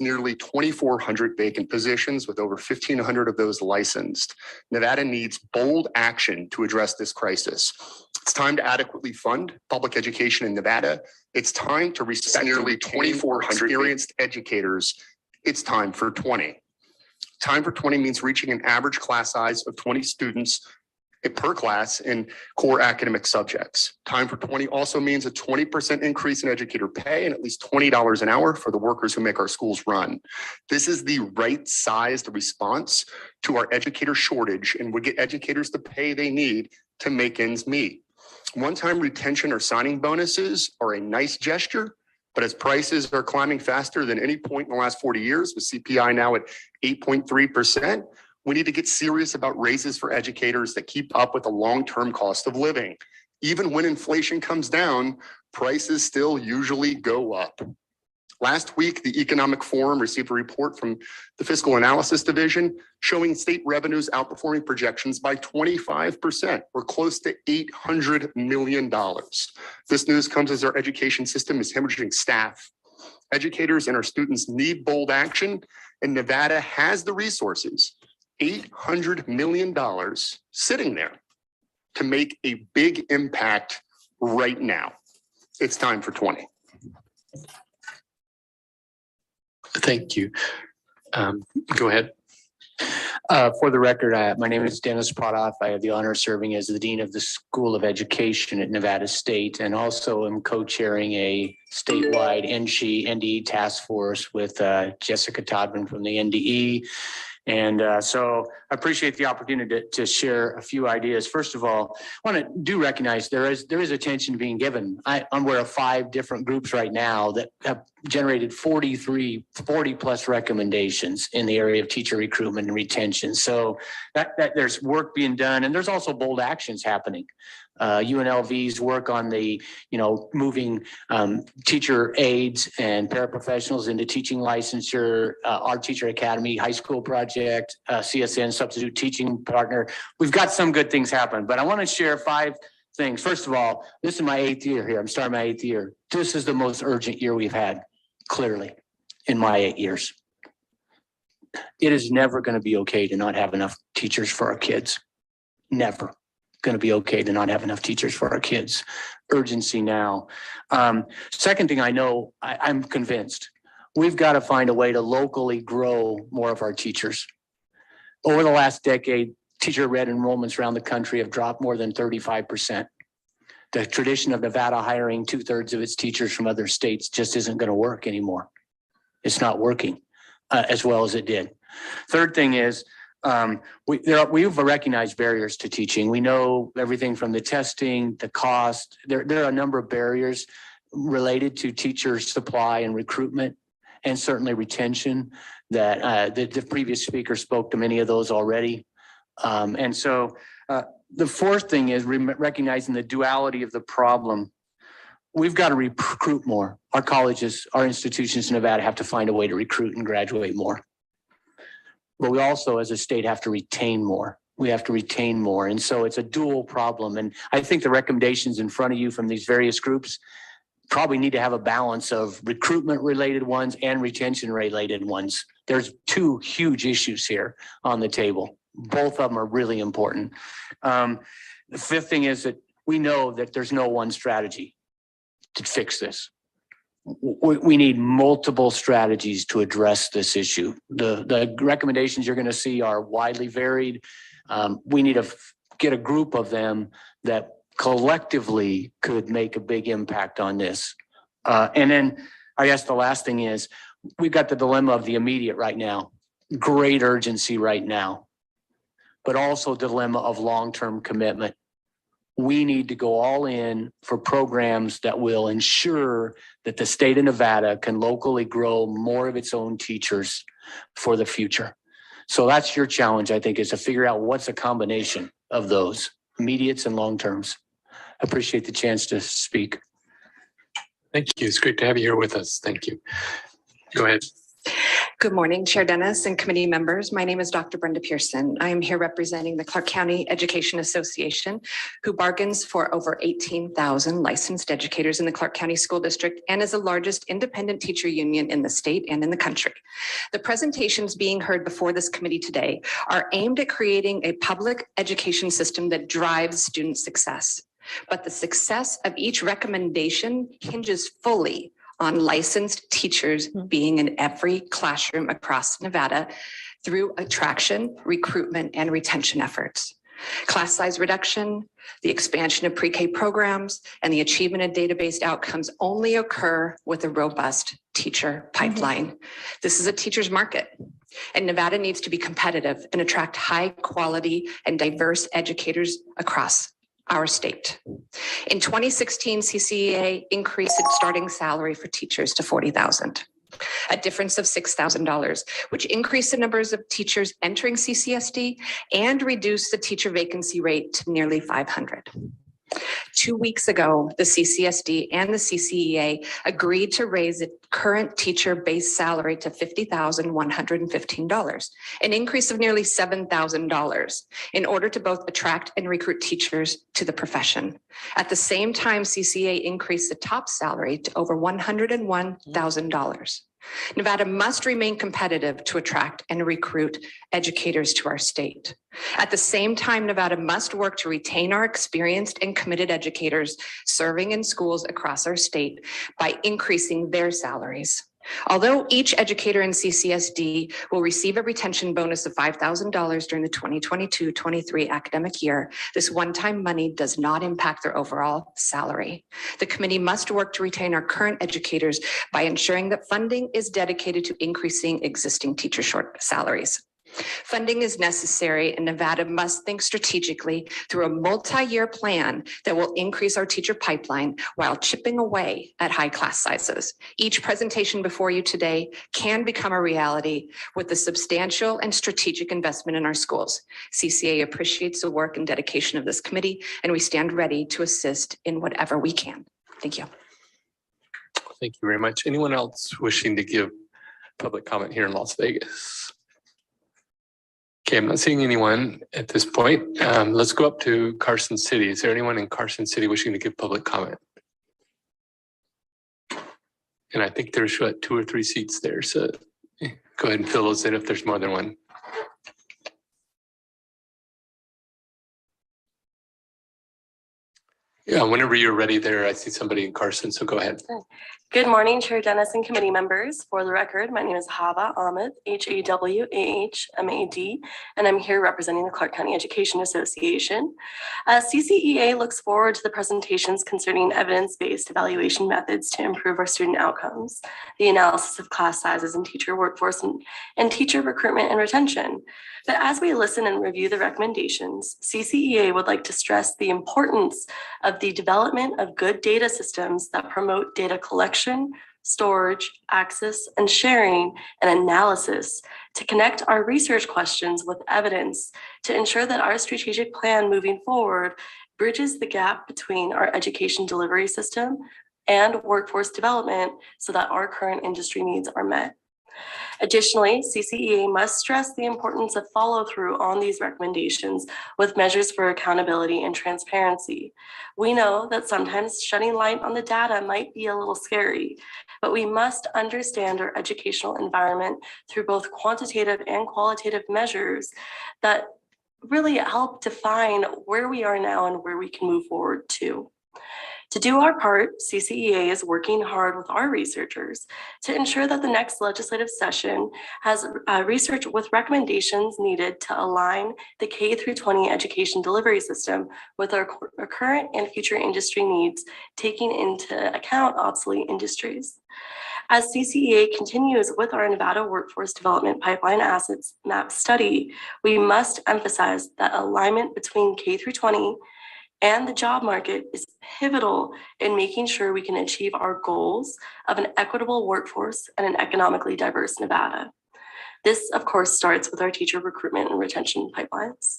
nearly 2,400 vacant positions, with over 1,500 of those licensed. Nevada needs bold action to address this crisis. It's time to adequately fund public education in Nevada. It's time to respect nearly 2,400 experienced educators. It's time for 20. Time for 20 means reaching an average class size of 20 students per class in core academic subjects. Time for 20 also means a 20% increase in educator pay and at least $20 an hour for the workers who make our schools run. This is the right-sized response to our educator shortage and would get educators the pay they need to make ends meet. One-time retention or signing bonuses are a nice gesture, but as prices are climbing faster than any point in the last 40 years, with CPI now at 8.3%, we need to get serious about raises for educators that keep up with the long-term cost of living. Even when inflation comes down, prices still usually go up. Last week, the Economic Forum received a report from the Fiscal Analysis Division showing state revenues outperforming projections by 25%, or close to $800 million. This news comes as our education system is hemorrhaging staff. Educators and our students need bold action, and Nevada has the resources, $800 million sitting there to make a big impact right now. It's time for 20. Thank you. Go ahead. For the record, my name is Dennis Potoff. I have the honor of serving as the Dean of the School of Education at Nevada State, and also am co-chairing a statewide NDE task force with Jessica Todman from the NDE. And so I appreciate the opportunity to share a few ideas. First of all, I want to recognize there is attention being given. I'm aware of 5 different groups right now that have generated 40 plus recommendations in the area of teacher recruitment and retention. So that there's work being done, and there's also bold actions happening. UNLV's work on the, moving teacher aides and paraprofessionals into teaching licensure, our Teacher Academy high school project, CSN substitute teaching partner. We've got some good things happening, but I want to share 5 things. First of all, this is my 8th year here. I'm starting my 8th year. This is the most urgent year we've had, clearly, in my 8 years. It is never going to be okay to not have enough teachers for our kids. Never going to be okay to not have enough teachers for our kids. Urgency now. Second thing I know, I'm convinced, we've got to find a way to locally grow more of our teachers. Over the last decade, teacher ed enrollments around the country have dropped more than 35%. The tradition of Nevada hiring 2/3 of its teachers from other states just isn't going to work anymore. It's not working as well as it did. Third thing is, we've recognized barriers to teaching. We know everything from the testing, the cost. There are a number of barriers related to teacher supply and recruitment, and certainly retention that the previous speaker spoke to many of those already. And so the fourth thing is recognizing the duality of the problem. We've got to recruit more. Our colleges, our institutions in Nevada have to find a way to recruit and graduate more. But we also, as a state, have to retain more. We have to retain more. And so it's a dual problem. And I think the recommendations in front of you from these various groups probably need to have a balance of recruitment related ones and retention related ones. There's 2 huge issues here on the table. Both of them are really important. The fifth thing is that we know that there's no one strategy to fix this. We need multiple strategies to address this issue. The recommendations you're going to see are widely varied. We need to get a group of them that collectively could make a big impact on this. And then I guess the last thing is we've got the dilemma of the immediate right now, great urgency right now, but also dilemma of long-term commitment. We need to go all in for programs that will ensure that the state of Nevada can locally grow more of its own teachers for the future. So that's your challenge, I think, is to figure out what's a combination of those immediates and long terms. I appreciate the chance to speak. Thank you. It's great to have you here with us. Thank you. Go ahead. Good morning, Chair Dennis and committee members. My name is Dr. Brenda Pearson. I am here representing the Clark County Education Association, who bargains for over 18,000 licensed educators in the Clark County School District and is the largest independent teacher union in the state and in the country. The presentations being heard before this committee today are aimed at creating a public education system that drives student success. But the success of each recommendation hinges fully on licensed teachers being in every classroom across Nevada through attraction, recruitment, and retention efforts. Class size reduction, the expansion of pre-K programs, and the achievement of data-based outcomes only occur with a robust teacher pipeline. This is a teacher's market, and Nevada needs to be competitive and attract high quality and diverse educators across our state. In 2016, CCEA increased its starting salary for teachers to $40,000, a difference of $6,000, which increased the numbers of teachers entering CCSD and reduced the teacher vacancy rate to nearly 500. 2 weeks ago, the CCSD and the CCEA agreed to raise the current teacher base salary to $50,115, an increase of nearly $7,000 in order to both attract and recruit teachers to the profession. At the same time, CCEA increased the top salary to over $101,000. Nevada must remain competitive to attract and recruit educators to our state. At the same time, Nevada must work to retain our experienced and committed educators serving in schools across our state by increasing their salaries. Although each educator in CCSD will receive a retention bonus of $5,000 during the 2022-23 academic year, this one-time money does not impact their overall salary. The committee must work to retain our current educators by ensuring that funding is dedicated to increasing existing teacher short salaries. Funding is necessary, and Nevada must think strategically through a multi-year plan that will increase our teacher pipeline while chipping away at high class sizes. Each presentation before you today can become a reality with the substantial and strategic investment in our schools. CCA appreciates the work and dedication of this committee, and we stand ready to assist in whatever we can. Thank you. Thank you very much. Anyone else wishing to give public comment here in Las Vegas? Okay, I'm not seeing anyone at this point. Let's go up to Carson City. Is there anyone in Carson City wishing to give public comment? And I think there's 2 or 3 seats there, so go ahead and fill those in if there's more than one. Yeah, whenever you're ready there, I see somebody in Carson, so go ahead. Good morning, Chair Dennis and committee members. For the record, my name is Hava Ahmed, Hawahmad, and I'm here representing the Clark County Education Association. CCEA looks forward to the presentations concerning evidence-based evaluation methods to improve our student outcomes, the analysis of class sizes and teacher workforce, and teacher recruitment and retention. But as we listen and review the recommendations, CCEA would like to stress the importance of the development of good data systems that promote data collection, storage, access, and sharing and analysis to connect our research questions with evidence to ensure that our strategic plan moving forward bridges the gap between our education delivery system and workforce development so that our current industry needs are met. Additionally, CCEA must stress the importance of follow-through on these recommendations with measures for accountability and transparency. We know that sometimes shedding light on the data might be a little scary, but we must understand our educational environment through both quantitative and qualitative measures that really help define where we are now and where we can move forward to. To do our part, CCEA is working hard with our researchers to ensure that the next legislative session has research with recommendations needed to align the K-12 education delivery system with our current and future industry needs, taking into account obsolete industries. As CCEA continues with our Nevada Workforce Development Pipeline Assets Map study, we must emphasize that alignment between K-12 and the job market is pivotal in making sure we can achieve our goals of an equitable workforce and an economically diverse Nevada. This, of course, starts with our teacher recruitment and retention pipelines.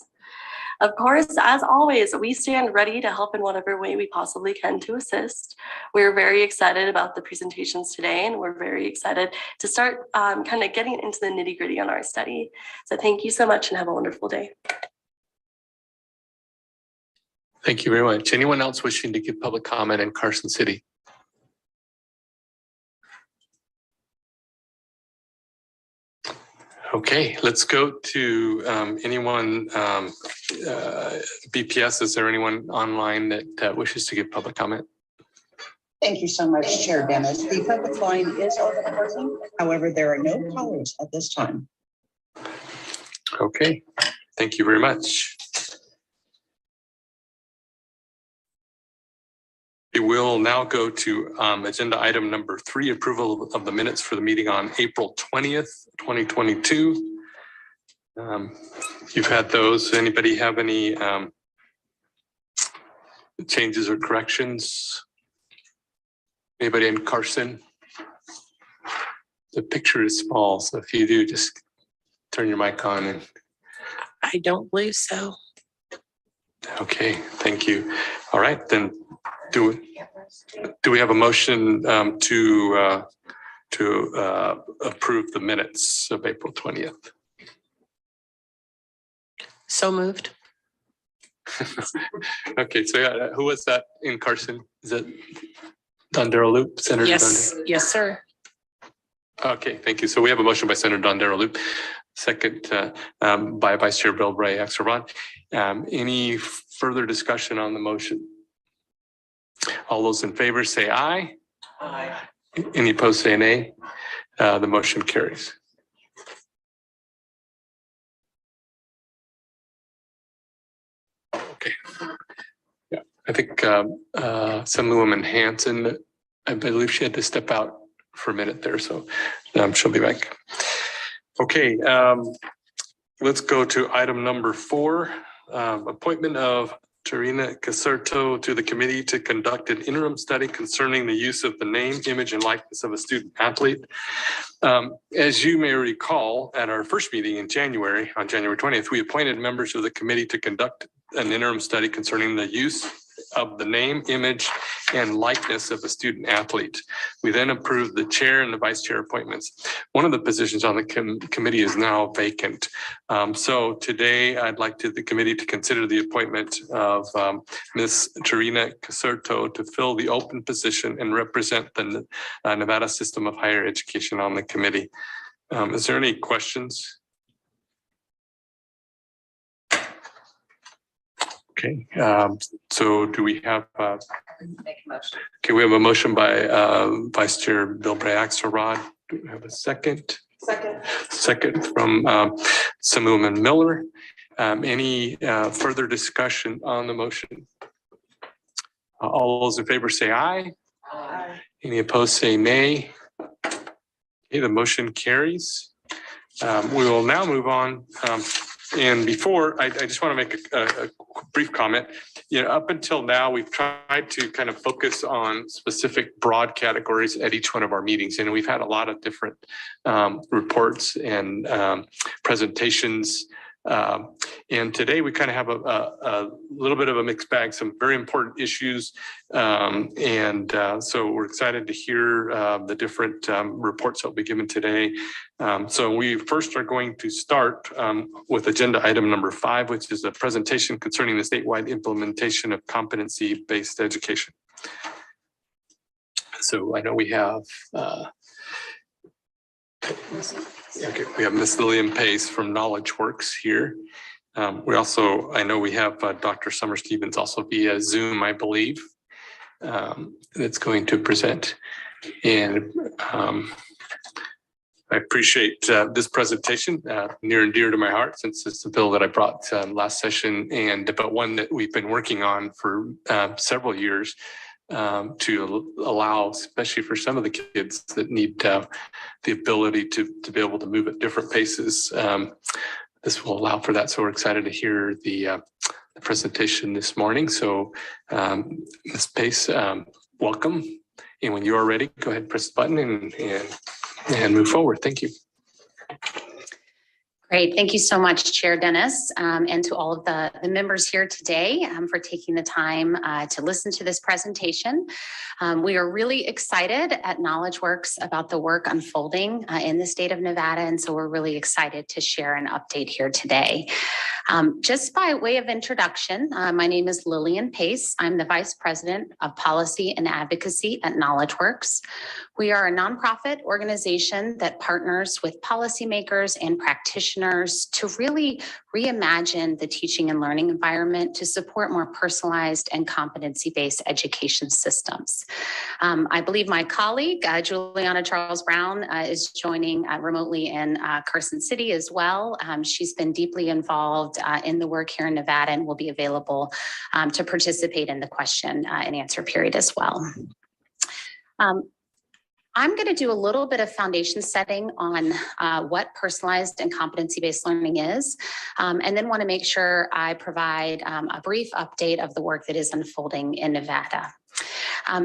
Of course, as always, we stand ready to help in whatever way we possibly can to assist. We're very excited about the presentations today, and we're very excited to start kind of getting into the nitty-gritty on our study. So thank you so much and have a wonderful day. Thank you very much. Anyone else wishing to give public comment in Carson City? Okay, let's go to anyone, BPS. Is there anyone online that wishes to give public comment? Thank you so much, Chair Dennis. The public line is open. However, there are no callers at this time. Okay, thank you very much. We will now go to agenda item number 3, approval of the minutes for the meeting on April 20th, 2022. You've had those. Anybody have any changes or corrections? Anybody in Carson? The picture is small, so if you do, just turn your mic on. And I don't believe so. okay, thank you. All right, then do we have a motion to approve the minutes of April 20th? So moved. Okay, so yeah, who was that in Carson? Is it Dondero Loop, Senator Yes, yes, sir. Okay, thank you. So we have a motion by Senator Dondero Loop, second by Vice Chair Bill Bray Axelrod. Any further discussion on the motion? All those in favor say aye. Aye. Any opposed say nay. The motion carries. Okay. Yeah, I think Assemblywoman Hanson, I believe she had to step out for a minute there, so she'll be back. Okay, let's go to item number 4, appointment of Tarina Caserto to the committee to conduct an interim study concerning the use of the name, image, and likeness of a student athlete. As you may recall, at our first meeting in January, on January 20th, we appointed members of the committee to conduct an interim study concerning the use of the name, image, and likeness of a student athlete. We then approved the chair and the vice chair appointments. One of the positions on the committee is now vacant. So today I'd like the committee to consider the appointment of Ms. Tarina Caserto to fill the open position and represent the Nevada System of Higher Education on the committee. Is there any questions? Okay, so do we have, Make a motion. okay, we have a motion by Vice Chair Bill Bray Axelrod. Do we have a second? Second. Second from Assemblywoman Miller. Any further discussion on the motion? All those in favor say aye. Aye. Any opposed say nay. Okay, the motion carries. We will now move on. And before, I just want to make a brief comment. You know, up until now, we've tried to kind of focus on specific broad categories at each one of our meetings. And we've had a lot of different reports and presentations. And today we kind of have a little bit of a mixed bag, some very important issues. So we're excited to hear the different reports that will be given today. So we first are going to start with agenda item number 5, which is a presentation concerning the statewide implementation of competency-based education. So I know we have okay, we have Ms. Lillian Pace from Knowledge Works here. We also, I know we have Dr. Summer Stevens also via Zoom, I believe, that's going to present. And I appreciate this presentation, near and dear to my heart, since it's a bill that I brought last session, but one that we've been working on for several years to allow, especially for some of the kids that need the ability to be able to move at different paces. This will allow for that. So we're excited to hear the presentation this morning. So Ms. Pace, welcome. And when you are ready, go ahead and press the button and move forward. Thank you. Great. Thank you so much, Chair Dennis, and to all of the members here today for taking the time to listen to this presentation. We are really excited at KnowledgeWorks about the work unfolding in the state of Nevada, and so we're really excited to share an update here today. Just by way of introduction, my name is Lillian Pace. I'm the Vice President of Policy and Advocacy at KnowledgeWorks. We are a nonprofit organization that partners with policymakers and practitioners to really reimagine the teaching and learning environment to support more personalized and competency-based education systems. I believe my colleague, Juliana Charles Brown, is joining remotely in Carson City as well. She's been deeply involved in the work here in Nevada and will be available to participate in the question and answer period as well. I'm going to do a little bit of foundation setting on what personalized and competency-based learning is, and then want to make sure I provide a brief update of the work that is unfolding in Nevada.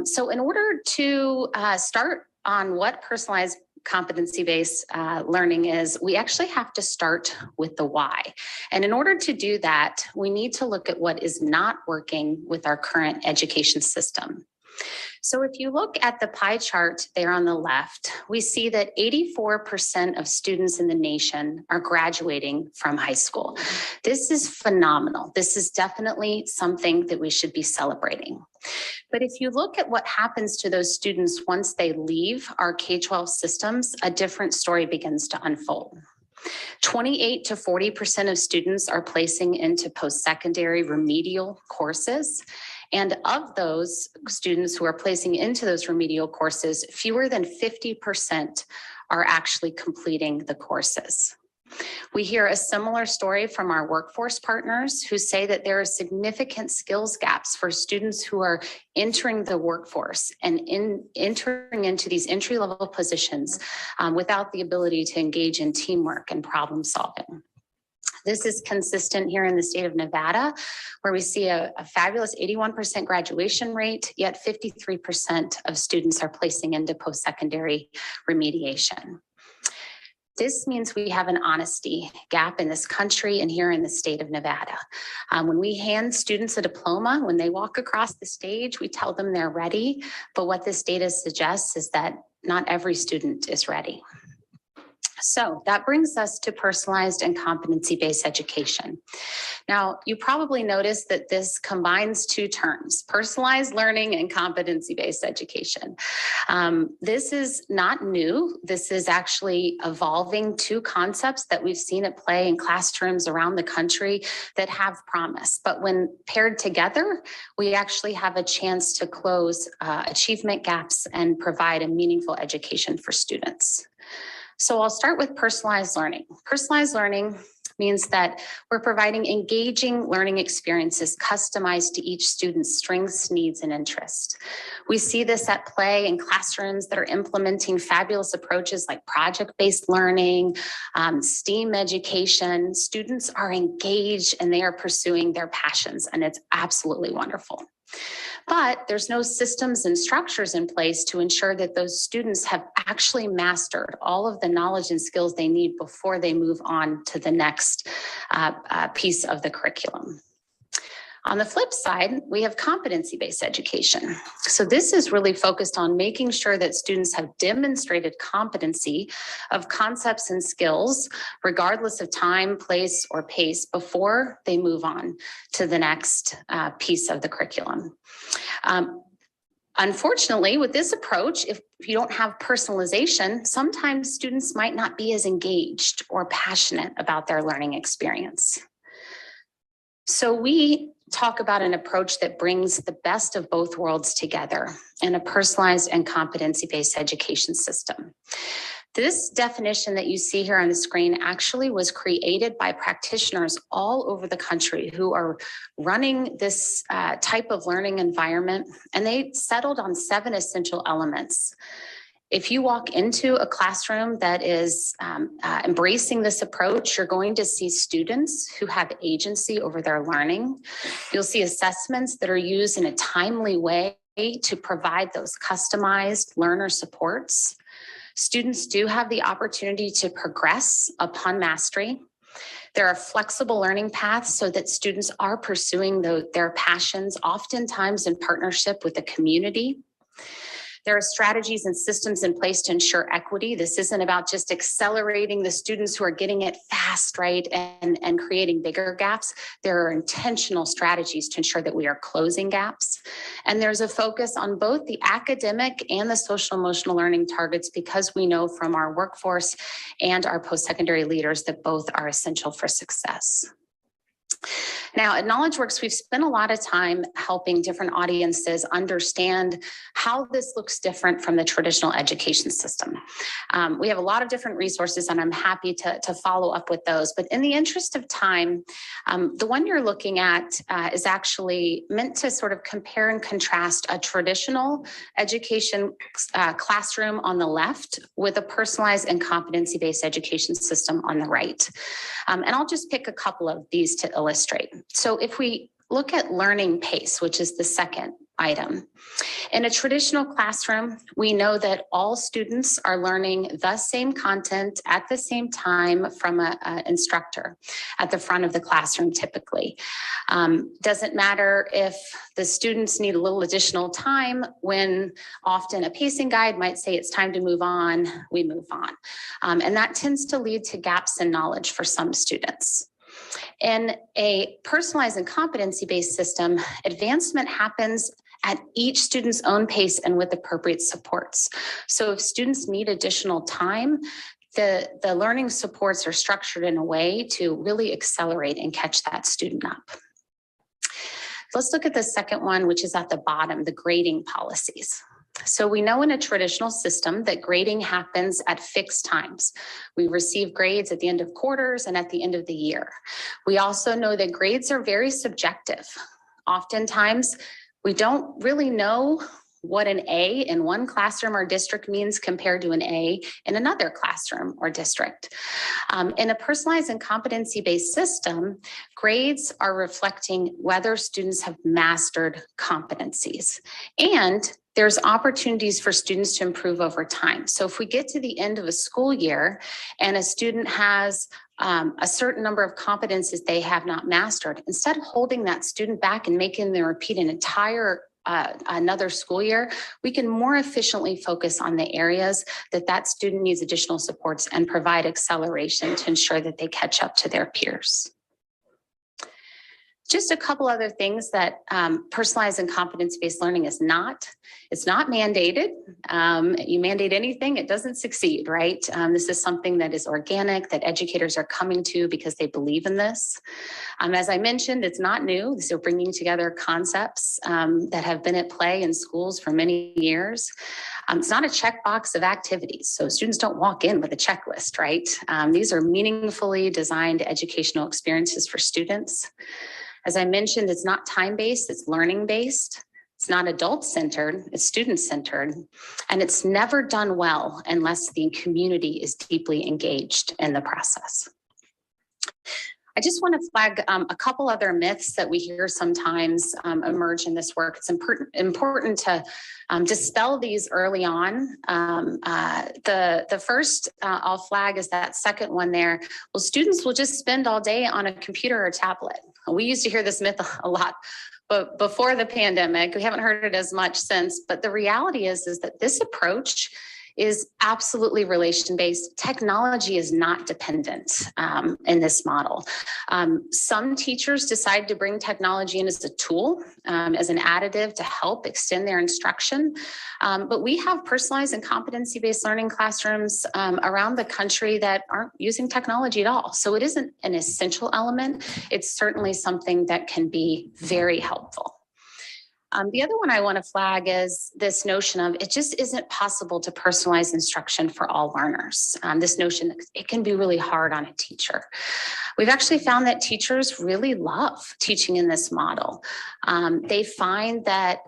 So in order to start on what personalized competency-based learning is, we actually have to start with the why. And in order to do that, we need to look at what is not working with our current education system. So if you look at the pie chart there on the left, we see that 84% of students in the nation are graduating from high school. This is phenomenal. This is definitely something that we should be celebrating. But if you look at what happens to those students once they leave our K-12 systems, a different story begins to unfold. 28 to 40% of students are placing into post-secondary remedial courses. And of those students who are placing into those remedial courses, fewer than 50% are actually completing the courses. We hear a similar story from our workforce partners who say that there are significant skills gaps for students who are entering the workforce and entering into these entry-level positions without the ability to engage in teamwork and problem solving. This is consistent here in the state of Nevada, where we see a fabulous 81% graduation rate, yet 53% of students are placing into post-secondary remediation. This means we have an honesty gap in this country and here in the state of Nevada. When we hand students a diploma, when they walk across the stage, we tell them they're ready. But what this data suggests is that not every student is ready. So that brings us to personalized and competency-based education. Now, you probably noticed that this combines two terms, personalized learning and competency-based education. This is not new. This is actually evolving two concepts that we've seen at play in classrooms around the country that have promise. But when paired together, we actually have a chance to close achievement gaps and provide a meaningful education for students. So I'll start with personalized learning. Personalized learning means that we're providing engaging learning experiences customized to each student's strengths, needs, and interests. We see this at play in classrooms that are implementing fabulous approaches like project-based learning, STEAM education. Students are engaged and they are pursuing their passions, and it's absolutely wonderful. But there's no systems and structures in place to ensure that those students have actually mastered all of the knowledge and skills they need before they move on to the next piece of the curriculum. On the flip side, we have competency-based education. So this is really focused on making sure that students have demonstrated competency of concepts and skills, regardless of time, place, or pace, before they move on to the next piece of the curriculum. Unfortunately, with this approach, if you don't have personalization, sometimes students might not be as engaged or passionate about their learning experience. So we talk about an approach that brings the best of both worlds together in a personalized and competency-based education system. This definition that you see here on the screen actually was created by practitioners all over the country who are running this type of learning environment, and they settled on 7 essential elements. If you walk into a classroom that is embracing this approach, you're going to see students who have agency over their learning. You'll see assessments that are used in a timely way to provide those customized learner supports. Students do have the opportunity to progress upon mastery. There are flexible learning paths so that students are pursuing their passions, oftentimes in partnership with the community. There are strategies and systems in place to ensure equity. This isn't about just accelerating the students who are getting it fast, right, and creating bigger gaps. There are intentional strategies to ensure that we are closing gaps. And there's a focus on both the academic and the social emotional learning targets, because we know from our workforce and our post-secondary leaders that both are essential for success. Now, at KnowledgeWorks, we've spent a lot of time helping different audiences understand how this looks different from the traditional education system. We have a lot of different resources, and I'm happy to follow up with those. But in the interest of time, the one you're looking at is actually meant to sort of compare and contrast a traditional education classroom on the left with a personalized and competency-based education system on the right. And I'll just pick a couple of these to illustrate. So if we look at learning pace, which is the second item, in a traditional classroom, we know that all students are learning the same content at the same time from an instructor at the front of the classroom typically. Doesn't matter if the students need a little additional time, when often a pacing guide might say it's time to move on, we move on. And that tends to lead to gaps in knowledge for some students. In a personalized and competency-based system, advancement happens at each student's own pace and with appropriate supports. So if students need additional time, the learning supports are structured in a way to really accelerate and catch that student up. Let's look at the second one, which is at the bottom, the grading policies. So we know in a traditional system that grading happens at fixed times. We receive grades at the end of quarters and at the end of the year. We also know that grades are very subjective. Oftentimes, we don't really know what an A in one classroom or district means compared to an A in another classroom or district. In a personalized and competency-based system, grades are reflecting whether students have mastered competencies, and there's opportunities for students to improve over time. So if we get to the end of a school year and a student has a certain number of competencies they have not mastered, instead of holding that student back and making them repeat an entire another school year, we can more efficiently focus on the areas that that student needs additional supports and provide acceleration to ensure that they catch up to their peers. Just a couple other things that personalized and competence-based learning is not. It's not mandated. You mandate anything, it doesn't succeed, right? This is something that is organic, that educators are coming to because they believe in this. As I mentioned, it's not new. So bringing together concepts that have been at play in schools for many years. It's not a checkbox of activities. So students don't walk in with a checklist, right? These are meaningfully designed educational experiences for students. As I mentioned, it's not time-based, it's learning-based. It's not adult-centered, it's student-centered. And it's never done well unless the community is deeply engaged in the process. I just want to flag a couple other myths that we hear sometimes emerge in this work. It's important to dispel these early on. The first I'll flag is that second one there. Well, students will just spend all day on a computer or tablet. We used to hear this myth a lot, but before the pandemic, we haven't heard it as much since. But the reality is that this approach is absolutely relation-based. Technology is not dependent in this model. Some teachers decide to bring technology in as a tool, as an additive to help extend their instruction. But we have personalized and competency-based learning classrooms around the country that aren't using technology at all. So it isn't an essential element. It's certainly something that can be very helpful. The other one I want to flag is this notion of it just isn't possible to personalize instruction for all learners. This notion that it can be really hard on a teacher. We've actually found that teachers really love teaching in this model. They find that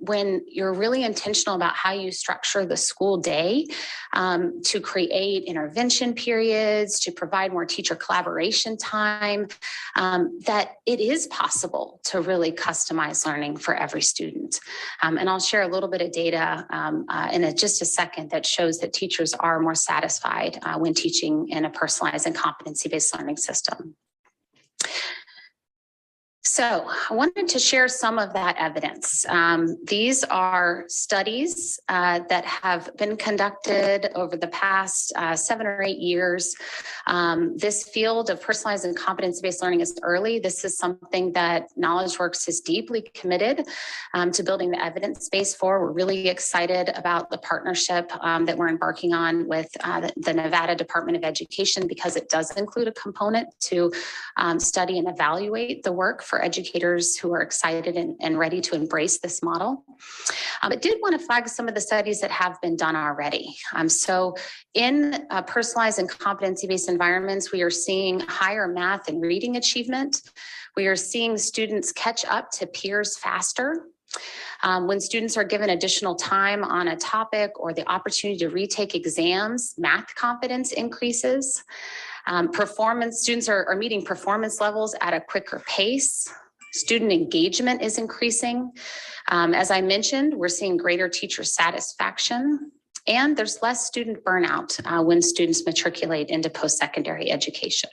when you're really intentional about how you structure the school day to create intervention periods, to provide more teacher collaboration time, that it is possible to really customize learning for every student. And I'll share a little bit of data in just a second that shows that teachers are more satisfied when teaching in a personalized and competency-based learning system. system. So I wanted to share some of that evidence. These are studies that have been conducted over the past 7 or 8 years. This field of personalized and competency-based learning is early. This is something that KnowledgeWorks is deeply committed to building the evidence base for. We're really excited about the partnership that we're embarking on with the Nevada Department of Education, because it does include a component to study and evaluate the work for educators who are excited and ready to embrace this model. I did want to flag some of the studies that have been done already. So in personalized and competency-based environments, we are seeing higher math and reading achievement. We are seeing students catch up to peers faster. When students are given additional time on a topic or the opportunity to retake exams, math confidence increases. Students are meeting performance levels at a quicker pace. Student engagement is increasing. As I mentioned, we're seeing greater teacher satisfaction, and there's less student burnout when students matriculate into post-secondary education.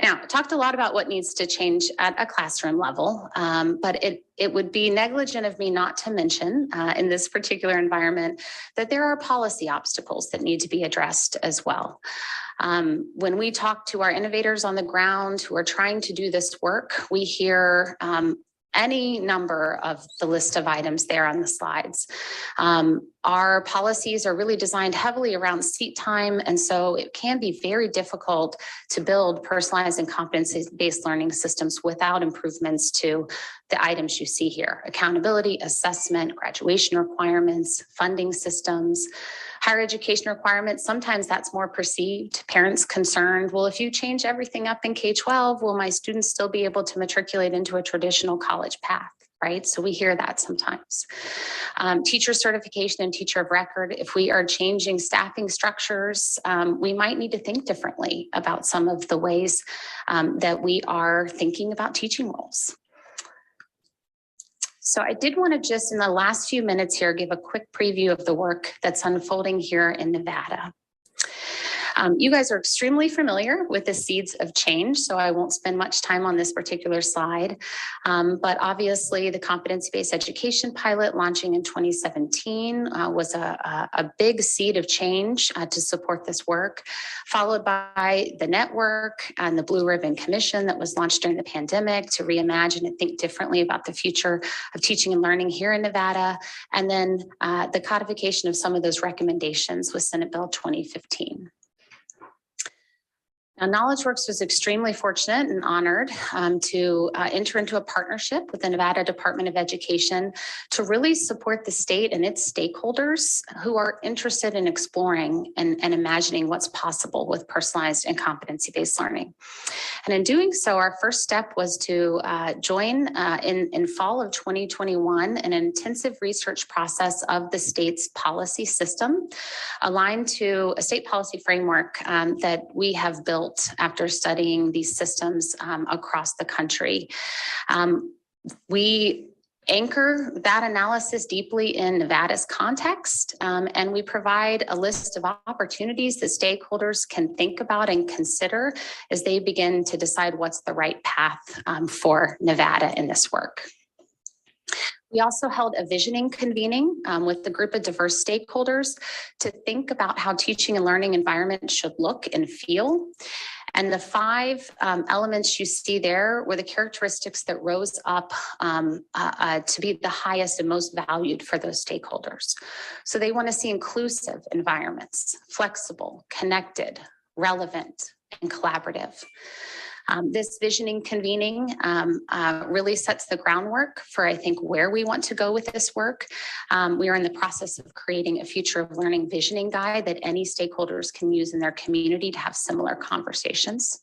Now, I talked a lot about what needs to change at a classroom level, but it would be negligent of me not to mention in this particular environment that there are policy obstacles that need to be addressed as well. When we talk to our innovators on the ground who are trying to do this work, we hear any number of the list of items there on the slides. Our policies are really designed heavily around seat time, and so it can be very difficult to build personalized and competency-based learning systems without improvements to the items you see here: accountability, assessment, graduation requirements, funding systems. Higher education requirements, sometimes that's more perceived. Parents concerned, well, if you change everything up in K-12, will my students still be able to matriculate into a traditional college path, right? So we hear that sometimes. Teacher certification and teacher of record, if we are changing staffing structures, we might need to think differently about some of the ways that we are thinking about teaching roles. So I did want to just in the last few minutes here give a quick preview of the work that's unfolding here in Nevada. You guys are extremely familiar with the seeds of change, so I won't spend much time on this particular slide. But obviously, the competency-based education pilot launching in 2017 was a big seed of change to support this work, followed by the network and the Blue Ribbon Commission that was launched during the pandemic to reimagine and think differently about the future of teaching and learning here in Nevada, and then the codification of some of those recommendations with Senate Bill 2015. Now, KnowledgeWorks was extremely fortunate and honored to enter into a partnership with the Nevada Department of Education to really support the state and its stakeholders who are interested in exploring and imagining what's possible with personalized and competency-based learning. And in doing so, our first step was to join in fall of 2021 an intensive research process of the state's policy system, aligned to a state policy framework that we have built after studying these systems across the country. We anchor that analysis deeply in Nevada's context, and we provide a list of opportunities that stakeholders can think about and consider as they begin to decide what's the right path for Nevada in this work. We also held a visioning convening with a group of diverse stakeholders to think about how teaching and learning environments should look and feel. And the 5 elements you see there were the characteristics that rose up to be the highest and most valued for those stakeholders. So they want to see inclusive environments, flexible, connected, relevant, and collaborative. This visioning convening really sets the groundwork for, I think, where we want to go with this work. We are in the process of creating a future of learning visioning guide that any stakeholders can use in their community to have similar conversations.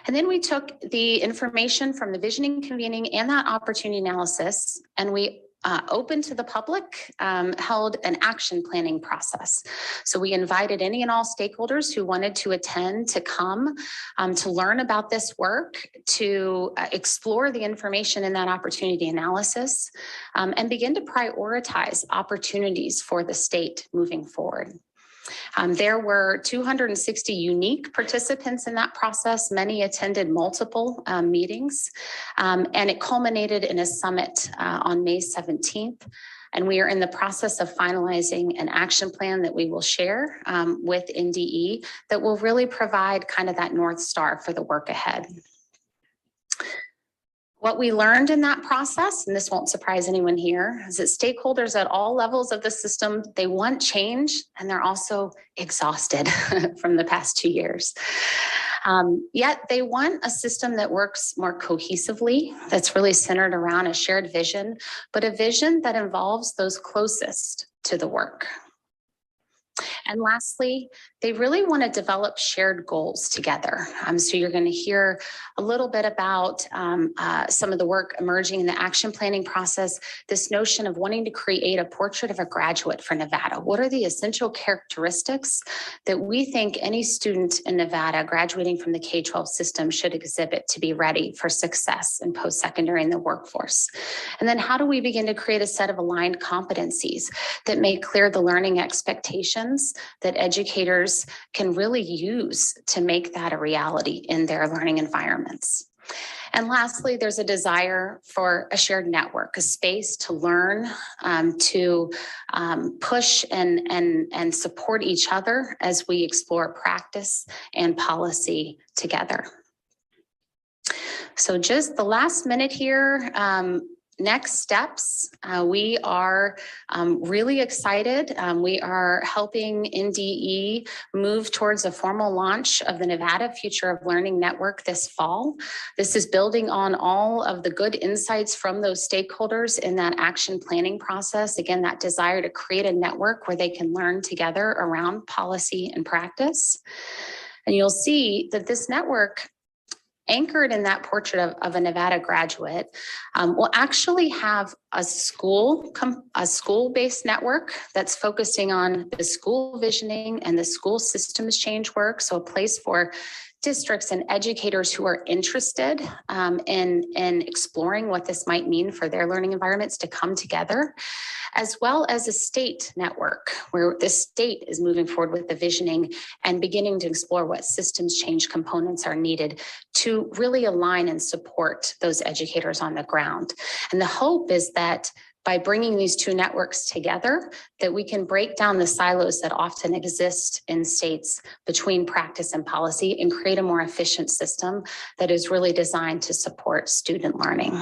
And then we took the information from the visioning convening and that opportunity analysis, and we open to the public, held an action planning process. So we invited any and all stakeholders who wanted to attend to come to learn about this work, to explore the information in that opportunity analysis, and begin to prioritize opportunities for the state moving forward. There were 260 unique participants in that process. Many attended multiple meetings, and it culminated in a summit on May 17th. And we are in the process of finalizing an action plan that we will share with NDE that will really provide kind of that North Star for the work ahead. What we learned in that process, and this won't surprise anyone here, is that stakeholders at all levels of the system, they want change and they're also exhausted from the past 2 years. Yet they want a system that works more cohesively, that's really centered around a shared vision, but a vision that involves those closest to the work. And lastly, they really want to develop shared goals together. So you're going to hear a little bit about some of the work emerging in the action planning process, this notion of wanting to create a portrait of a graduate for Nevada. What are the essential characteristics that we think any student in Nevada graduating from the K-12 system should exhibit to be ready for success in post-secondary in the workforce? And then how do we begin to create a set of aligned competencies that make clear the learning expectations that educators can really use to make that a reality in their learning environments? And lastly, there's a desire for a shared network, a space to learn, to push and support each other as we explore practice and policy together. So just the last minute here, next steps, we are really excited. We are helping NDE move towards a formal launch of the Nevada Future of Learning Network this fall. This is building on all of the good insights from those stakeholders in that action planning process. Again, that desire to create a network where they can learn together around policy and practice. And you'll see that this network, anchored in that portrait of a Nevada graduate, will actually have a school-based network that's focusing on the school visioning and the school systems change work. So a place for districts and educators who are interested in exploring what this might mean for their learning environments to come together, as well as a state network where the state is moving forward with the visioning and beginning to explore what systems change components are needed to really align and support those educators on the ground. And the hope is that by bringing these two networks together, that we can break down the silos that often exist in states between practice and policy and create a more efficient system that is really designed to support student learning.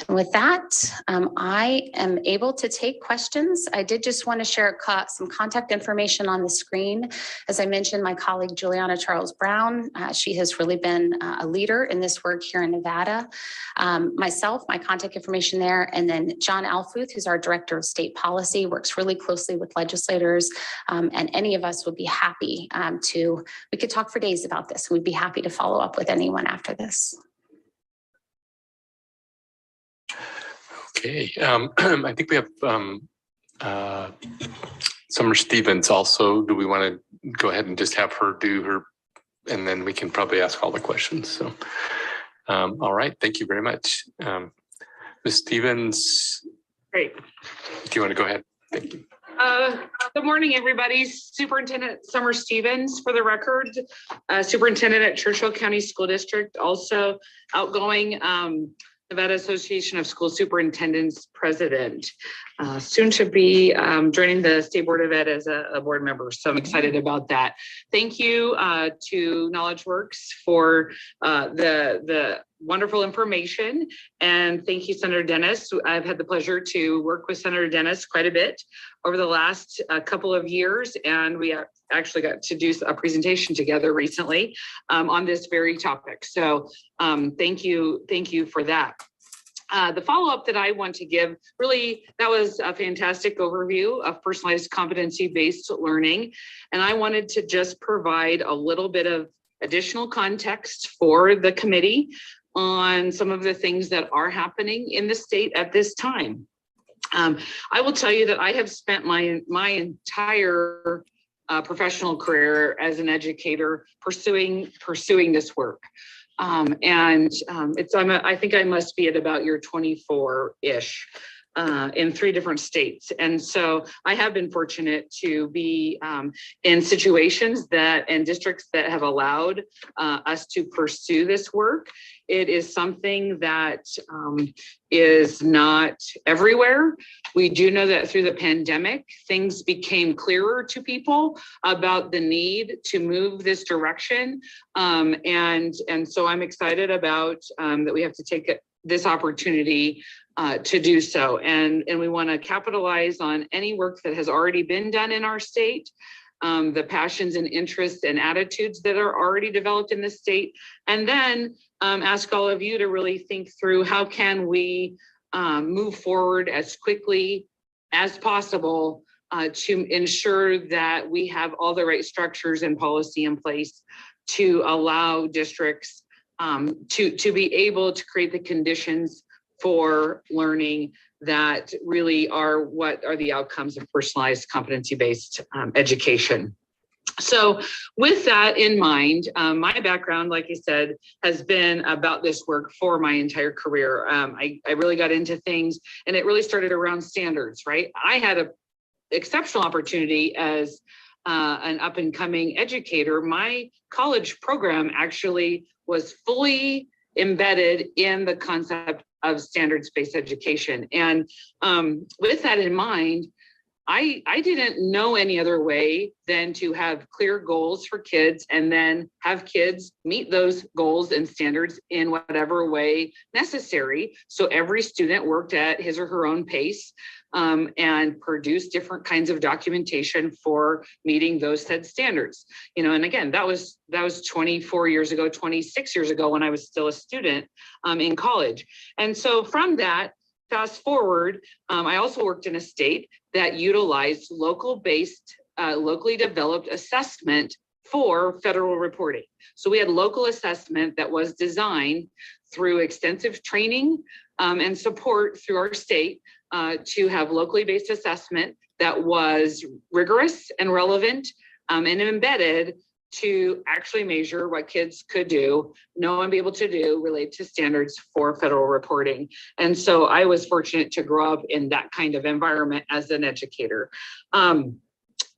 And with that, I am able to take questions. I did just want to share some contact information on the screen. As I mentioned, my colleague, Juliana Charles Brown, she has really been a leader in this work here in Nevada. Myself, my contact information there, and then John Alfuth, who's our Director of State Policy, works really closely with legislators, and any of us would be happy we could talk for days about this. We'd be happy to follow up with anyone after this. Okay, I think we have Summer Stevens also. Do we want to go ahead and just have her do her, and then we can probably ask all the questions. So, all right, thank you very much. Ms. Stevens. Great. Do you want to go ahead? Thank you. Good morning, everybody. Superintendent Summer Stevens, for the record, superintendent at Churchill County School District, also outgoing Nevada Association of School Superintendents president, soon to be joining the State Board of Ed as a board member. So I'm excited about that. Thank you to KnowledgeWorks for the wonderful information. And thank you, Senator Dennis. I've had the pleasure to work with Senator Dennis quite a bit over the last couple of years. And we actually got to do a presentation together recently on this very topic. So thank you for that. The follow-up that I want to give, really, that was a fantastic overview of personalized competency-based learning. And I wanted to just provide a little bit of additional context for the committee on some of the things that are happening in the state at this time. I will tell you that I have spent my entire professional career as an educator pursuing this work. I think I must be at about year 24-ish in 3 different states. And so I have been fortunate to be in situations and districts that have allowed us to pursue this work. It is something that is not everywhere. We do know that through the pandemic, things became clearer to people about the need to move this direction. And so I'm excited about that we have to take this opportunity to do so. And we want to capitalize on any work that has already been done in our state, the passions and interests and attitudes that are already developed in the state, and then ask all of you to really think through how can we move forward as quickly as possible to ensure that we have all the right structures and policy in place to allow districts to be able to create the conditions for learning that really are what are the outcomes of personalized competency-based education. So with that in mind, my background, like I said, has been about this work for my entire career. I really got into things, and it really started around standards, right? I had an exceptional opportunity as an up and coming educator. My college program actually was fully embedded in the concept of standards-based education. And with that in mind, I didn't know any other way than to have clear goals for kids and then have kids meet those goals and standards in whatever way necessary. So every student worked at his or her own pace and produced different kinds of documentation for meeting those said standards. You know, and again, that was 24 years ago, 26 years ago when I was still a student in college. And so from that, fast forward, I also worked in a state that utilized locally developed assessment for federal reporting. So we had local assessment that was designed through extensive training and support through our state to have locally based assessment that was rigorous and relevant and embedded to actually measure what kids could do, know and be able to do related to standards for federal reporting. And so I was fortunate to grow up in that kind of environment as an educator.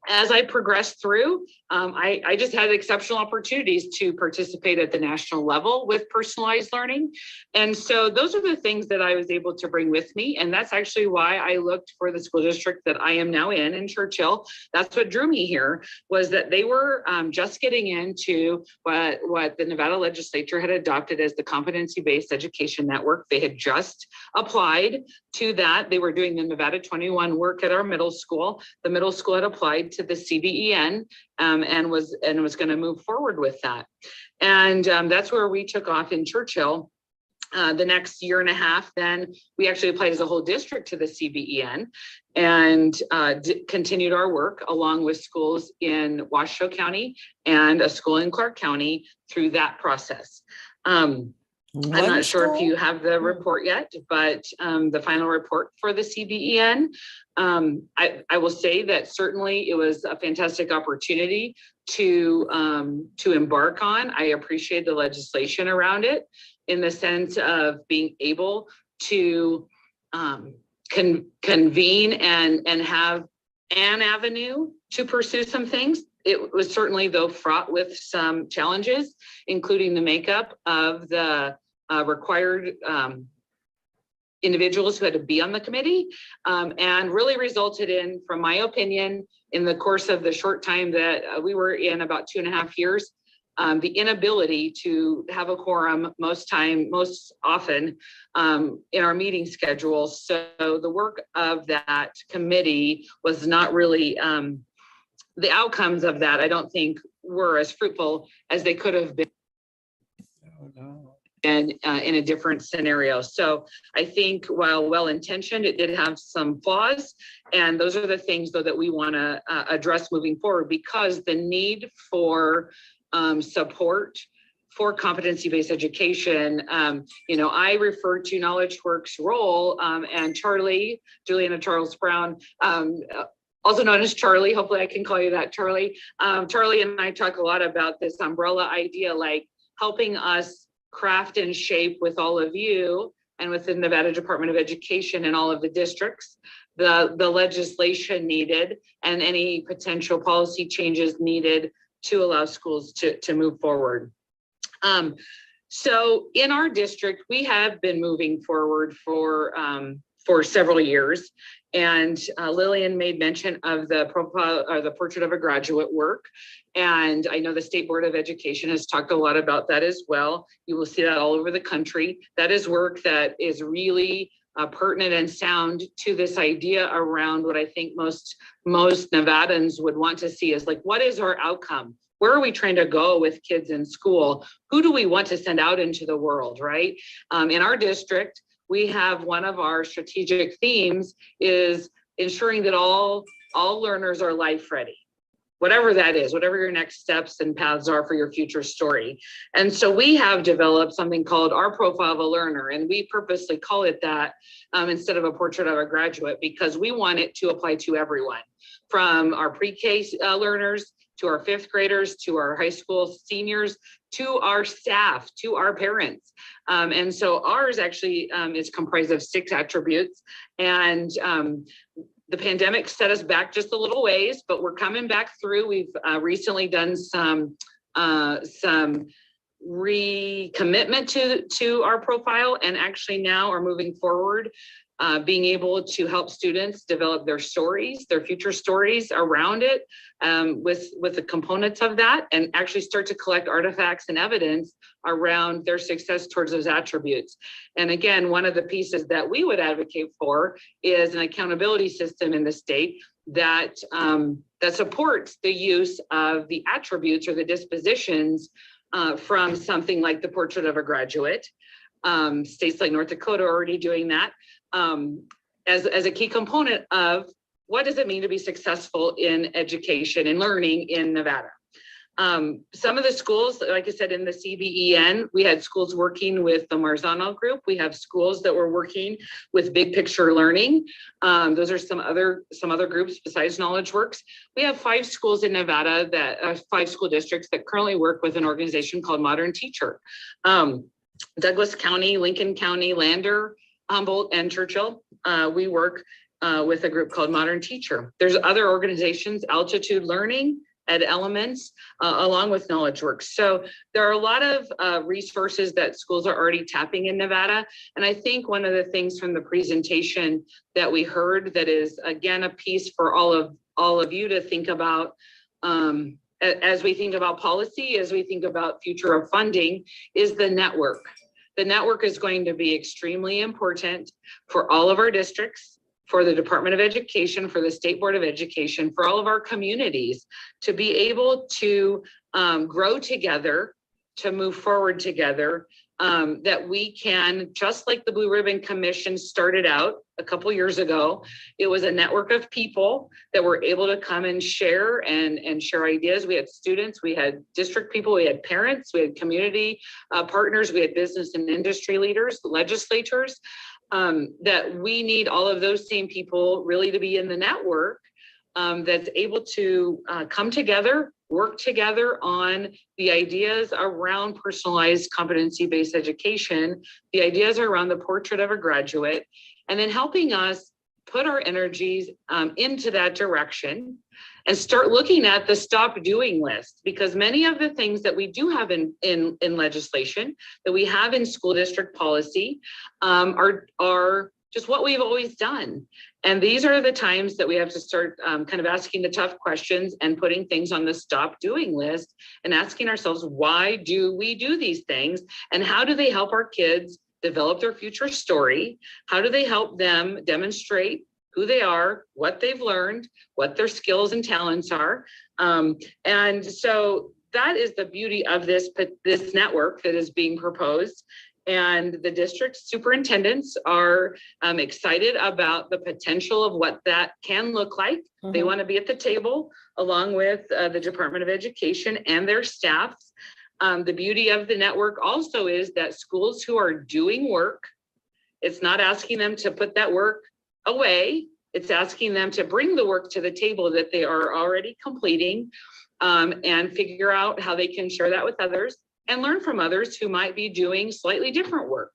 As I progressed through, I just had exceptional opportunities to participate at the national level with personalized learning. And so those are the things that I was able to bring with me. And that's actually why I looked for the school district that I am now in Churchill. That's what drew me here, was that they were just getting into what the Nevada legislature had adopted as the competency-based education network. They had just applied to that. They were doing the Nevada 21 work at our middle school. The middle school had applied to the CBEN and was going to move forward with that. And that's where we took off in Churchill. The next year and a half, then we actually applied as a whole district to the CBEN and continued our work along with schools in Washoe County and a school in Clark County through that process. I'm not sure if you have the report yet, but the final report for the CBEN, I will say that certainly it was a fantastic opportunity to embark on. I appreciate the legislation around it in the sense of being able to convene and have an avenue to pursue some things. It was certainly, though, fraught with some challenges, including the makeup of the required individuals who had to be on the committee, and really resulted in, from my opinion, in the course of the short time that we were in, about 2.5 years, the inability to have a quorum most often in our meeting schedule. So the work of that committee was not really, the outcomes of that, I don't think, were as fruitful as they could have been. And in a different scenario. So I think while well-intentioned, it did have some flaws. And those are the things, though, that we want to address moving forward, because the need for support for competency-based education, I refer to KnowledgeWorks' role, and Juliana Charles Brown, also known as Charlie, hopefully I can call you that, Charlie. Charlie and I talk a lot about this umbrella idea, like helping us craft and shape with all of you and with the Nevada Department of Education and all of the districts, the legislation needed and any potential policy changes needed to allow schools to move forward. So in our district, we have been moving forward for several years. And Lillian made mention of the profile or the portrait of a graduate work. And I know the State Board of Education has talked a lot about that as well. You will see that all over the country. That is work that is really pertinent and sound to this idea around what I think most Nevadans would want to see is like, what is our outcome? Where are we trying to go with kids in school? Who do we want to send out into the world, right? In our district, we have one of our strategic themes is ensuring that all learners are life ready, whatever that is, whatever your next steps and paths are for your future story. And so we have developed something called our profile of a learner, and we purposely call it that instead of a portrait of a graduate, because we want it to apply to everyone, from our pre-K learners to our fifth graders, to our high school seniors, to our staff, to our parents. And so ours actually is comprised of 6 attributes. And the pandemic set us back just a little ways, but we're coming back through. We've recently done some recommitment to our profile, and actually now are moving forward, being able to help students develop their stories, their future stories around it, with the components of that, and actually start to collect artifacts and evidence around their success towards those attributes. And again, one of the pieces that we would advocate for is an accountability system in the state that supports the use of the attributes or the dispositions from something like the portrait of a graduate. States like North Dakota are already doing that. As a key component of what does it mean to be successful in education and learning in Nevada. Some of the schools, like I said, in the CBEN, we had schools working with the Marzano group. We have schools that were working with Big Picture Learning. Those are some other groups besides Knowledge Works. We have 5 schools in Nevada that 5 school districts that currently work with an organization called Modern Teacher. Douglas County, Lincoln County, Lander, Humboldt, and Churchill. We work with a group called Modern Teacher. There's other organizations, Altitude Learning, Ed Elements, along with Knowledge Works. So there are a lot of resources that schools are already tapping in Nevada. And I think one of the things from the presentation that we heard that is, again, a piece for all of you to think about as we think about policy, as we think about future of funding, is the network. The network is going to be extremely important for all of our districts, for the Department of Education, for the State Board of Education, for all of our communities to be able to grow together, to move forward together, that we can, just like the Blue Ribbon Commission started out a couple years ago, it was a network of people that were able to come and share and share ideas. We had students, we had district people, we had parents, we had community partners, we had business and industry leaders, legislators, that we need all of those same people really to be in the network that's able to come together, work together on the ideas around personalized competency-based education, the ideas around the portrait of a graduate, and then helping us put our energies into that direction and start looking at the stop doing list, because many of the things that we do have in legislation, that we have in school district policy are just what we've always done. And these are the times that we have to start kind of asking the tough questions and putting things on the stop doing list and asking ourselves, why do we do these things? And how do they help our kids develop their future story? How do they help them demonstrate who they are, what they've learned, what their skills and talents are? And so that is the beauty of this network that is being proposed. And the district superintendents are excited about the potential of what that can look like. Mm-hmm. They want to be at the table along with the Department of Education and their staffs. The beauty of the network also is that schools who are doing work, it's not asking them to put that work away. It's asking them to bring the work to the table that they are already completing and figure out how they can share that with others and learn from others who might be doing slightly different work.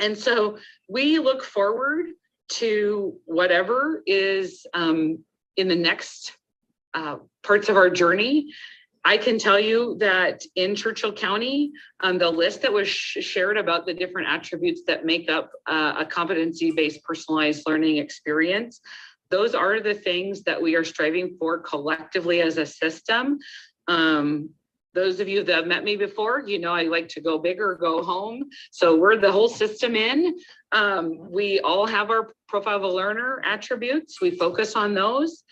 And so we look forward to whatever is in the next parts of our journey. I can tell you that in Churchill County, the list that was shared about the different attributes that make up a competency-based personalized learning experience, those are the things that we are striving for collectively as a system. Those of you that have met me before, you know I like to go big or go home. So we're the whole system in. We all have our profile of a learner attributes. We focus on those.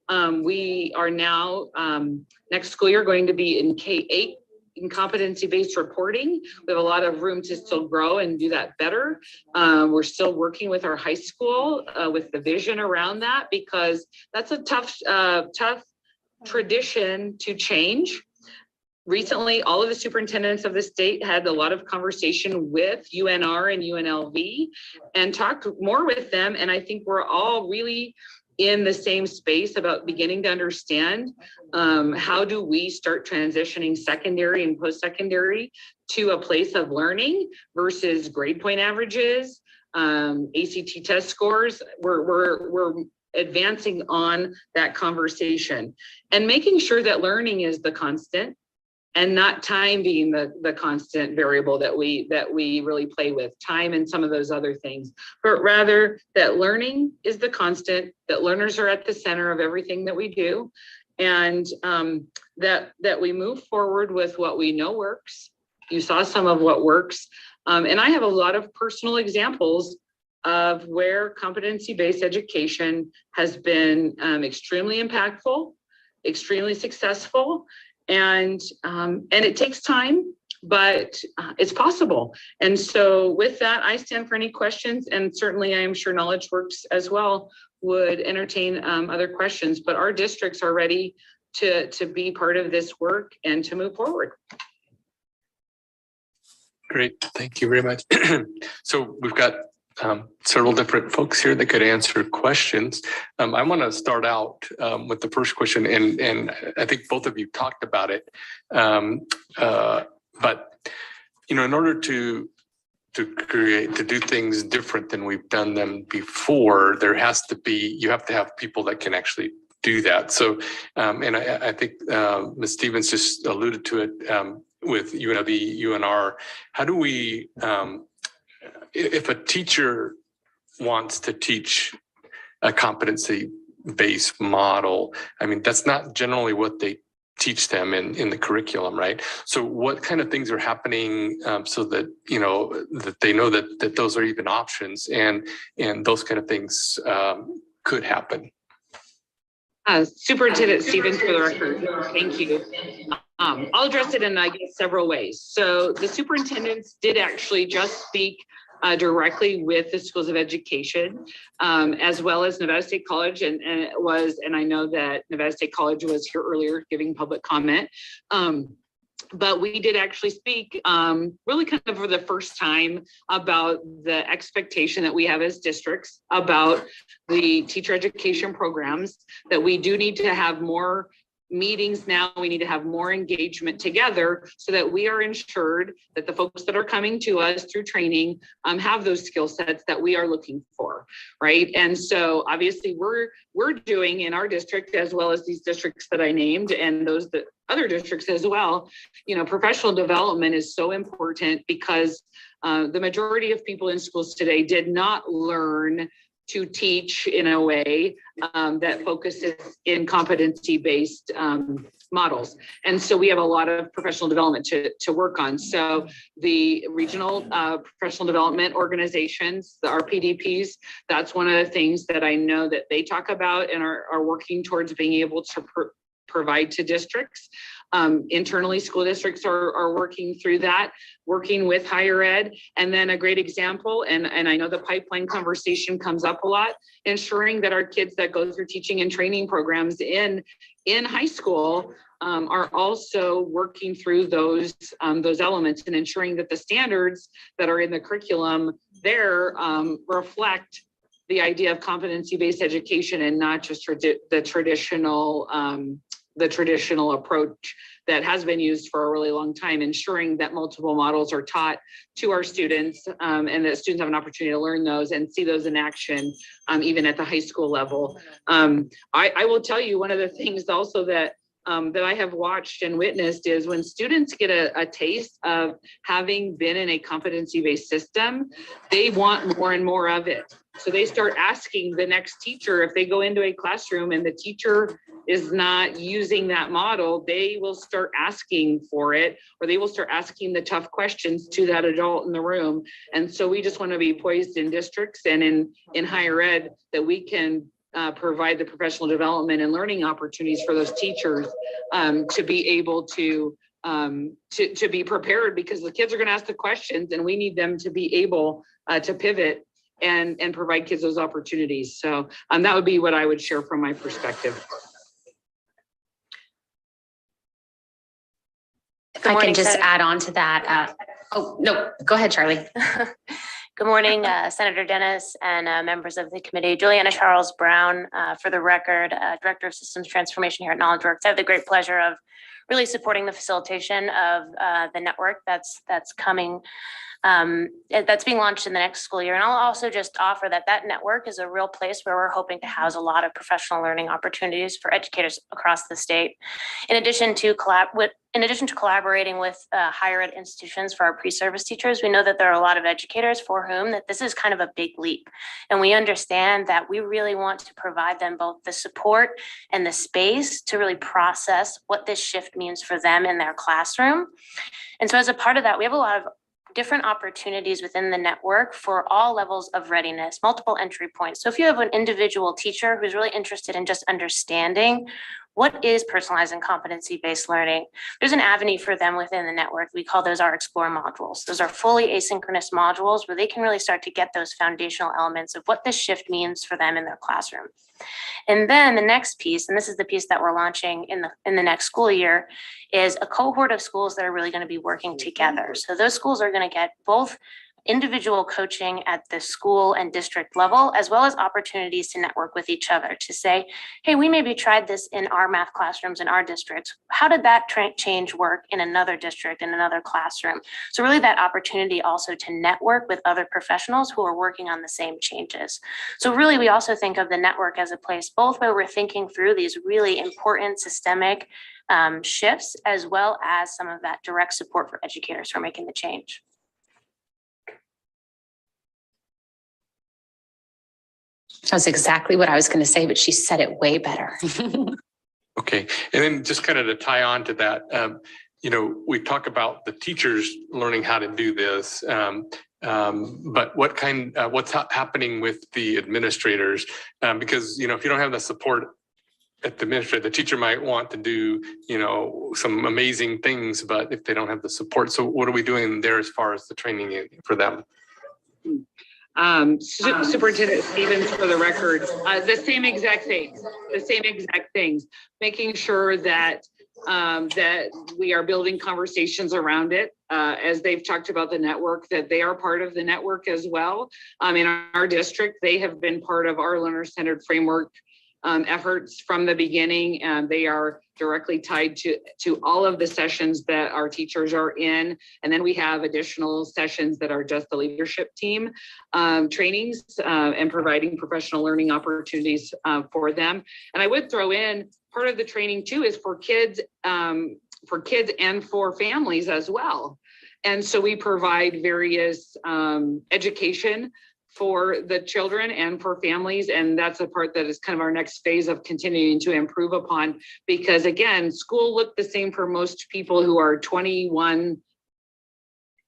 We are now, next school year, going to be in K-8 in competency-based reporting. We have a lot of room to still grow and do that better. We're still working with our high school with the vision around that, because that's a tough tradition to change. Recently, all of the superintendents of the state had a lot of conversation with UNR and UNLV and talked more with them. And I think we're all really in the same space about beginning to understand how do we start transitioning secondary and post-secondary to a place of learning versus grade point averages, ACT test scores. We're advancing on that conversation and making sure that learning is the constant and not time being the constant variable that we really play with, time and some of those other things, but rather that learning is the constant, that learners are at the center of everything that we do, and that we move forward with what we know works. You saw some of what works. And I have a lot of personal examples of where competency-based education has been extremely impactful, extremely successful, and it takes time, but it's possible. And so with that, I stand for any questions, and certainly I am sure Knowledge Works as well would entertain other questions, but our districts are ready to be part of this work and to move forward. Great, thank you very much. So we've got several different folks here that could answer questions. I want to start out with the first question, and I think both of you talked about it. But you know, in order to do things different than we've done them before, you have to have people that can actually do that. So, and I think Ms. Stevens just alluded to it with UNLV, UNR. How do we if a teacher wants to teach a competency-based model, I mean, that's not generally what they teach them in the curriculum, right? So what kind of things are happening so that, you know, that they know that those are even options, and those kind of things could happen? Superintendent Stevens, for the record, thank you. I'll address it in, I guess, several ways. So the superintendents did actually just speak directly with the schools of education, as well as Nevada State College, and I know that Nevada State College was here earlier giving public comment. But we did actually speak really kind of for the first time about the expectation that we have as districts about the teacher education programs, that we do need to have more meetings now. We need to have more engagement together so that we are ensured that the folks that are coming to us through training have those skill sets that we are looking for, right? And so obviously we're doing in our district, as well as these districts that I named and those that other districts as well, you know, professional development is so important, because the majority of people in schools today did not learn to teach in a way that focuses in competency-based models. And so we have a lot of professional development to work on. So the regional professional development organizations, the RPDPs, that's one of the things that I know that they talk about and are working towards being able to provide to districts. Internally, school districts are working through that, working with higher ed. And then a great example, and I know the pipeline conversation comes up a lot, ensuring that our kids that go through teaching and training programs in high school are also working through those elements, and ensuring that the standards that are in the curriculum there reflect the idea of competency-based education and not just the traditional the traditional approach that has been used for a really long time, ensuring that multiple models are taught to our students and that students have an opportunity to learn those and see those in action, even at the high school level. I will tell you, one of the things also that I have watched and witnessed is when students get a taste of having been in a competency-based system, they want more and more of it. So they start asking the next teacher, if they go into a classroom and the teacher is not using that model, they will start asking for it, or they will start asking the tough questions to that adult in the room. And so we just want to be poised in districts and in higher ed that we can provide the professional development and learning opportunities for those teachers to be able to be prepared, because the kids are going to ask the questions and we need them to be able to pivot and provide kids those opportunities. So that would be what I would share from my perspective. If I can just add on to that. Oh, no, go ahead, Charlie. Good morning, Senator Dennis and members of the committee. Juliana Charles Brown, for the record, Director of Systems Transformation here at KnowledgeWorks. I have the great pleasure of really supporting the facilitation of the network that's coming, that's being launched in the next school year. And I'll also just offer that network is a real place where we're hoping to house a lot of professional learning opportunities for educators across the state. In addition to collaborating with higher ed institutions for our pre-service teachers, we know that there are a lot of educators for whom that this is kind of a big leap. And we understand that we really want to provide them both the support and the space to really process what this shift means for them in their classroom. And so as a part of that, we have a lot of different opportunities within the network for all levels of readiness, multiple entry points. So if you have an individual teacher who's really interested in just understanding what is personalized and competency-based learning, there's an avenue for them within the network. We call those our Explore modules. Those are fully asynchronous modules where they can really start to get those foundational elements of what this shift means for them in their classroom. And then the next piece, and this is the piece that we're launching in the next school year, is a cohort of schools that are really going to be working together. So those schools are going to get both individual coaching at the school and district level, as well as opportunities to network with each other to say, hey, we maybe tried this in our math classrooms in our districts. How did that change work in another district, in another classroom? So really that opportunity also to network with other professionals who are working on the same changes. So really, we also think of the network as a place both where we're thinking through these really important systemic shifts, as well as some of that direct support for educators who are making the change. That's exactly what I was going to say, but she said it way better. Okay, and then just kind of to tie on to that, we talk about the teachers learning how to do this, but what's happening with the administrators? Because if you don't have the support at the administrator, the teacher might want to do some amazing things, but if they don't have the support, so what are we doing there as far as the training for them? Superintendent Stevens, for the record, the same exact things, making sure that we are building conversations around it. As they've talked about the network, that they are part of the network as well. In our district, they have been part of our learner-centered framework efforts from the beginning, and they are directly tied to all of the sessions that our teachers are in. And then we have additional sessions that are just the leadership team trainings and providing professional learning opportunities for them. And I would throw in part of the training too is for kids and for families as well. And so we provide various education for the children and for families. And that's a part that is kind of our next phase of continuing to improve upon, because again, school looked the same for most people who are 21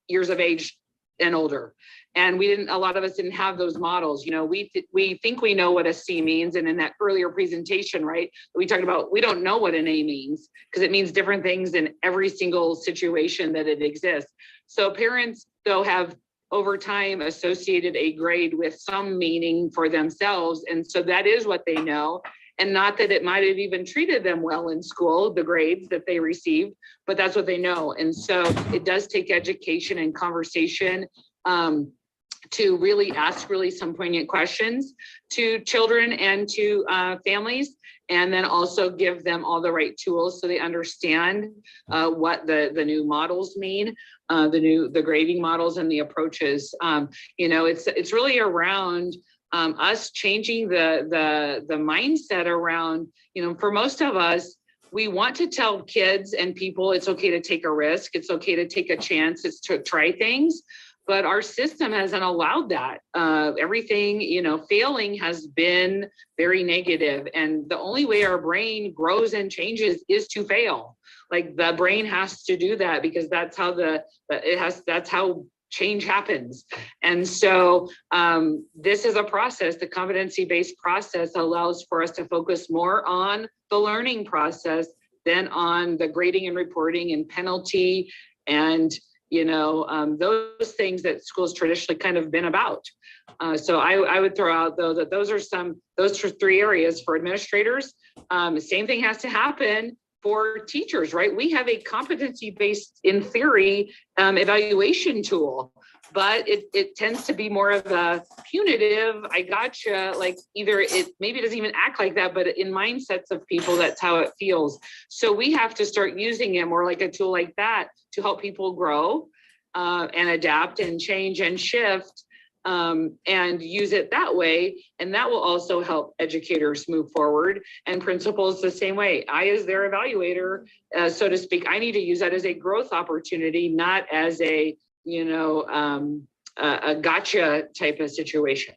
years of age and older. And a lot of us didn't have those models. We think we know what a C means. And in that earlier presentation, right, we talked about, we don't know what an A means because it means different things in every single situation that it exists. So parents, though, have over time associated a grade with some meaning for themselves. And so that is what they know. And not that it might have even treated them well in school, the grades that they received, but that's what they know. And so it does take education and conversation to really ask really some poignant questions to children and to families, and then also give them all the right tools so they understand what the new models mean, the grading models and the approaches. It's really around us changing the mindset around, for most of us, we want to tell kids and people it's okay to take a risk, it's okay to take a chance, it's to try things. But our system hasn't allowed that. Everything, failing has been very negative. And the only way our brain grows and changes is to fail. Like the brain has to do that because that's how that's how change happens. And so this is a process. The competency-based process allows for us to focus more on the learning process than on the grading and reporting and penalty and those things that schools traditionally kind of been about. So I would throw out though that those are three areas for administrators. The same thing has to happen for teachers, right? We have a competency-based, in theory, evaluation tool, but it tends to be more of a punitive, I gotcha, like either maybe it doesn't even act like that, but in mindsets of people, that's how it feels. So we have to start using it more like a tool like that to help people grow and adapt and change and shift and use it that way. And that will also help educators move forward and principals the same way. I, as their evaluator, so to speak, I need to use that as a growth opportunity, not as a gotcha type of situation.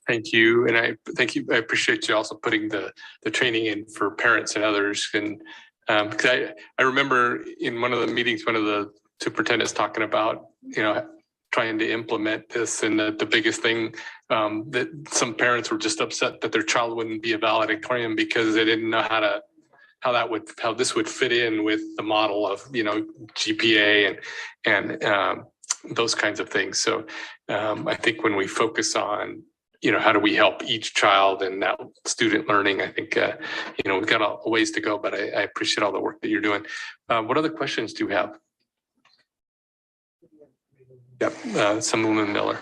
Thank you. And I thank you. I appreciate you also putting the training in for parents and others. And because I remember in one of the meetings, one of the superintendents talking about, trying to implement this, and the biggest thing that some parents were just upset that their child wouldn't be a valedictorian because they didn't know how this would fit in with the model of GPA and those kinds of things. So I think when we focus on how do we help each child and that student learning, I think we've got a ways to go, but I appreciate all the work that you're doing. What other questions do you have? Yep, Assemblywoman Miller.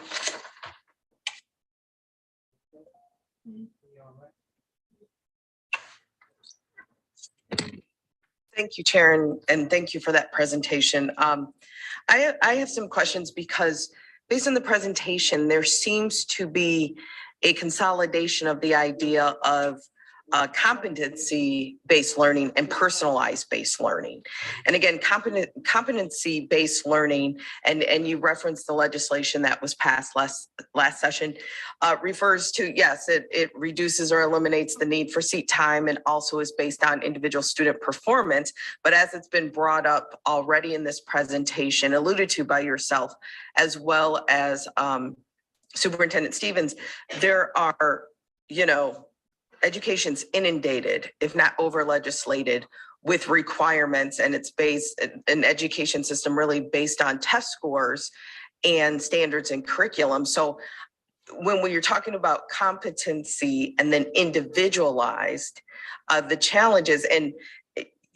Thank you, Chair, and thank you for that presentation. I have some questions because based on the presentation, there seems to be a consolidation of the idea of competency-based learning and personalized-based learning. And again, competency-based learning, and you referenced the legislation that was passed last session, refers to, yes, it reduces or eliminates the need for seat time and also is based on individual student performance. But as it's been brought up already in this presentation, alluded to by yourself, as well as Superintendent Stevens, there are, education's inundated, if not over legislated, with requirements, and it's based an education system really based on test scores and standards and curriculum. So when we're talking about competency and then individualized, the challenges, and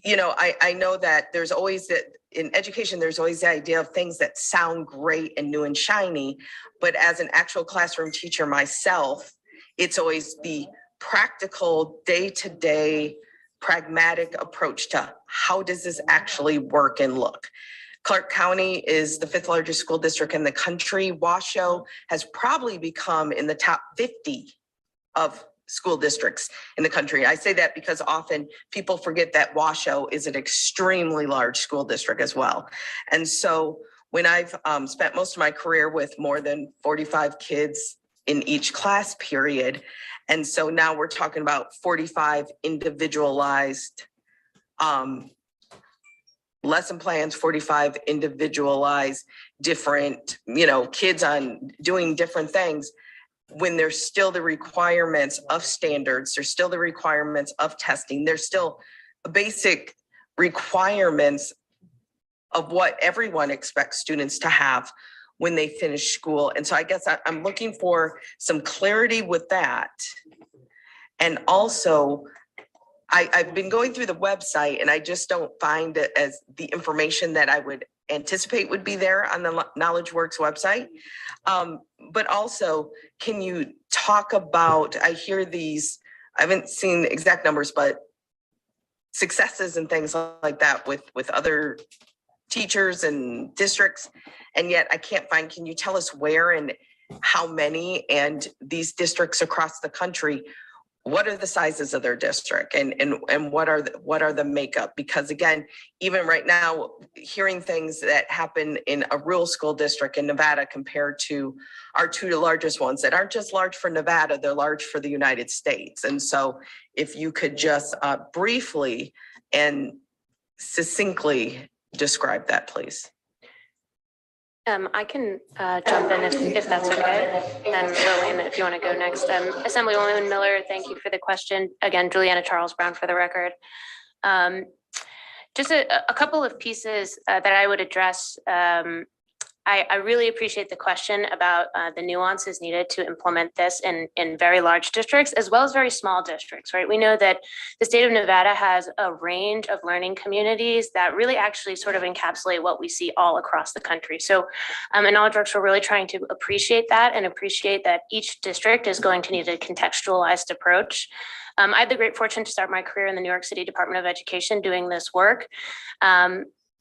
I know that there's always that in education, there's always the idea of things that sound great and new and shiny, but as an actual classroom teacher myself, it's always the practical, day-to-day, pragmatic approach to how does this actually work and look. Clark County is the 5th largest school district in the country. Washoe has probably become in the top 50 of school districts in the country. I say that because often people forget that Washoe is an extremely large school district as well. And so when I've spent most of my career with more than 45 kids in each class period, and so now we're talking about 45 individualized lesson plans, 45 individualized different, kids on doing different things. When there's still the requirements of standards, there's still the requirements of testing, there's still basic requirements of what everyone expects students to have when they finish school. And so I guess I'm looking for some clarity with that. And also, I've been going through the website and I just don't find it as the information that I would anticipate would be there on the Knowledge Works website. But also, can you talk about, I hear these, I haven't seen exact numbers, but successes and things like that with other teachers and districts, and yet I can't find, can you tell us where and how many, and these districts across the country, what are the sizes of their district and what are the makeup? Because again, even right now, hearing things that happen in a rural school district in Nevada compared to our two largest ones that aren't just large for Nevada, they're large for the United States. And so if you could just briefly and succinctly describe that, please. I can jump in if that's okay. And Lillian, if you want to go next. Assemblywoman Miller, thank you for the question. Again, Juliana Charles Brown for the record. Just a couple of pieces that I would address. I really appreciate the question about the nuances needed to implement this in very large districts as well as very small districts, right? We know that the state of Nevada has a range of learning communities that really actually sort of encapsulate what we see all across the country. So in Knowledge Works, we're really trying to appreciate that and appreciate that each district is going to need a contextualized approach. I had the great fortune to start my career in the New York City Department of Education doing this work.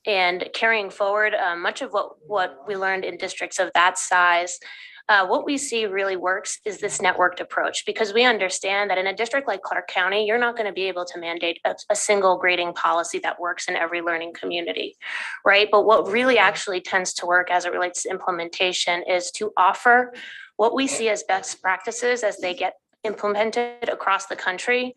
And carrying forward much of what we learned in districts of that size, what we see really works is this networked approach, because we understand that in a district like Clark County, you're not going to be able to mandate a single grading policy that works in every learning community, right? But what really actually tends to work as it relates to implementation is to offer what we see as best practices as they get implemented across the country.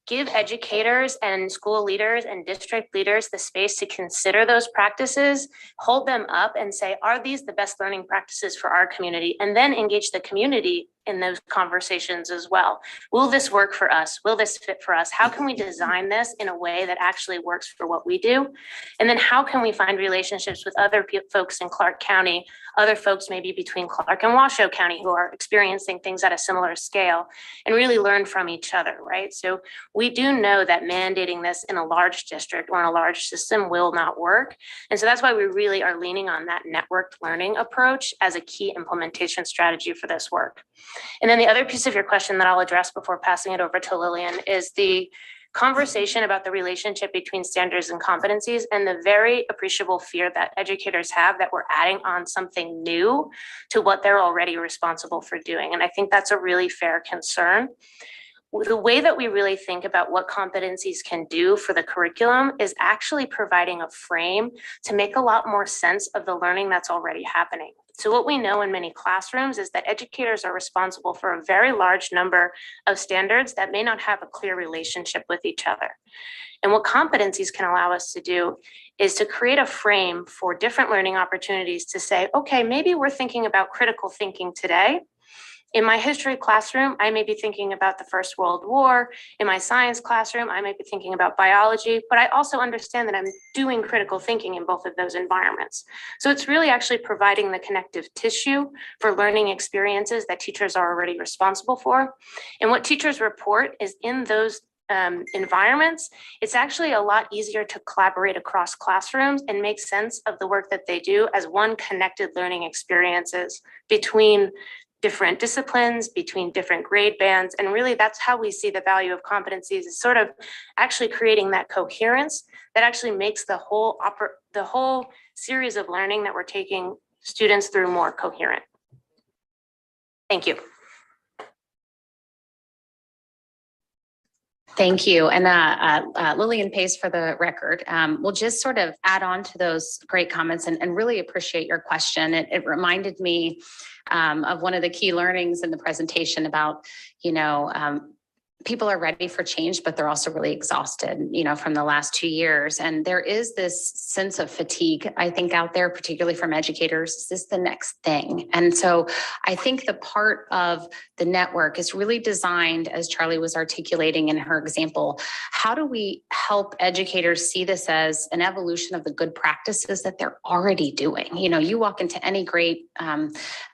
Give educators and school leaders and district leaders the space to consider those practices, hold them up and say, are these the best learning practices for our community? And then engage the community in those conversations as well. Will this work for us? Will this fit for us? How can we design this in a way that actually works for what we do? And then how can we find relationships with other folks in Clark County, other folks maybe between Clark and Washoe County who are experiencing things at a similar scale, and really learn from each other, right? So we do know that mandating this in a large district or in a large system will not work. And so that's why we really are leaning on that networked learning approach as a key implementation strategy for this work. And then the other piece of your question that I'll address before passing it over to Lillian is the conversation about the relationship between standards and competencies and the very appreciable fear that educators have that we're adding on something new to what they're already responsible for doing. And I think that's a really fair concern. The way that we really think about what competencies can do for the curriculum is actually providing a frame to make a lot more sense of the learning that's already happening. So what we know in many classrooms is that educators are responsible for a very large number of standards that may not have a clear relationship with each other. And what competencies can allow us to do is to create a frame for different learning opportunities to say, okay, maybe we're thinking about critical thinking today. In my history classroom, I may be thinking about the First World War. In my science classroom, I might be thinking about biology, but I also understand that I'm doing critical thinking in both of those environments. So it's really actually providing the connective tissue for learning experiences that teachers are already responsible for. And what teachers report is in those environments, it's actually a lot easier to collaborate across classrooms and make sense of the work that they do as one connected learning experiences between different disciplines, between different grade bands. And really that's how we see the value of competencies, is sort of actually creating that coherence that actually makes the whole series of learning that we're taking students through more coherent. Thank you. Thank you. And Lillian Pace for the record. We'll just sort of add on to those great comments and really appreciate your question. It reminded me of one of the key learnings in the presentation about, people are ready for change, but they're also really exhausted, from the last 2 years. And there is this sense of fatigue, I think, out there, particularly from educators. Is this the next thing? And so I think the part of the network is really designed, as Charlie was articulating in her example, how do we help help educators see this as an evolution of the good practices that they're already doing. You know, you walk into any great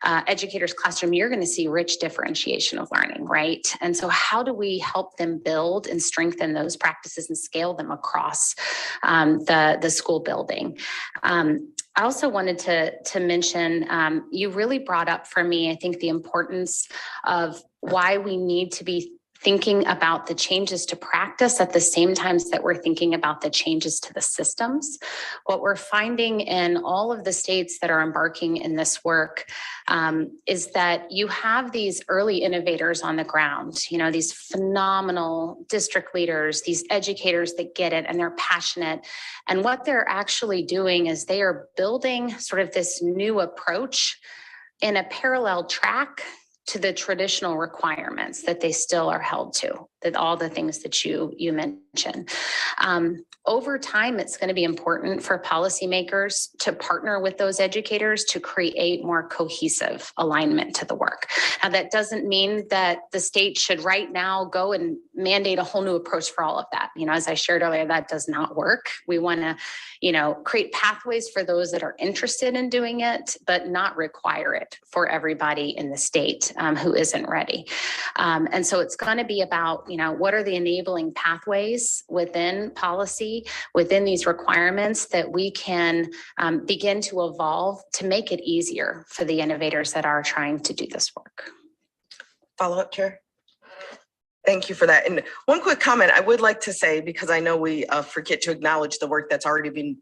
educator's classroom, you're going to see rich differentiation of learning, right? And so how do we help them build and strengthen those practices and scale them across the school building? I also wanted to mention, you really brought up for me, I think, the importance of why we need to be thinking about the changes to practice at the same time that we're thinking about the changes to the systems. What we're finding in all of the states that are embarking in this work is that you have these early innovators on the ground, you know, these phenomenal district leaders, these educators that get it and they're passionate. And what they're actually doing is they are building sort of this new approach in a parallel track to the traditional requirements that they still are held to, that all the things that you mentioned. Over time, it's going to be important for policymakers to partner with those educators to create more cohesive alignment to the work. Now, that doesn't mean that the state should right now go and mandate a whole new approach for all of that. You know, as I shared earlier, that does not work. We want to, you know, create pathways for those that are interested in doing it, but not require it for everybody in the state who isn't ready. And so it's going to be about, you know, what are the enabling pathways within policy, within these requirements that we can begin to evolve to make it easier for the innovators that are trying to do this work. Follow up, Chair. Thank you for that. And one quick comment I would like to say, because I know we forget to acknowledge the work that's already been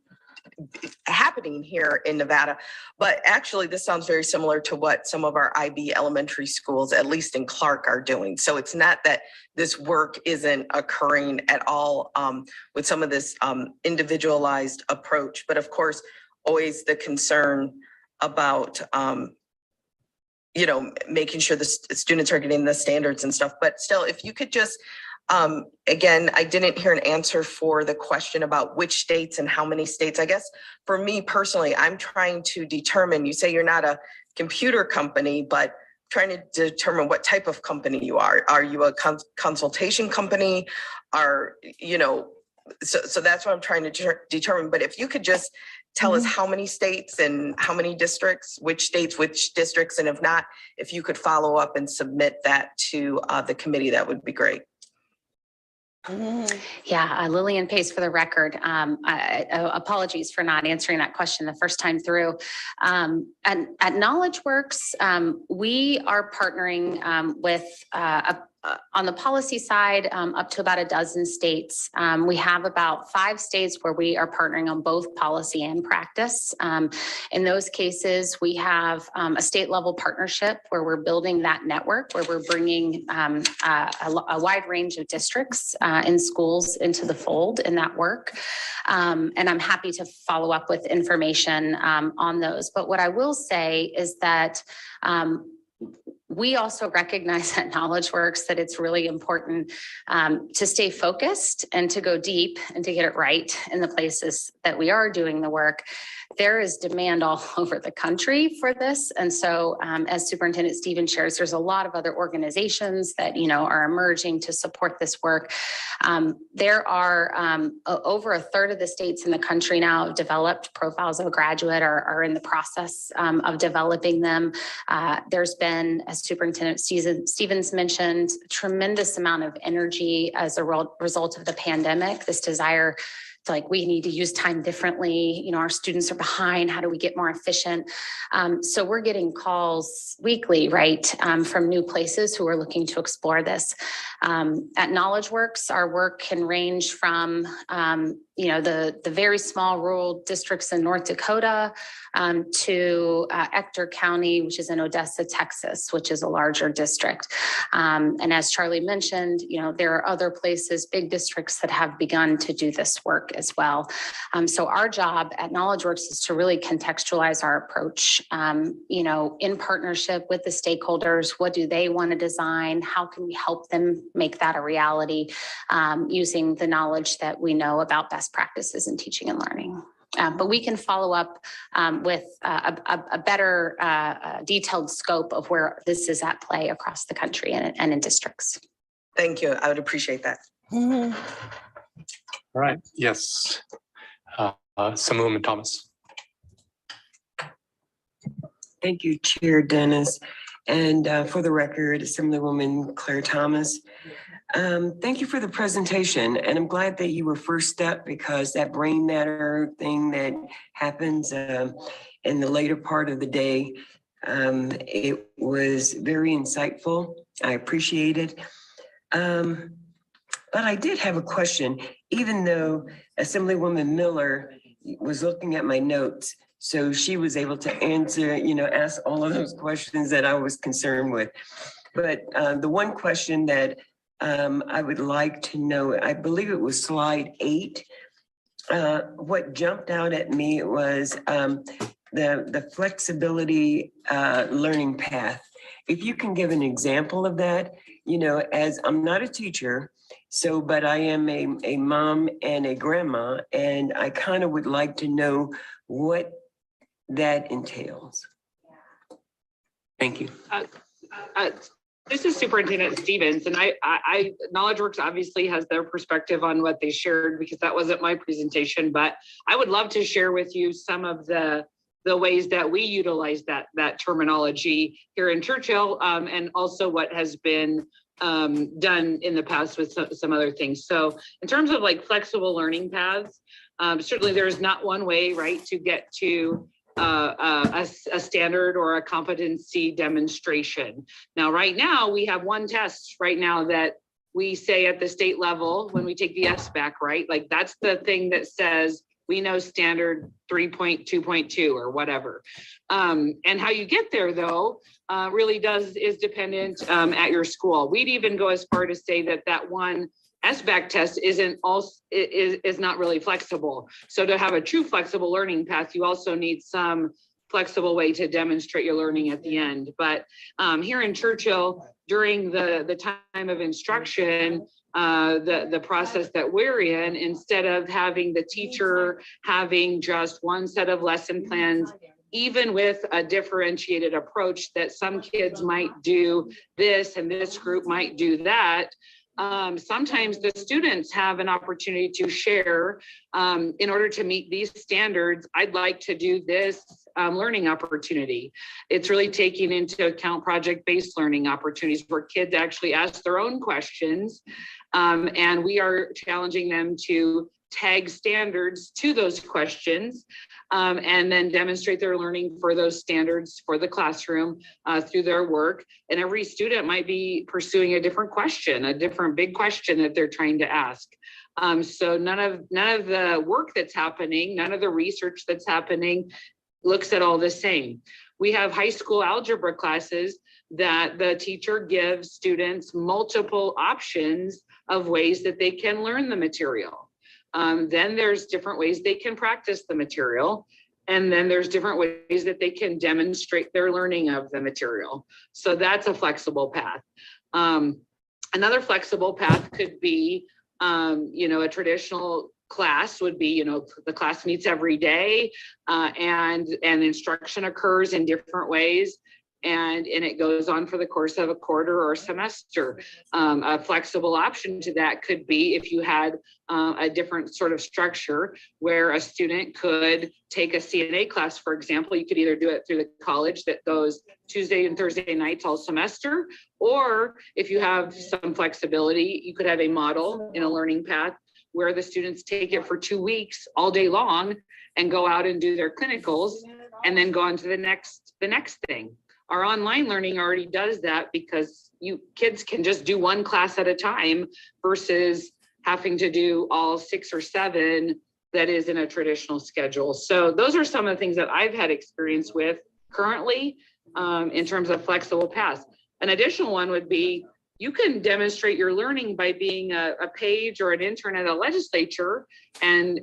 happening here in Nevada, but actually this sounds very similar to what some of our IB elementary schools, at least in Clark, are doing. So it's not that this work isn't occurring at all with some of this individualized approach, but of course, always the concern about you know, making sure the students are getting the standards and stuff. But still, if you could just, again, I didn't hear an answer for the question about which states and how many states. I guess for me personally, I'm trying to determine, you say you're not a computer company, but trying to determine what type of company you are. Are you a consultation company? Are, you know, so that's what I'm trying to determine. But if you could just tell us how many states and how many districts, which states, which districts, and if not, if you could follow up and submit that to the committee, that would be great. Yeah, Lillian Pace for the record. Apologies for not answering that question the first time through. And at KnowledgeWorks, we are partnering with on the policy side, up to about a dozen states. We have about 5 states where we are partnering on both policy and practice. In those cases, we have a state level partnership where we're building that network, where we're bringing a wide range of districts in schools into the fold in that work. And I'm happy to follow up with information on those. But what I will say is that we also recognize at KnowledgeWorks that it's really important to stay focused and to go deep and to get it right in the places that we are doing the work. There is demand all over the country for this. And so as Superintendent Stevens shares, there's a lot of other organizations that, you know, are emerging to support this work. There are over a third of the states in the country now have developed profiles of a graduate or are in the process of developing them. There's been, as Superintendent Stevens mentioned, a tremendous amount of energy as a result of the pandemic, this desire to, like, we need to use time differently. You know, our students are behind. How do we get more efficient? So we're getting calls weekly, right, from new places who are looking to explore this. At KnowledgeWorks, our work can range from, you know, the very small rural districts in North Dakota to Ector County, which is in Odessa, Texas, which is a larger district. And as Charlie mentioned, you know, there are other places, big districts that have begun to do this work as well. So our job at KnowledgeWorks is to really contextualize our approach, you know, in partnership with the stakeholders. What do they want to design? How can we help them make that a reality using the knowledge that we know about best practices in teaching and learning? But we can follow up with a better detailed scope of where this is at play across the country and in districts. Thank you. I would appreciate that. All right, yes. Assemblywoman Thomas. Thank you, Chair Dennis. And for the record, Assemblywoman Claire Thomas. Thank you for the presentation. And I'm glad that you were first up because that brain matter thing that happens in the later part of the day, it was very insightful. I appreciate it. But I did have a question, even though Assemblywoman Miller was looking at my notes. So she was able to answer, ask all of those questions that I was concerned with. But the one question that I would like to know, I believe it was slide 8. What jumped out at me was the flexibility learning path. If you can give an example of that, as I'm not a teacher, but I am a mom and a grandma, and I kind of would like to know what that entails. Thank you. This is Superintendent Stevens, and I KnowledgeWorks obviously has their perspective on what they shared because that wasn't my presentation, but I would love to share with you some of the ways that we utilize that terminology here in Churchill, and also what has been done in the past with some other things. So in terms of like flexible learning paths, certainly there's not one way, right, to get to a standard or a competency demonstration. Now, right now, we have one test right now that we say at the state level when we take the SBAC, right? Like that's the thing that says we know standard 3.2.2 or whatever. And how you get there though, really is dependent at your school. We'd even go as far to say that one SBAC test is not really flexible. So to have a true flexible learning path, you also need some flexible way to demonstrate your learning at the end. But here in Churchill, during the time of instruction, the process that we're in, instead of having the teacher having just one set of lesson plans, even with a differentiated approach that some kids might do this and this group might do that, sometimes the students have an opportunity to share, in order to meet these standards, I'd like to do this learning opportunity. It's really taking into account project-based learning opportunities where kids actually ask their own questions, and we are challenging them to tag standards to those questions, and then demonstrate their learning for those standards for the classroom through their work. And every student might be pursuing a different question, a different big question that they're trying to ask. So none of the work that's happening, none of the research that's happening looks at all the same. We have high school algebra classes that the teacher gives students multiple options of ways that they can learn the material. Then there's different ways they can practice the material. And then there's different ways that they can demonstrate their learning of the material. So that's a flexible path. Another flexible path could be, a traditional class would be, the class meets every day, and instruction occurs in different ways. And it goes on for the course of a quarter or a semester. A flexible option to that could be if you had a different sort of structure where a student could take a CNA class, for example. You could either do it through the college that goes Tuesday and Thursday nights all semester, or if you have some flexibility, you could have a model in a learning path where the students take it for 2 weeks all day long and go out and do their clinicals and then go on to the next thing. Our online learning already does that because kids can just do one class at a time versus having to do all 6 or 7 that is in a traditional schedule. So those are some of the things that I've had experience with currently in terms of flexible paths. An additional one would be you can demonstrate your learning by being a page or an intern at a legislature and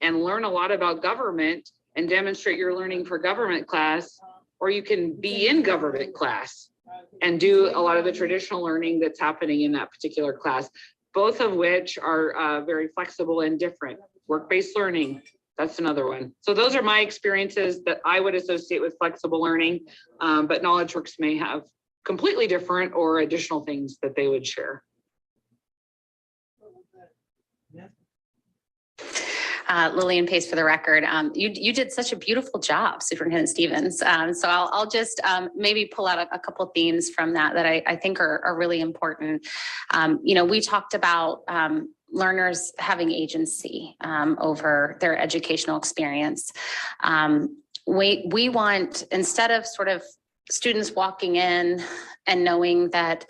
learn a lot about government and demonstrate your learning for government class. Or you can be in government class and do a lot of the traditional learning that's happening in that particular class, both of which are very flexible and different. Work-based learning, that's another one. So those are my experiences that I would associate with flexible learning, but KnowledgeWorks may have completely different or additional things that they would share. Lillian Pace for the record. You did such a beautiful job, Superintendent Stevens. So I'll just maybe pull out a couple of themes from that I think are really important. We talked about learners having agency over their educational experience. We want, instead of sort of students walking in and knowing that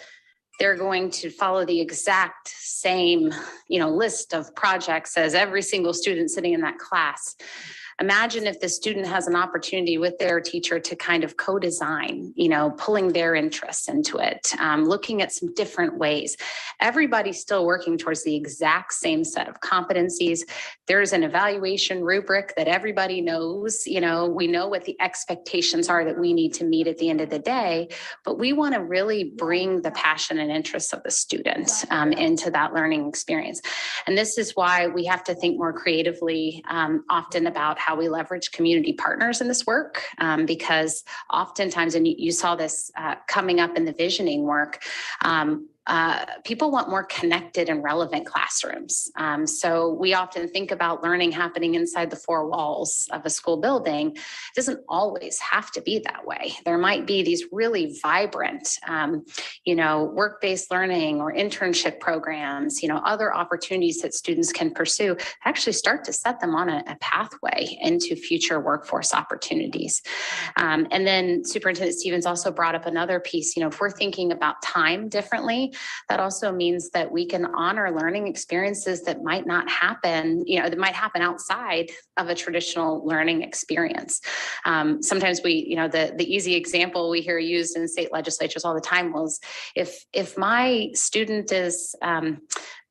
they're going to follow the exact same, list of projects as every single student sitting in that class. Imagine if the student has an opportunity with their teacher to kind of co-design, pulling their interests into it, looking at some different ways. Everybody's still working towards the exact same set of competencies. There's an evaluation rubric that everybody knows. We know what the expectations are that we need to meet at the end of the day, but we want to really bring the passion and interests of the student into that learning experience. And this is why we have to think more creatively often about how we leverage community partners in this work, because oftentimes, and you saw this coming up in the visioning work, people want more connected and relevant classrooms. So we often think about learning happening inside the four walls of a school building. It doesn't always have to be that way. There might be these really vibrant, work-based learning or internship programs, other opportunities that students can pursue, actually start to set them on a pathway into future workforce opportunities. And then Superintendent Stevens also brought up another piece, if we're thinking about time differently, that also means that we can honor learning experiences that might not happen, that might happen outside of a traditional learning experience. Sometimes the easy example we hear used in state legislatures all the time was, if my student is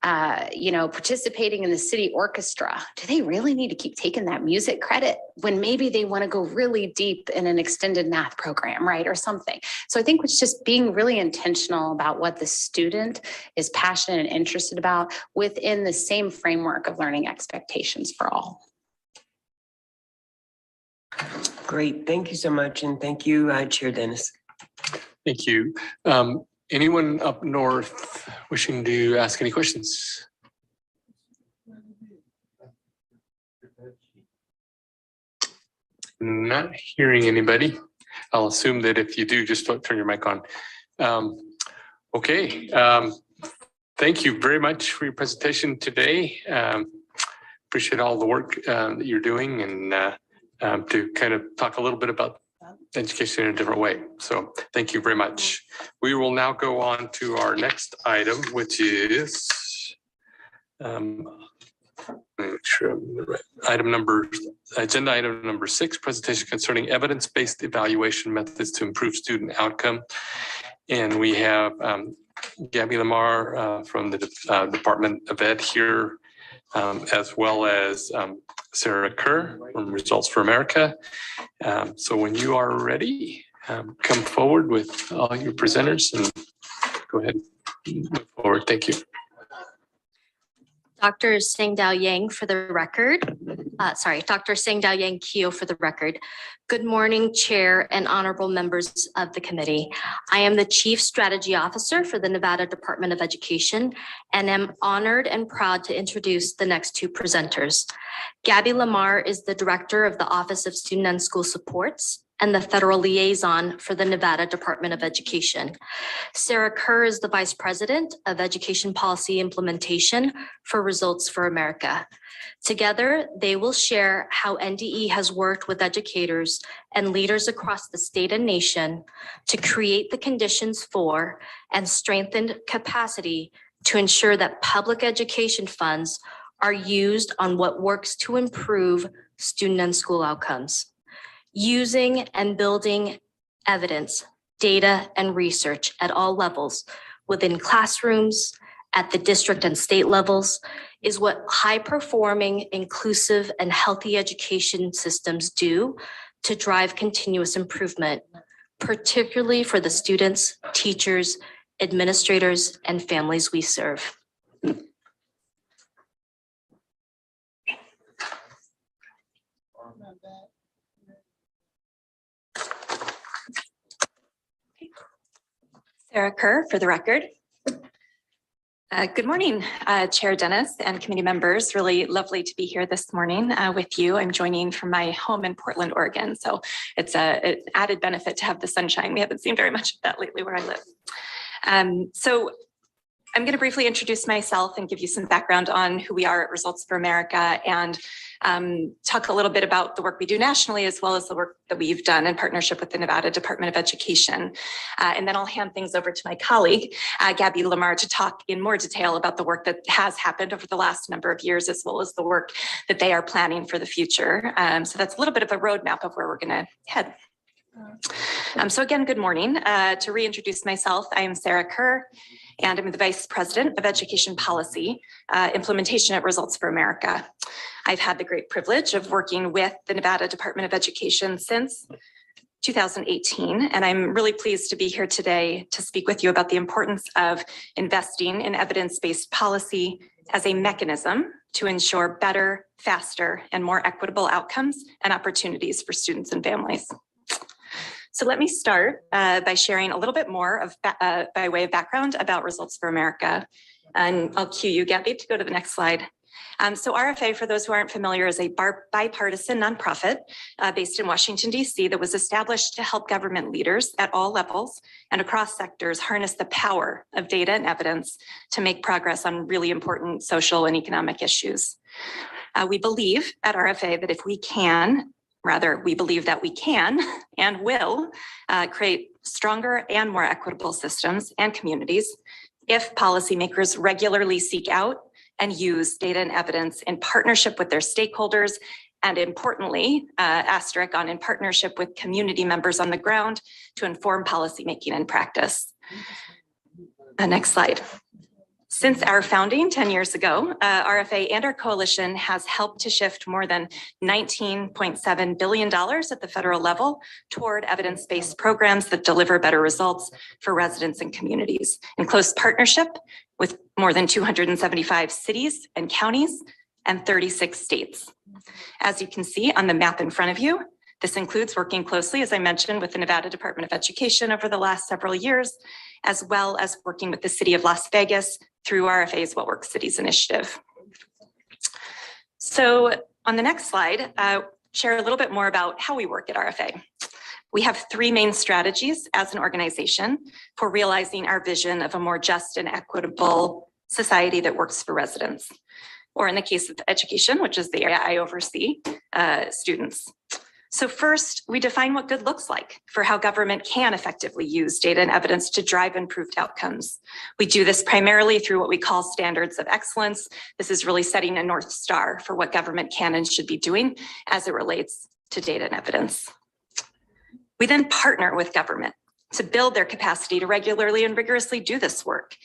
participating in the city orchestra, do they really need to keep taking that music credit when maybe they want to go really deep in an extended math program, right? Or something. So I think it's just being really intentional about what the student is passionate and interested about within the same framework of learning expectations for all. Great. Thank you so much. And thank you, Chair Dennis. Thank you. Anyone up north wishing to ask any questions? Not hearing anybody. I'll assume that if you do, just turn your mic on. Okay. Thank you very much for your presentation today. Appreciate all the work that you're doing, and to kind of talk a little bit about education in a different way. So thank you very much. We will now go on to our next item, which is make sure I'm the right agenda item number 6, presentation concerning evidence-based evaluation methods to improve student outcome. And we have Gabby Lamar from the Department of Ed here, as well as Sarah Kerr from Results for America. So when you are ready, come forward with all your presenters and go ahead and move forward. Thank you. Dr. Sangdao Yang for the record. Dr. Sangdao Yang Keo for the record. Good morning, Chair and honorable members of the committee. I am the Chief Strategy Officer for the Nevada Department of Education and am honored and proud to introduce the next two presenters. Gabby Lamar is the Director of the Office of Student and School Supports and the Federal Liaison for the Nevada Department of Education. Sarah Kerr is the Vice President of Education Policy Implementation for Results for America. Together, they will share how NDE has worked with educators and leaders across the state and nation to create the conditions for and strengthen capacity to ensure that public education funds are used on what works to improve student and school outcomes. Using and building evidence, data, and research at all levels within classrooms, at the district and state levels, is what high-performing, inclusive, and healthy education systems do to drive continuous improvement, particularly for the students, teachers, administrators, and families we serve. Sarah Kerr for the record. Good morning, Chair Dennis and committee members. Really lovely to be here this morning with you. I'm joining from my home in Portland, Oregon. So it's an added benefit to have the sunshine. We haven't seen very much of that lately where I live. So I'm going to briefly introduce myself and give you some background on who we are at Results for America and talk a little bit about the work we do nationally, as well as the work that we've done in partnership with the Nevada Department of Education. And then I'll hand things over to my colleague, Gabby Lamar, to talk in more detail about the work that has happened over the last number of years, as well as the work that they are planning for the future. So that's a little bit of a roadmap of where we're going to head. So again, good morning. To reintroduce myself, I am Sarah Kerr, and I'm the Vice President of Education Policy Implementation at Results for America. I've had the great privilege of working with the Nevada Department of Education since 2018, and I'm really pleased to be here today to speak with you about the importance of investing in evidence-based policy as a mechanism to ensure better, faster, and more equitable outcomes and opportunities for students and families. So let me start by sharing a little bit more of by way of background about Results for America. And I'll cue you, Gabby, to go to the next slide. So RFA, for those who aren't familiar, is a bipartisan nonprofit based in Washington, D.C. that was established to help government leaders at all levels and across sectors harness the power of data and evidence to make progress on really important social and economic issues. We believe at RFA that if we can, we believe that we can and will create stronger and more equitable systems and communities if policymakers regularly seek out and use data and evidence in partnership with their stakeholders, and importantly, asterisk on, in partnership with community members on the ground to inform policymaking and practice. Next slide. Since our founding 10 years ago, RFA and our coalition has helped to shift more than $19.7 billion at the federal level toward evidence-based programs that deliver better results for residents and communities in close partnership with more than 275 cities and counties and 36 states. As you can see on the map in front of you, this includes working closely, as I mentioned, with the Nevada Department of Education over the last several years, as well as working with the city of Las Vegas through RFA's What Works Cities initiative. So on the next slide, share a little bit more about how we work at RFA. We have three main strategies as an organization for realizing our vision of a more just and equitable society that works for residents, or in the case of education, which is the area I oversee, students. So first, we define what good looks like for how government can effectively use data and evidence to drive improved outcomes. We do this primarily through what we call standards of excellence. This is really setting a North Star for what government can and should be doing as it relates to data and evidence. We then partner with government to build their capacity to regularly and rigorously do this work.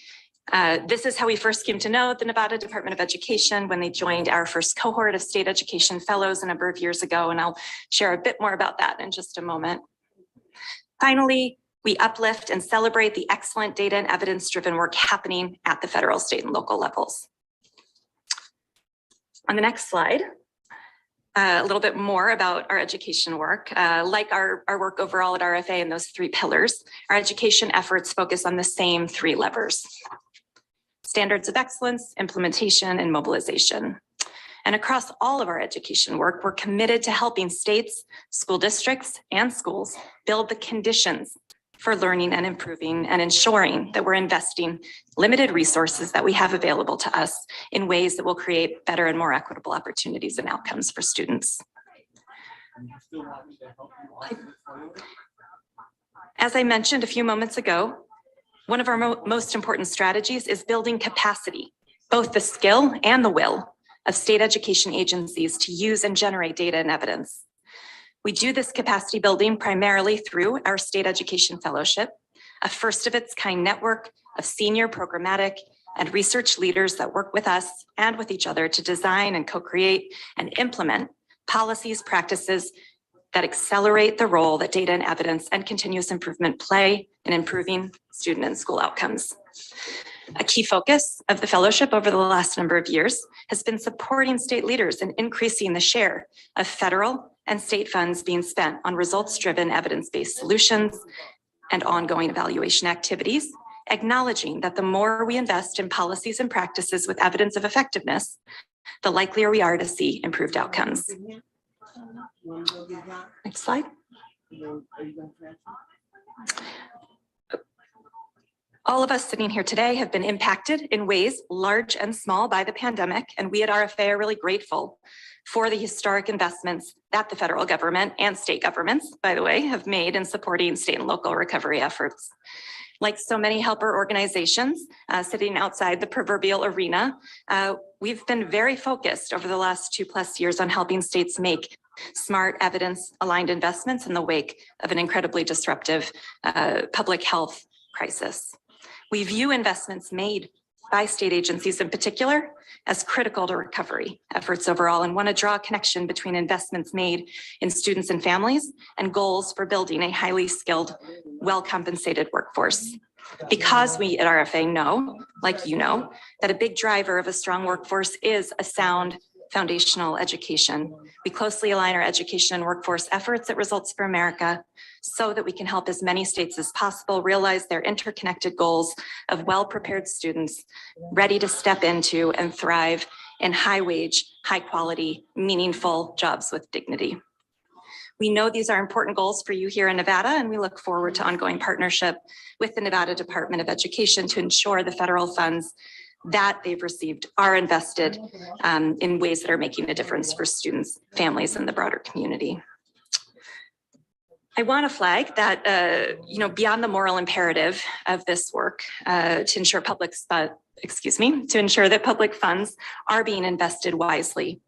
This is how we first came to know the Nevada Department of Education when they joined our first cohort of state education fellows a number of years ago, and I'll share a bit more about that in just a moment. Finally, we uplift and celebrate the excellent data and evidence-driven work happening at the federal, state, and local levels. On the next slide, a little bit more about our education work. Like our work overall at RFA and those three pillars, our education efforts focus on the same three levers: standards of excellence, implementation, and mobilization. And across all of our education work, we're committed to helping states, school districts, and schools build the conditions for learning and improving and ensuring that we're investing limited resources that we have available to us in ways that will create better and more equitable opportunities and outcomes for students. As I mentioned a few moments ago, one of our most important strategies is building capacity, both the skill and the will of state education agencies to use and generate data and evidence. We do this capacity building primarily through our State Education Fellowship, a first of its kind network of senior programmatic and research leaders that work with us and with each other to design and co-create and implement policies, practices that accelerate the role that data and evidence and continuous improvement play in improving student and school outcomes. A key focus of the fellowship over the last number of years has been supporting state leaders in increasing the share of federal and state funds being spent on results-driven evidence-based solutions and ongoing evaluation activities acknowledging that the more we invest in policies and practices with evidence of effectiveness, the likelier we are to see improved outcomes. Next slide. All of us sitting here today have been impacted in ways large and small by the pandemic, and we at RFA are really grateful for the historic investments that the federal government and state governments, by the way, have made in supporting state and local recovery efforts. Like so many helper organizations sitting outside the proverbial arena, we've been very focused over the last 2+ years on helping states make smart, evidence-aligned investments in the wake of an incredibly disruptive public health crisis. We view investments made by state agencies in particular as critical to recovery efforts overall, and want to draw a connection between investments made in students and families and goals for building a highly skilled, well-compensated workforce. Because we at RFA know, like you know, that a big driver of a strong workforce is a sound foundational education. We closely align our education and workforce efforts at Results for America so that we can help as many states as possible realize their interconnected goals of well-prepared students ready to step into and thrive in high-wage, high-quality, meaningful jobs with dignity. We know these are important goals for you here in Nevada, and we look forward to ongoing partnership with the Nevada Department of Education to ensure the federal funds that they've received are invested in ways that are making a difference for students, families, and the broader community. I want to flag that, beyond the moral imperative of this work to ensure that public funds are being invested wisely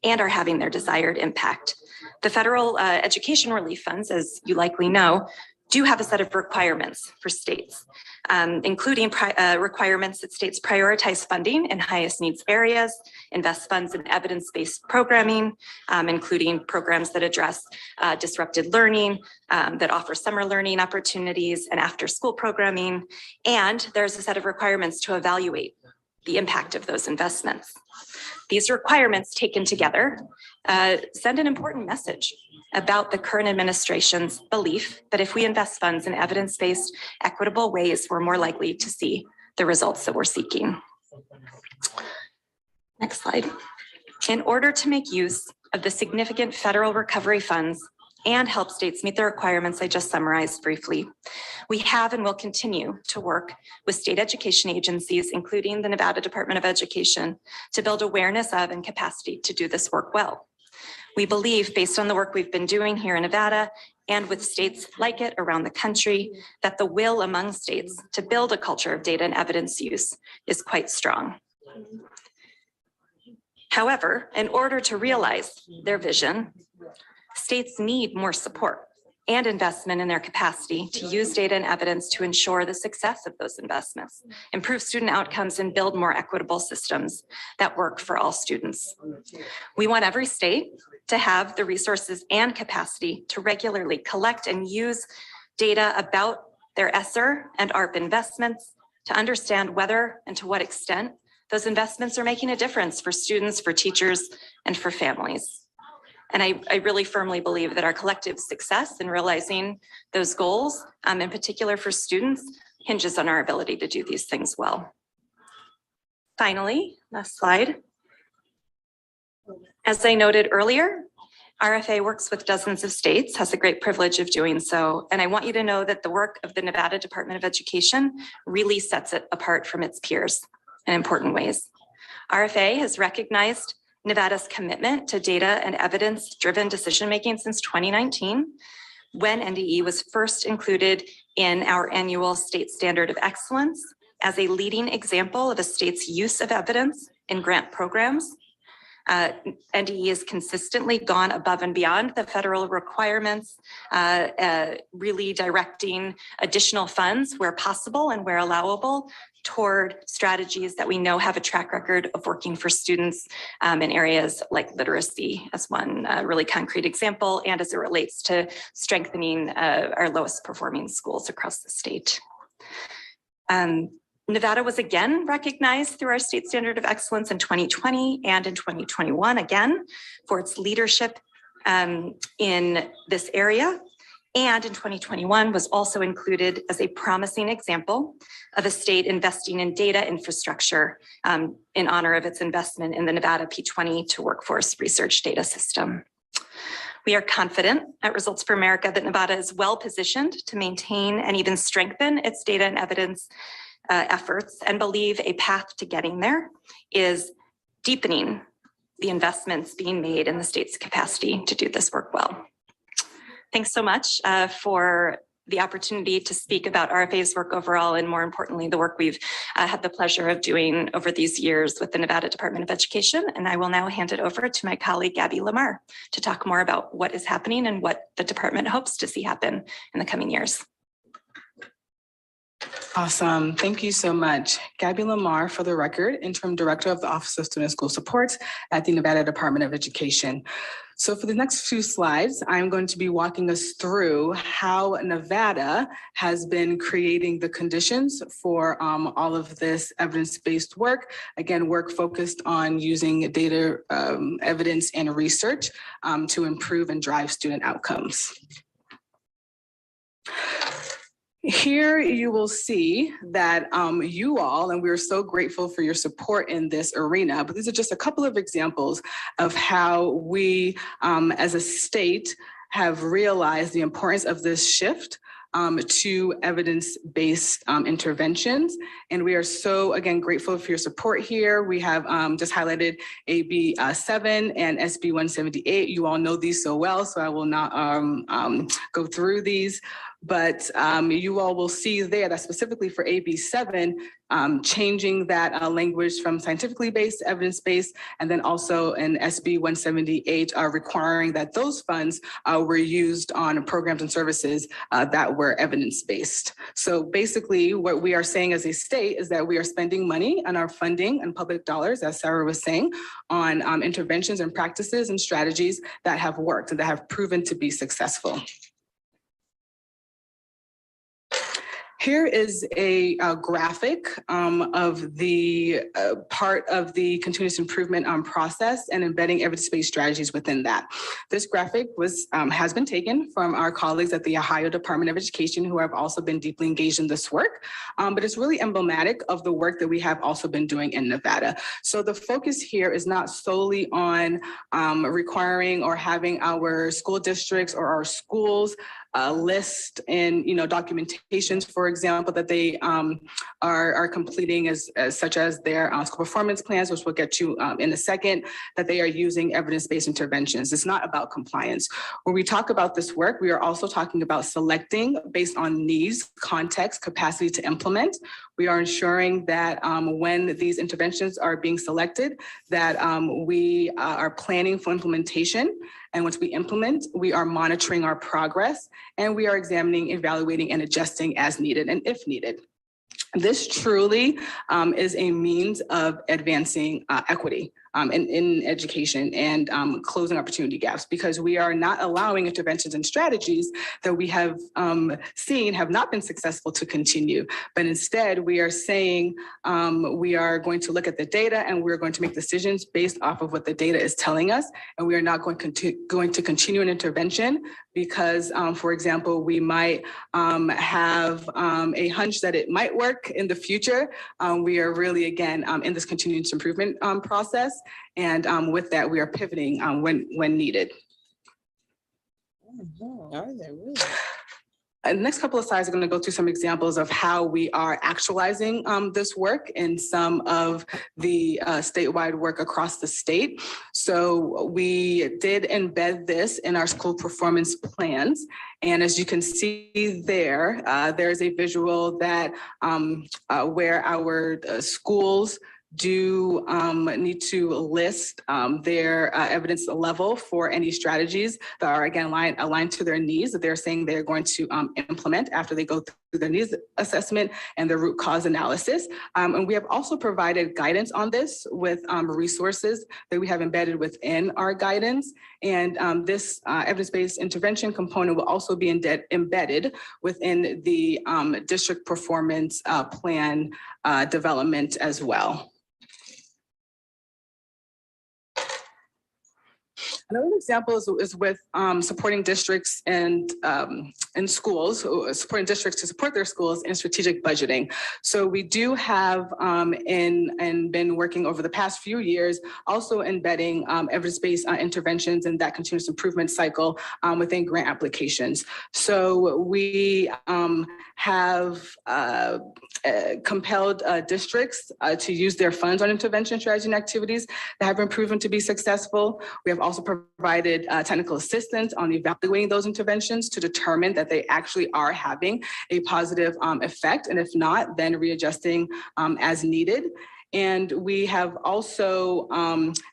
and are having their desired impact. The federal education relief funds, as you likely know, do have a set of requirements for states, including requirements that states prioritize funding in highest needs areas, invest funds in evidence-based programming, including programs that address disrupted learning, that offer summer learning opportunities and after-school programming. And there's a set of requirements to evaluate the impact of those investments. These requirements taken together send an important message about the current administration's belief that if we invest funds in evidence-based, equitable ways, we're more likely to see the results that we're seeking. Next slide. In order to make use of the significant federal recovery funds and help states meet the requirements I just summarized briefly, we have and will continue to work with state education agencies, including the Nevada Department of Education, to build awareness of and capacity to do this work well. We believe, based on the work we've been doing here in Nevada and with states like it around the country, that the will among states to build a culture of data and evidence use is quite strong. However, in order to realize their vision, states need more support and investment in their capacity to use data and evidence to ensure the success of those investments, improve student outcomes, and build more equitable systems that work for all students. We want every state to have the resources and capacity to regularly collect and use data about their ESSER and ARP investments to understand whether and to what extent those investments are making a difference for students, for teachers, and for families. And I really firmly believe that our collective success in realizing those goals, in particular for students, hinges on our ability to do these things well. Finally, last slide. As I noted earlier, RFA works with dozens of states, has the great privilege of doing so. And I want you to know that the work of the Nevada Department of Education really sets it apart from its peers in important ways. RFA has recognized Nevada's commitment to data and evidence-driven decision-making since 2019, when NDE was first included in our annual State Standard of Excellence as a leading example of a state's use of evidence in grant programs. NDE has consistently gone above and beyond the federal requirements, really directing additional funds where possible and where allowable toward strategies that we know have a track record of working for students in areas like literacy as one really concrete example, and as it relates to strengthening our lowest performing schools across the state. Nevada was again recognized through our State Standard of Excellence in 2020 and in 2021 again for its leadership in this area. And in 2021 was also included as a promising example of a state investing in data infrastructure in honor of its investment in the Nevada P20 to workforce research data system. We are confident at Results for America that Nevada is well positioned to maintain and even strengthen its data and evidence efforts, and believe a path to getting there is deepening the investments being made in the state's capacity to do this work well. Thanks so much for the opportunity to speak about RFA's work overall, and more importantly, the work we've had the pleasure of doing over these years with the Nevada Department of Education. And I will now hand it over to my colleague, Gabby Lamar, to talk more about what is happening and what the department hopes to see happen in the coming years. Awesome. Thank you so much. Gabby Lamar, for the record, Interim Director of the Office of Student and School Support at the Nevada Department of Education. So for the next few slides, I'm going to be walking us through how Nevada has been creating the conditions for all of this evidence-based work. Again, work focused on using data, evidence, and research to improve and drive student outcomes. Here you will see that you all, and we're so grateful for your support in this arena, but these are just a couple of examples of how we as a state have realized the importance of this shift to evidence-based interventions. And we are so, again, grateful for your support here. We have just highlighted AB 7 and SB 178. You all know these so well, so I will not go through these. But you all will see there that specifically for AB 7, changing that language from scientifically based to evidence-based, and then also in SB 178 requiring that those funds were used on programs and services that were evidence-based. So basically what we are saying as a state is that we are spending money on our funding and public dollars, as Sarah was saying, on interventions and practices and strategies that have worked and that have proven to be successful. Here is a graphic of the part of the continuous improvement process and embedding evidence-based strategies within that. This graphic has been taken from our colleagues at the Ohio Department of Education, who have also been deeply engaged in this work, but it's really emblematic of the work that we have also been doing in Nevada. So the focus here is not solely on requiring or having our school districts or our schools list and documentations, for example, that they are completing as such as their school performance plans, which we'll get to in a second, that they are using evidence-based interventions. It's not about compliance. When we talk about this work, we are also talking about selecting based on needs, context, capacity to implement. We are ensuring that when these interventions are being selected, that we are planning for implementation. And once we implement, we are monitoring our progress, and we are examining, evaluating, and adjusting as needed and if needed. This truly is a means of advancing equity in education and closing opportunity gaps, because we are not allowing interventions and strategies that we have seen have not been successful to continue. But instead, we are saying we are going to look at the data and we're going to make decisions based off of what the data is telling us. And we are not going to continue an intervention because, for example, we might have a hunch that it might work in the future. We are really, again, in this continuous improvement process. And with that, we are pivoting when needed. And the next couple of slides are going to go through some examples of how we are actualizing this work in some of the statewide work across the state. So we did embed this in our school performance plans. And as you can see there, there's a visual that where our schools do need to list their evidence level for any strategies that are, again, aligned to their needs that they're saying they're going to implement after they go through their needs assessment and the root cause analysis. And we have also provided guidance on this with resources that we have embedded within our guidance. And this evidence-based intervention component will also be embedded within the district performance plan development as well. Another example is with supporting districts and schools, supporting districts to support their schools in strategic budgeting. So we do have and been working over the past few years, also embedding evidence-based interventions in that continuous improvement cycle within grant applications. So we have compelled districts to use their funds on intervention strategy and activities that have been proven to be successful. We have also provided technical assistance on evaluating those interventions to determine that they actually are having a positive effect. And if not, then readjusting as needed. And we have also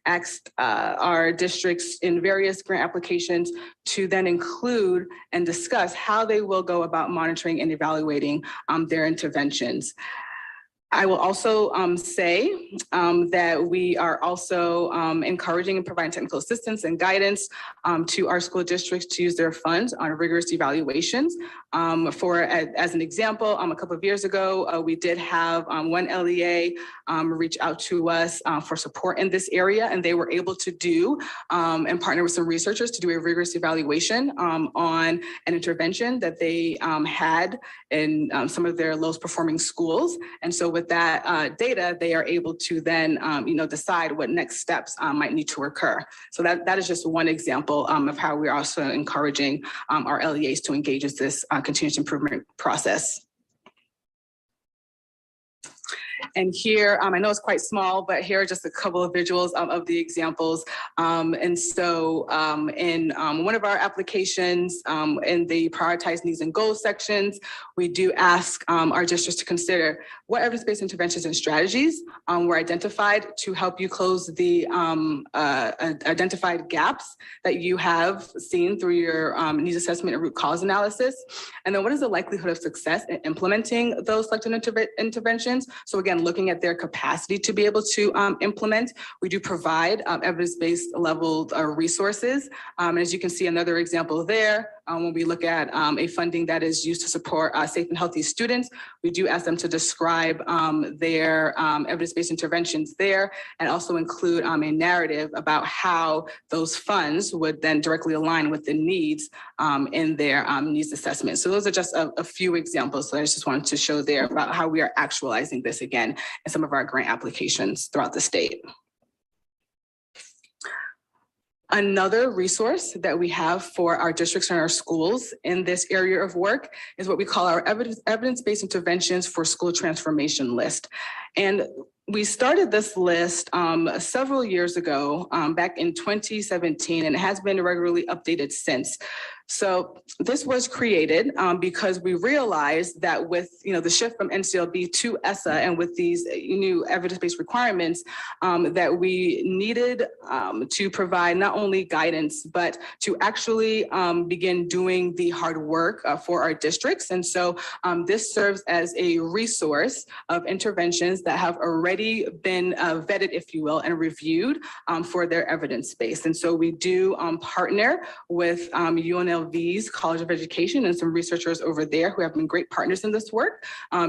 asked our districts in various grant applications to then include and discuss how they will go about monitoring and evaluating their interventions. I will also say that we are also encouraging and providing technical assistance and guidance to our school districts to use their funds on rigorous evaluations. As an example, a couple of years ago, we did have one LEA reach out to us for support in this area, and they were able to do and partner with some researchers to do a rigorous evaluation on an intervention that they had in some of their lowest performing schools. And so with that data, they are able to then decide what next steps might need to occur. So that is just one example of how we're also encouraging our LEAs to engage with this continuous improvement process. And here, I know it's quite small, but here are just a couple of visuals of the examples. And so in one of our applications in the prioritized needs and goals sections, we do ask our districts to consider what evidence-based interventions and strategies were identified to help you close the identified gaps that you have seen through your needs assessment and root cause analysis. And then what is the likelihood of success in implementing those selected interventions? So again, looking at their capacity to be able to implement, we do provide evidence-based level resources. And as you can see, another example there, when we look at a funding that is used to support safe and healthy students, we do ask them to describe their evidence-based interventions there and also include a narrative about how those funds would then directly align with the needs in their needs assessment. So those are just a few examples that I just wanted to show there about how we are actualizing this again in some of our grant applications throughout the state. Another resource that we have for our districts and our schools in this area of work is what we call our evidence-based interventions for school transformation list. And we started this list several years ago, back in 2017, and it has been regularly updated since. So this was created because we realized that with the shift from NCLB to ESSA and with these new evidence-based requirements, that we needed to provide not only guidance, but to actually begin doing the hard work for our districts. And so this serves as a resource of interventions that have already been vetted, if you will, and reviewed for their evidence base. And so we do partner with UNLV's College of Education and some researchers over there who have been great partners in this work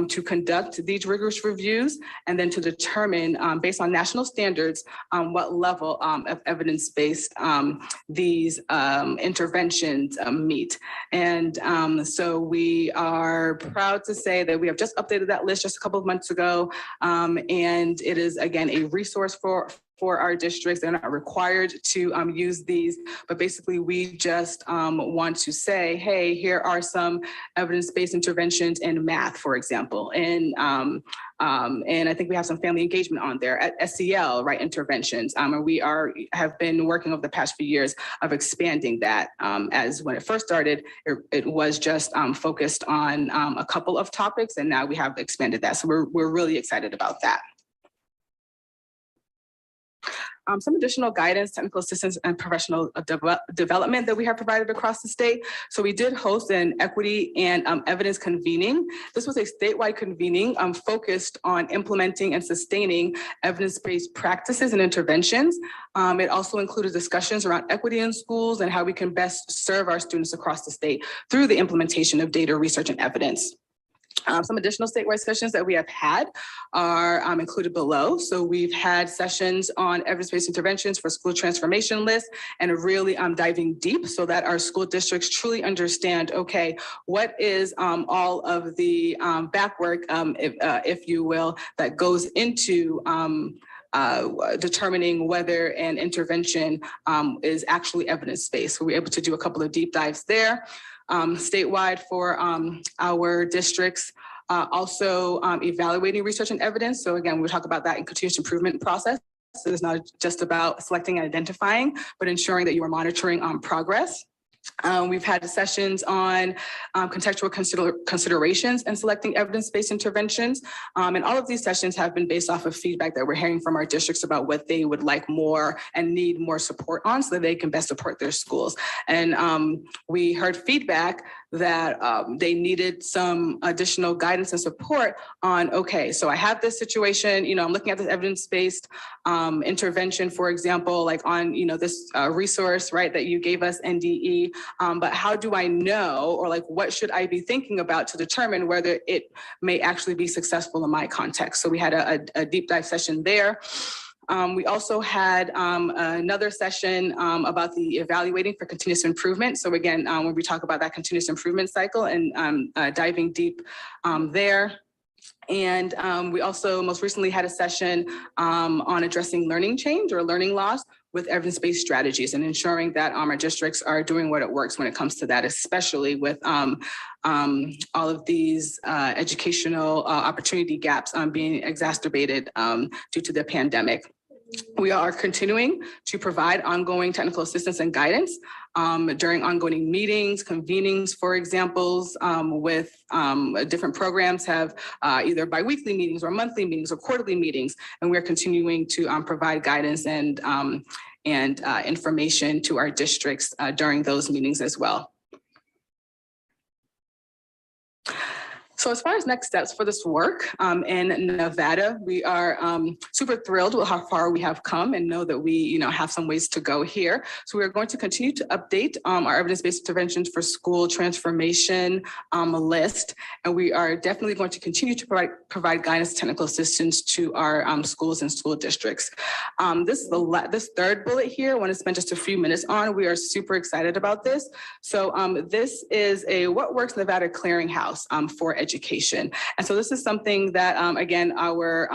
to conduct these rigorous reviews and then to determine based on national standards what level of evidence-based these interventions meet. And so we are proud to say that we have just updated that list just a couple of months ago. And it is, again, a resource for our districts. They're not required to use these, but basically we just want to say, hey, here are some evidence-based interventions in math, for example. And I think we have some family engagement on there at SEL, right, interventions. And we have been working over the past few years of expanding that. As when it first started, it was just focused on a couple of topics, and now we have expanded that. So we're really excited about that. Some additional guidance, technical assistance, and professional development that we have provided across the state. So we did host an equity and evidence convening. This was a statewide convening focused on implementing and sustaining evidence-based practices and interventions. It also included discussions around equity in schools and how we can best serve our students across the state through the implementation of data, research, and evidence. Some additional statewide sessions that we have had are included below. So we've had sessions on evidence-based interventions for school transformation lists and really diving deep so that our school districts truly understand, okay, what is all of the back work, if you will, that goes into determining whether an intervention is actually evidence-based. So we're able to do a couple of deep dives there. Statewide for our districts, also evaluating research and evidence. So again, we'll talk about that in continuous improvement process. So it's not just about selecting and identifying, but ensuring that you are monitoring progress. We've had sessions on contextual considerations and selecting evidence-based interventions. And all of these sessions have been based off of feedback that we're hearing from our districts about what they would like more and need more support on so that they can best support their schools. And we heard feedback that they needed some additional guidance and support on, okay, so I have this situation, I'm looking at this evidence-based intervention, for example, like on, this resource, right, that you gave us, NDE, but how do I know, or like, what should I be thinking about to determine whether it may actually be successful in my context? So we had a deep dive session there. We also had another session about the evaluating for continuous improvement. So again, when we talk about that continuous improvement cycle and diving deep there. And we also most recently had a session on addressing learning change or learning loss with evidence-based strategies and ensuring that our districts are doing what it works when it comes to that, especially with all of these educational opportunity gaps being exacerbated due to the pandemic. We are continuing to provide ongoing technical assistance and guidance during ongoing meetings, convenings, for examples, with different programs have either biweekly meetings or monthly meetings or quarterly meetings, and we're continuing to provide guidance and information to our districts during those meetings as well. So as far as next steps for this work in Nevada, we are super thrilled with how far we have come and know that we have some ways to go here. So we are going to continue to update our evidence-based interventions for school transformation list. And we are definitely going to continue to provide guidance, technical assistance to our schools and school districts. This third bullet here, I want to spend just a few minutes on. We are super excited about this. So this is a What Works Nevada clearinghouse for education. And so this is something that, again, our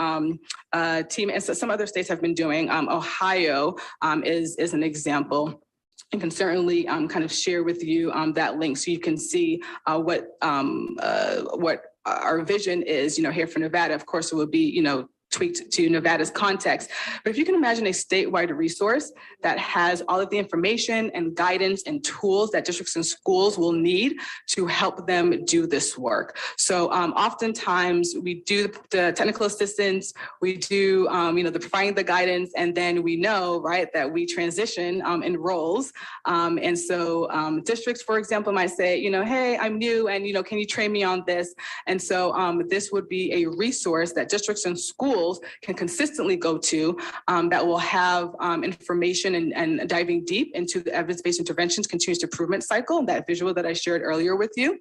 team and some other states have been doing. Ohio is an example. I can certainly kind of share with you that link so you can see what our vision is, here for Nevada. Of course, it will be, tweaked to Nevada's context. But if you can imagine a statewide resource that has all of the information and guidance and tools that districts and schools will need to help them do this work. So oftentimes we do the technical assistance, we do, the providing the guidance, and then we know, right, that we transition in roles. And so districts, for example, might say, hey, I'm new and, can you train me on this? And so this would be a resource that districts and schools can consistently go to that will have information and diving deep into the evidence-based interventions continuous improvement cycle, that visual that I shared earlier with you.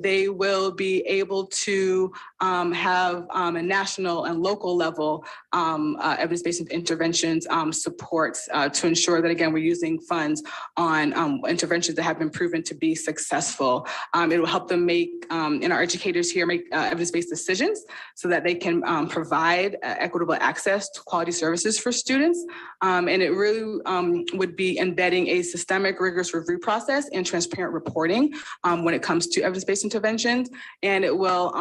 They will be able to have a national and local level evidence-based interventions supports to ensure that, again, we're using funds on interventions that have been proven to be successful. It will help them make, and our educators here make evidence-based decisions so that they can provide equitable access to quality services for students. And it really would be embedding a systemic, rigorous review process and transparent reporting when it comes to evidence-based interventions. And it will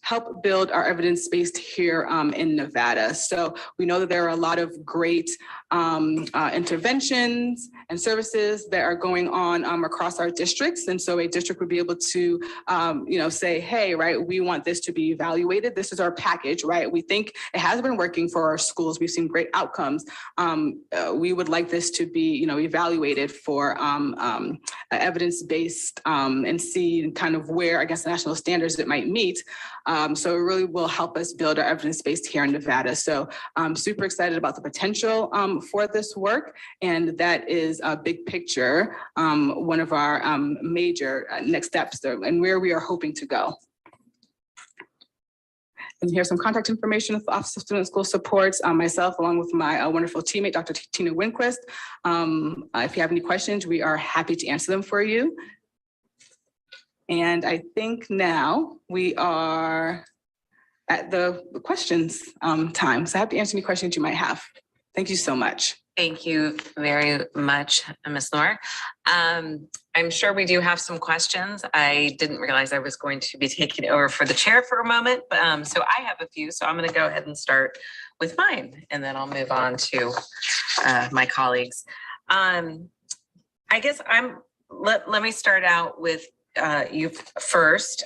help build our evidence-based here in Nevada. So we know that there are a lot of great interventions and services that are going on across our districts. And so a district would be able to, say, hey, right, we want this to be evaluated. This is our package, right? We think it has been working for our schools. We've seen great outcomes. We would like this to be, evaluated for evidence-based and see kind of where, I guess, the national standards it might meet. So it really will help us build our evidence-based here in Nevada. So I'm super excited about the potential for this work. And that is a big picture, one of our major next steps and where we are hoping to go. And here's some contact information with the Office of Student School Supports, myself, along with my wonderful teammate, Dr. Tina Winquist. If you have any questions, we are happy to answer them for you. And I think now we are at the questions time. So I have to answer any questions you might have. Thank you so much. Thank you very much, Ms. Noor. I'm sure we do have some questions. I didn't realize I was going to be taking over for the chair for a moment, but so I have a few. So I'm going to go ahead and start with mine, and then I'll move on to my colleagues. I guess let me start out with you first.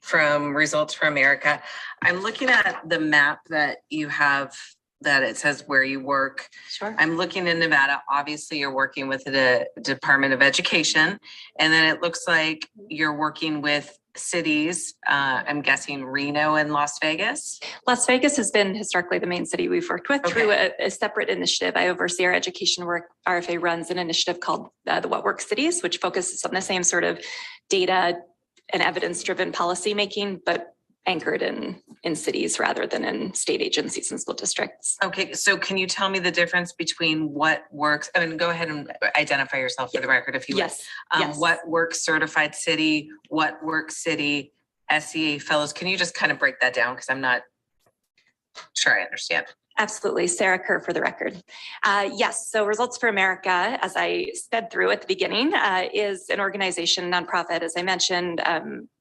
From Results for America, I'm looking at the map that you have that it says where you work. Sure. I'm looking in Nevada. Obviously, you're working with the Department of Education, and then it looks like you're working with cities. I'm guessing Reno and Las Vegas. Las Vegas has been historically the main city we've worked with through a separate initiative. I oversee our education work. RFA runs an initiative called the What Works Cities, which focuses on the same sort of data and evidence-driven policymaking, but anchored in cities rather than in state agencies and school districts. Okay, so can you tell me the difference between what works? I mean, go ahead and identify yourself for the record if you would. Yes. Yes. What Works Certified City, What Works City, SEA Fellows. Can you just kind of break that down? Because I'm not sure I understand. Absolutely. Sarah Kerr for the record. Yes, so Results for America, as I sped through at the beginning, is an organization, nonprofit, as I mentioned,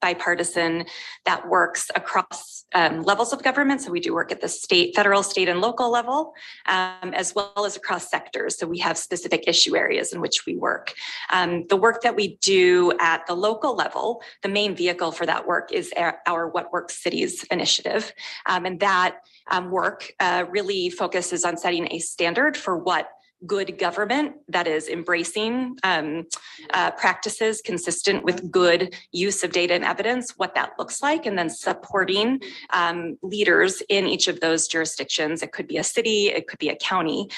bipartisan, that works across levels of government. So we do work at the state, federal, state, and local level, as well as across sectors. So we have specific issue areas in which we work. The work that we do at the local level, the main vehicle for that work is our What Works Cities initiative. And that work really focuses on setting a standard for what good government, that is embracing practices consistent with good use of data and evidence, what that looks like, and then supporting leaders in each of those jurisdictions. It could be a city, it could be a county,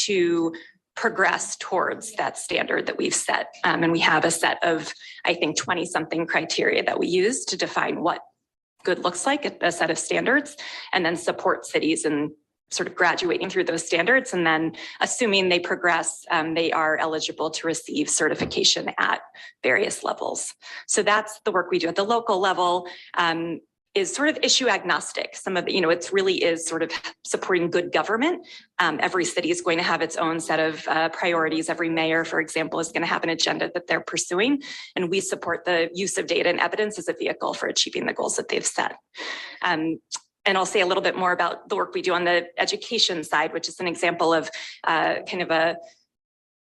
to progress towards that standard that we've set. And we have a set of, I think, 20-something criteria that we use to define what good looks like, a set of standards, and then support cities in sort of graduating through those standards. And then assuming they progress, they are eligible to receive certification at various levels. So that's the work we do at the local level. Is sort of issue agnostic. Some of the, it really is sort of supporting good government. Every city is going to have its own set of priorities. Every mayor, for example, is going to have an agenda that they're pursuing. And we support the use of data and evidence as a vehicle for achieving the goals that they've set. And I'll say a little bit more about the work we do on the education side, which is an example of kind of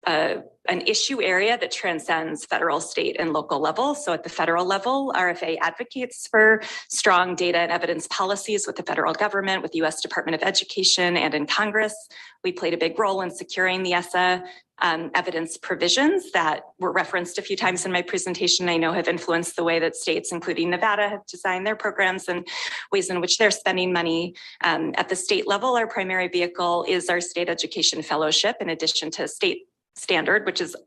an issue area that transcends federal, state, and local level. So at the federal level, RFA advocates for strong data and evidence policies with the federal government, with the U.S. Department of Education, and in Congress. We played a big role in securing the ESSA evidence provisions that were referenced a few times in my presentation. I know have influenced the way that states, including Nevada, have designed their programs and ways in which they're spending money. At the state level, our primary vehicle is our state education fellowship, in addition to state standard, which is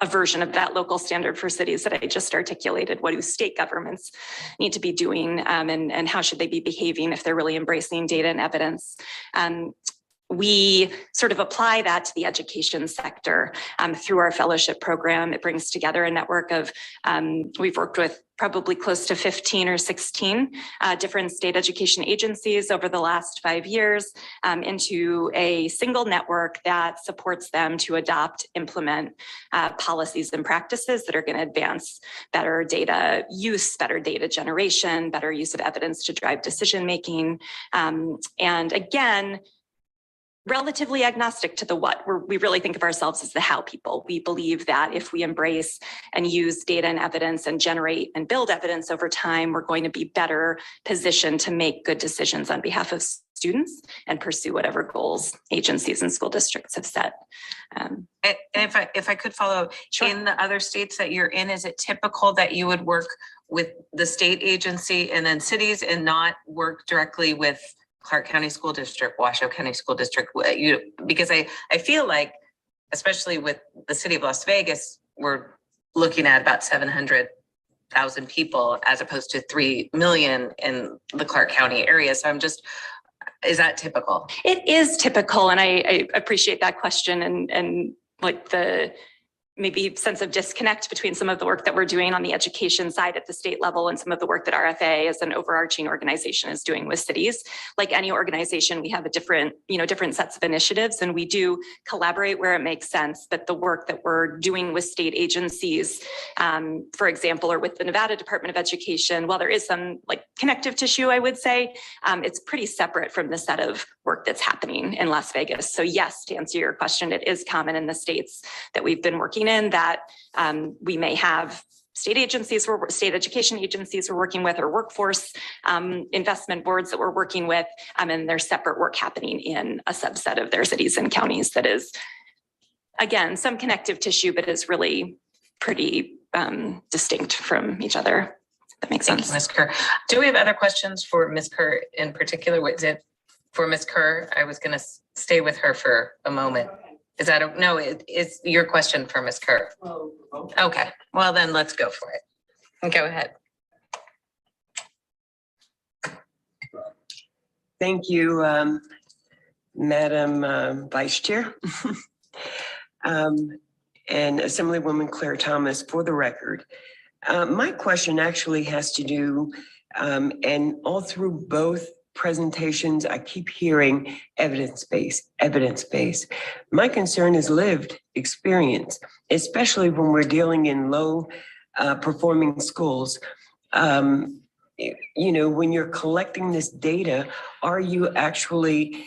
a version of that local standard for cities that I just articulated. What do state governments need to be doing, and how should they be behaving if they're really embracing data and evidence? We sort of apply that to the education sector through our fellowship program. It brings together a network of, we've worked with probably close to 15 or 16 different state education agencies over the last 5 years into a single network that supports them to adopt, implement policies and practices that are going to advance better data use, better data generation, better use of evidence to drive decision-making. And again, relatively agnostic to the what. We really think of ourselves as the how people. We believe that if we embrace and use data and evidence and generate and build evidence over time, we're going to be better positioned to make good decisions on behalf of students and pursue whatever goals agencies and school districts have set. And if I could follow, sure. In the other states that you're in, is it typical that you would work with the state agency and then cities and not work directly with Clark County School District, Washoe County School District? Because I feel like, especially with the city of Las Vegas, we're looking at about 700 thousand people as opposed to 3 million in the Clark County area. So is that typical? It is typical, and I appreciate that question and like the maybe sense of disconnect between some of the work that we're doing on the education side at the state level and some of the work that RFA as an overarching organization is doing with cities. Like any organization, we have a different sets of initiatives, and we do collaborate where it makes sense. But the work that we're doing with state agencies, for example, or with the Nevada Department of Education, while there is some like connective tissue, I would say, it's pretty separate from the set of work that's happening in Las Vegas. So yes, to answer your question, it is common in the states that we've been working in that we may have state agencies, state education agencies we're working with, or workforce investment boards that we're working with, and there's separate work happening in a subset of their cities and counties that is, again, some connective tissue, but is really pretty distinct from each other. That makes sense. Thank you, Ms. Kerr. Do we have other questions for Ms. Kerr in particular? Was it for Ms. Kerr? I was going to stay with her for a moment. Is that no? It's your question for Ms. Kerr. Okay, well then let's go for it. Go ahead. Thank you, Madam Vice Chair. And Assemblywoman Claire Thomas, for the record. My question actually has to do, and all through both presentations, I keep hearing evidence-based, evidence-based. My concern is lived experience, especially when we're dealing in low performing schools. You know, when you're collecting this data, are you actually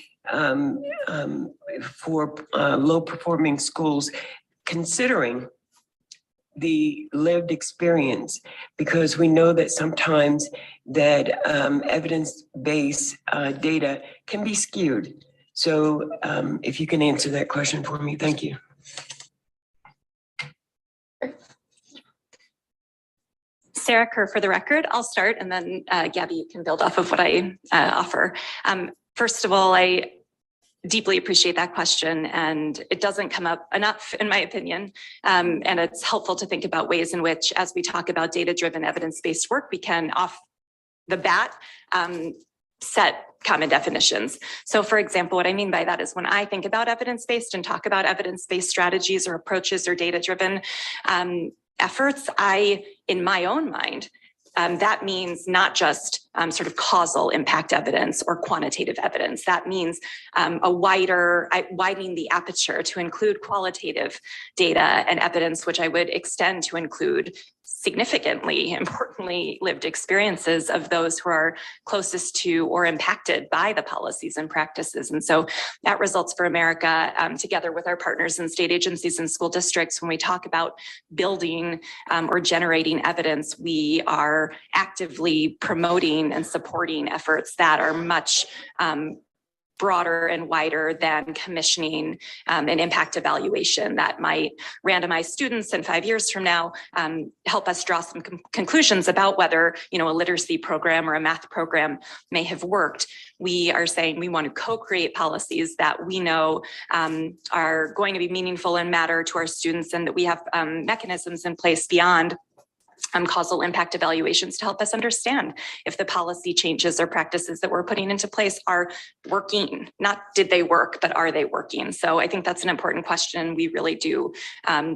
for low performing schools considering the lived experience? Because we know that sometimes that evidence-based data can be skewed. So if you can answer that question for me, thank you. Sarah Kerr, for the record. I'll start, and then Gabby, you can build off of what I offer. First of all, I deeply appreciate that question, and it doesn't come up enough, in my opinion. And it's helpful to think about ways in which, as we talk about data-driven evidence-based work, we can off the bat set common definitions. So for example, what I mean by that is when I think about evidence-based and talk about evidence-based strategies or approaches or data-driven efforts, in my own mind, that means not just sort of causal impact evidence or quantitative evidence. That means widening the aperture to include qualitative data and evidence, which I would extend to include significantly, importantly, lived experiences of those who are closest to or impacted by the policies and practices. And so that results for America, together with our partners in state agencies and school districts, when we talk about building or generating evidence, we are actively promoting and supporting efforts that are much broader and wider than commissioning an impact evaluation that might randomize students and 5 years from now help us draw some conclusions about whether a literacy program or a math program may have worked. We are saying we want to co-create policies that we know are going to be meaningful and matter to our students, and that we have mechanisms in place beyond causal impact evaluations to help us understand if the policy changes or practices that we're putting into place are working. Not did they work, but are they working? So I think that's an important question. We really do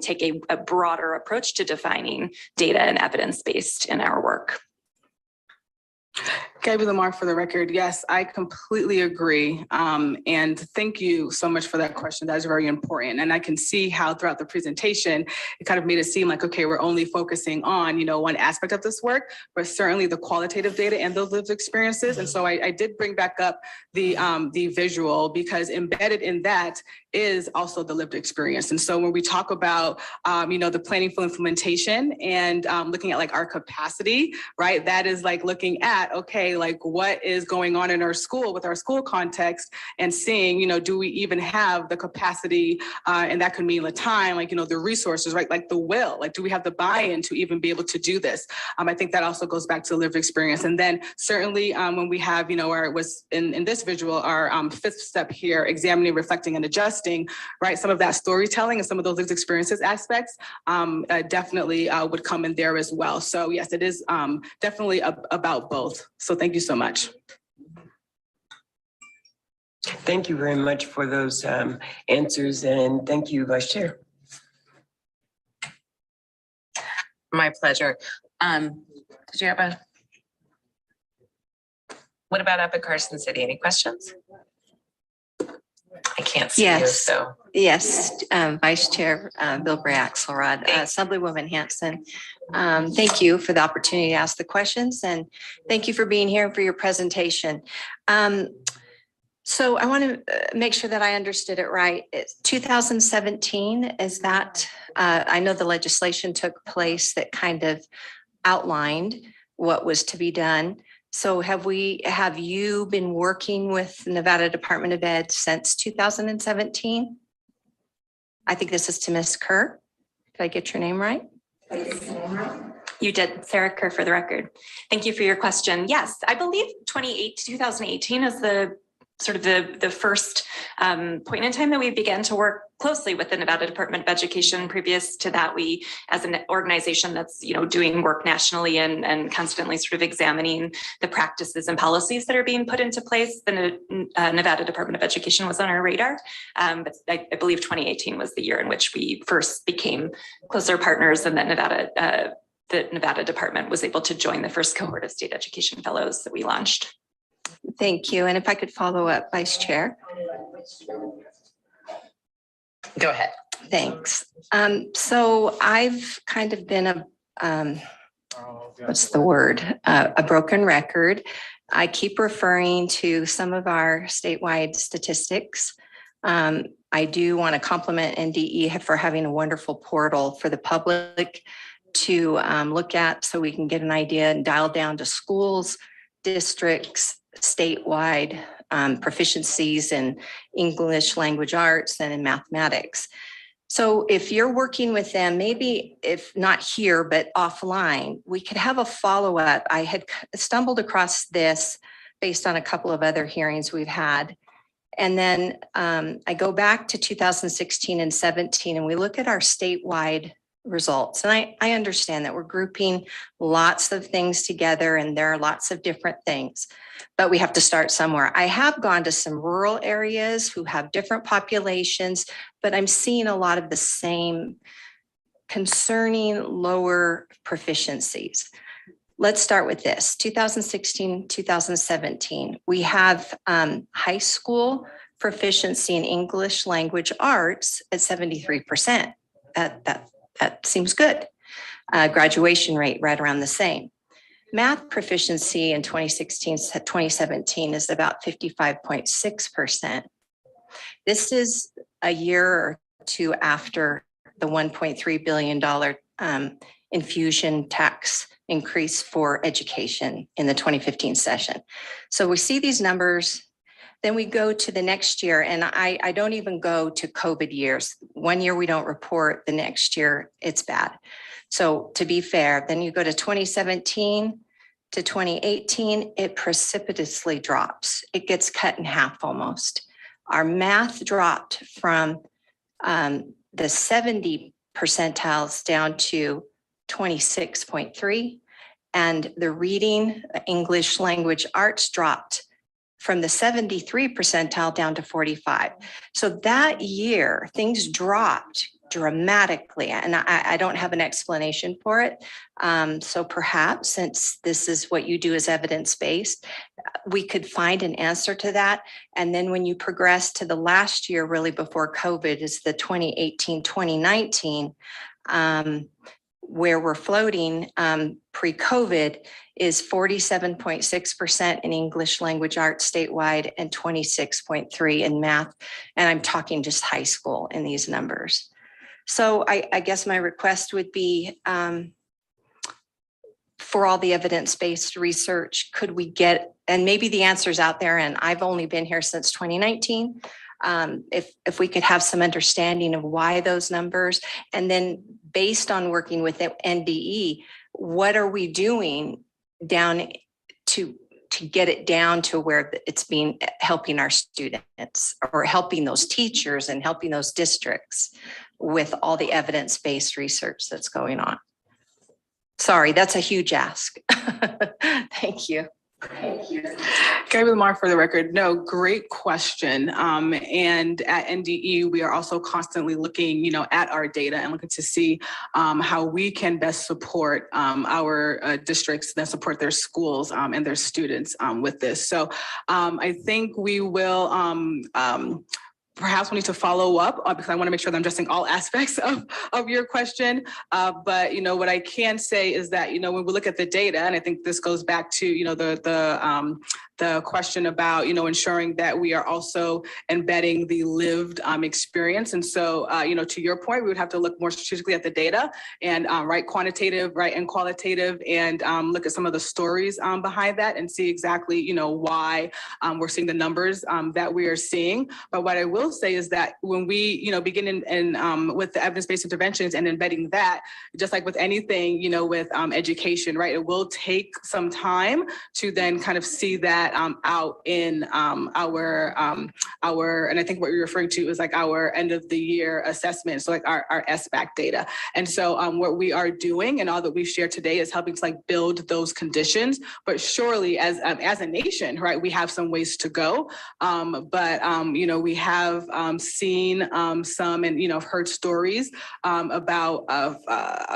take a broader approach to defining data and evidence-based in our work. Gabby Lamar, for the record, yes, I completely agree. And thank you so much for that question. That is very important. And I can see how throughout the presentation, it kind of made it seem like, okay, we're only focusing on, one aspect of this work, but certainly the qualitative data and those lived experiences. And so I did bring back up the visual, because embedded in that is also the lived experience. And so when we talk about, the planning for implementation and looking at like our capacity, right, that is like looking at, okay, like what is going on in our school with our school context, and seeing, do we even have the capacity, and that could mean the time, like, the resources, right? Like the will, like, do we have the buy-in to even be able to do this? I think that also goes back to lived experience. And then certainly when we have, it was in this visual, our fifth step here, examining, reflecting, and adjusting. trusting, right? Some of that storytelling and some of those lived experiences aspects definitely would come in there as well. So yes, it is definitely about both. So thank you so much. Thank you very much for those answers, and thank you, Vice Chair. My pleasure. Did you have a? What about up at Carson City? Any questions? I can't see you, Yes. so. Yes, Vice Chair Bill Bray Axelrod, Assemblywoman Hanson. Thank you for the opportunity to ask the questions, and thank you for being here and for your presentation. So I want to make sure that I understood it right. It's 2017, is that, I know the legislation took place that kind of outlined what was to be done. So have you been working with Nevada Department of Ed since 2017? I think this is to Ms. Kerr. Did I get your name right? You did, Sarah Kerr, for the record. Thank you for your question. Yes, I believe 2018 is the sort of the first point in time that we began to work closely with the Nevada Department of Education. Previous to that, we, as an organization that's doing work nationally and constantly sort of examining the practices and policies that are being put into place, the Nevada Department of Education was on our radar. But I believe 2018 was the year in which we first became closer partners, and that the Nevada Department was able to join the first cohort of state education fellows that we launched. Thank you. And if I could follow up, Vice Chair. Go ahead. Thanks. So I've kind of been what's the word? A broken record. I keep referring to some of our statewide statistics. I do want to compliment NDE for having a wonderful portal for the public to look at, so we can get an idea and dial down to schools, districts, statewide proficiencies in English language arts and in mathematics. So if you're working with them, maybe if not here, but offline, we could have a follow-up. I had stumbled across this based on a couple of other hearings we've had. And then I go back to 2016 and 17, and we look at our statewide results. And I understand that we're grouping lots of things together, and there are lots of different things, but we have to start somewhere. I have gone to some rural areas who have different populations, but I'm seeing a lot of the same concerning lower proficiencies. Let's start with this, 2016, 2017. We have high school proficiency in English language arts at 73%. That seems good. Graduation rate right around the same. Math proficiency in 2016 to 2017 is about 55.6%. This is a year or two after the $1.3 billion infusion tax increase for education in the 2015 session. So we see these numbers. Then we go to the next year, and I don't even go to COVID years. One year we don't report, the next year it's bad. So to be fair, then you go to 2017 to 2018, it precipitously drops. It gets cut in half almost. Our math dropped from the 70 percentiles down to 26.3, and the reading, English language arts dropped from the 73 percentile down to 45. So that year, things dropped dramatically, and I don't have an explanation for it. So perhaps, since this is what you do as evidence-based, we could find an answer to that. And then when you progress to the last year, really before COVID, is the 2018, 2019, where we're floating pre-COVID is 47.6% in English language arts statewide and 26.3% in math. And I'm talking just high school in these numbers. So I guess my request would be for all the evidence-based research, could we get, and maybe the answer's out there, and I've only been here since 2019, if we could have some understanding of why those numbers, and then based on working with the NDE, what are we doing down to to get it down to where it's being helping our students or helping those teachers and helping those districts with all the evidence-based research that's going on. Sorry, that's a huge ask. Thank you. Gary Lamar for the record. No, great question. And at NDE, we are also constantly looking, at our data and looking to see how we can best support our districts that support their schools and their students with this. So I think we will perhaps we need to follow up because I want to make sure that I'm addressing all aspects of your question. But what I can say is that when we look at the data, and I think this goes back to the question about ensuring that we are also embedding the lived experience. And so to your point, we would have to look more strategically at the data and quantitative, and qualitative, and look at some of the stories behind that and see exactly why we're seeing the numbers that we are seeing. But what I will say is that when we begin in with the evidence-based interventions and embedding that, just like with anything with education, it will take some time to then kind of see that out in our and I think what you're referring to is like our end of the year assessment, so like our SBAC data. And so what we are doing and all that we've shared today is helping to like build those conditions. But surely as a nation, we have some ways to go. But we have seen some and heard stories about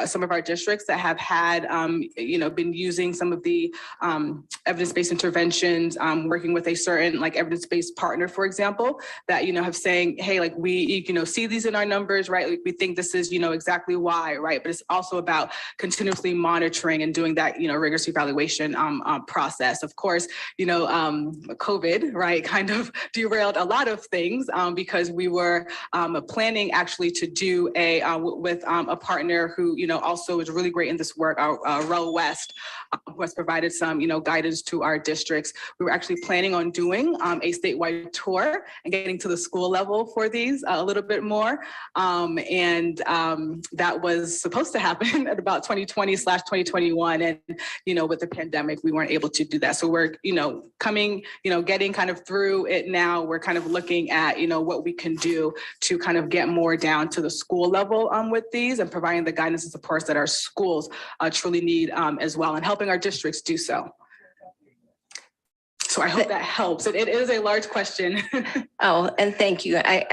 some of our districts that have had been using some of the evidence-based interventions, working with a certain like evidence-based partner, for example, that have saying, hey, like we see these in our numbers, like we think this is exactly why, but it's also about continuously monitoring and doing that rigorous evaluation process. Of course, COVID kind of derailed a lot of things because we were planning actually to do with a partner who also is really great in this work, Row West, who has provided some guidance to our districts. We were actually planning on doing a statewide tour and getting to the school level for these a little bit more. And that was supposed to happen at about 2020/2021. And, with the pandemic, we weren't able to do that. So we're, getting kind of through it now. We're kind of looking at, what we can do to kind of get more down to the school level with these and providing the guidance and supports that our schools truly need as well, and helping our districts do so. So I hope that helps. It is a large question. Oh, and thank you. I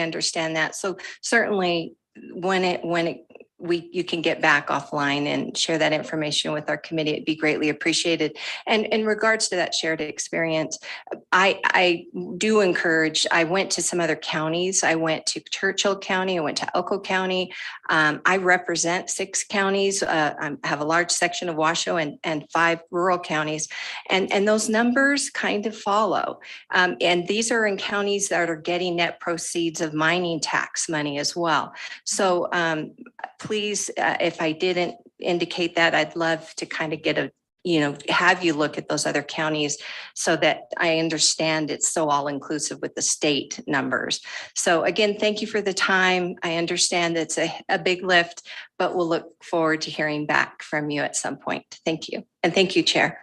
understand that. So certainly you can get back offline and share that information with our committee. It'd be greatly appreciated. And in regards to that shared experience, I do encourage, I went to some other counties. I went to Churchill County. I went to Elko County. I represent 6 counties. I have a large section of Washoe and 5 rural counties. And those numbers kind of follow. And these are in counties that are getting net proceeds of mining tax money as well. So please, if I didn't indicate that, I'd love to kind of get have you look at those other counties so that I understand it's so all inclusive with the state numbers. So again, thank you for the time. I understand it's a big lift, but we'll look forward to hearing back from you at some point. Thank you. And thank you, Chair.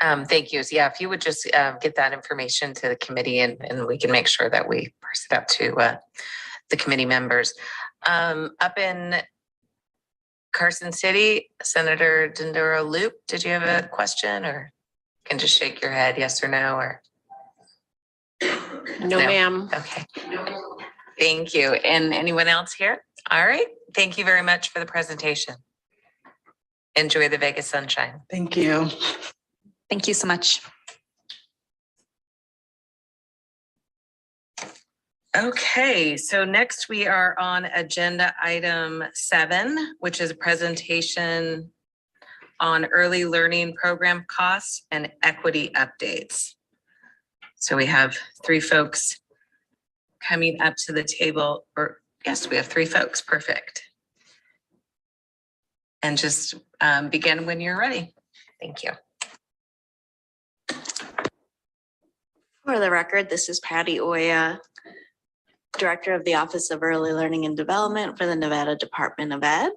Thank you. So yeah, if you would just get that information to the committee and we can make sure that we parse it out to the committee members. Up in Carson City, Senator Dindora Loop, did you have a question or can just shake your head, yes or no, or? No, ma'am. Okay. Thank you. And anyone else here? All right. Thank you very much for the presentation. Enjoy the Vegas sunshine. Thank you. Thank you so much. Okay, so next we are on agenda item 7, which is a presentation on early learning program costs and equity updates. So we have 3 folks coming up to the table, or yes, we have 3 folks, perfect. And just begin when you're ready. Thank you. For the record, this is Patty Oya, Director of the Office of Early Learning and Development for the Nevada Department of Ed.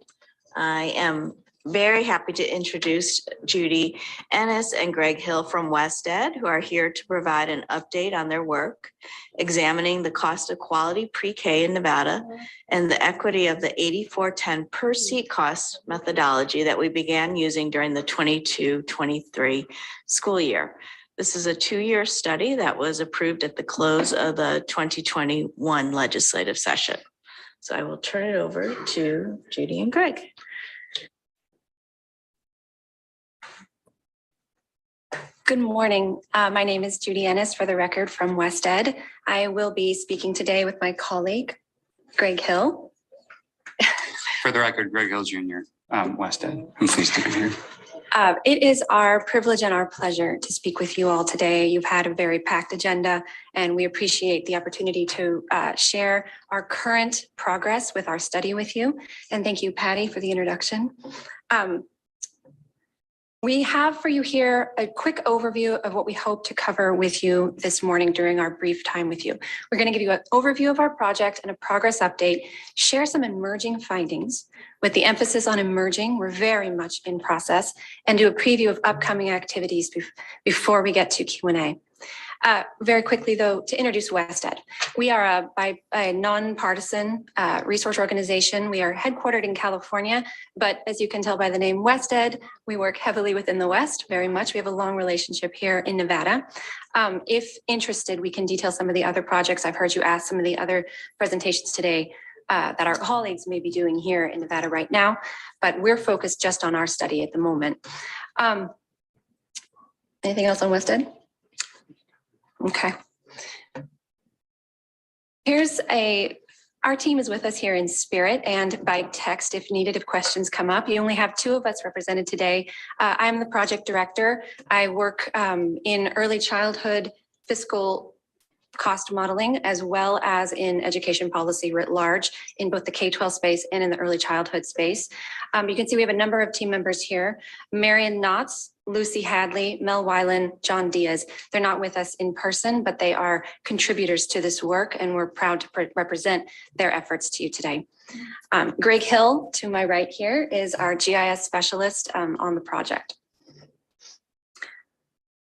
I am very happy to introduce Judy Ennis and Greg Hill from West Ed, who are here to provide an update on their work, examining the cost of quality pre-K in Nevada and the equity of the 8410 per seat cost methodology that we began using during the 22-23 school year. This is a 2-year study that was approved at the close of the 2021 legislative session. So I will turn it over to Judy and Greg. Good morning. My name is Judy Ennis, for the record, from West Ed. I will be speaking today with my colleague, Greg Hill. For the record, Greg Hill Jr., West Ed. I'm pleased to be here. It is our privilege and our pleasure to speak with you all today. You've had a very packed agenda, and we appreciate the opportunity to share our current progress with our study with you. And thank you, Patty, for the introduction. We have for you here a quick overview of what we hope to cover with you this morning during our brief time with you. We're going to give you an overview of our project and a progress update, share some emerging findings with the emphasis on emerging. We're very much in process, and do a preview of upcoming activities before we get to Q&A. Very quickly, though, to introduce West Ed. We are a nonpartisan research organization. We are headquartered in California, but as you can tell by the name West Ed, we work heavily within the West, very much. We have a long relationship here in Nevada. If interested, we can detail some of the other projects. I've heard you ask some of the other presentations today that our colleagues may be doing here in Nevada right now, but we're focused just on our study at the moment. Anything else on West Ed? Okay. Our team is with us here in spirit and by text if needed, if questions come up. You only have 2 of us represented today. I'm the project director. I work in early childhood fiscal cost modeling, as well as in education policy writ large in both the K-12 space and in the early childhood space. You can see we have a number of team members here. Marion Knotts, Lucy Hadley, Mel Weiland, John Diaz. They're not with us in person, but they are contributors to this work, and we're proud to represent their efforts to you today. Greg Hill, to my right here, is our GIS specialist on the project.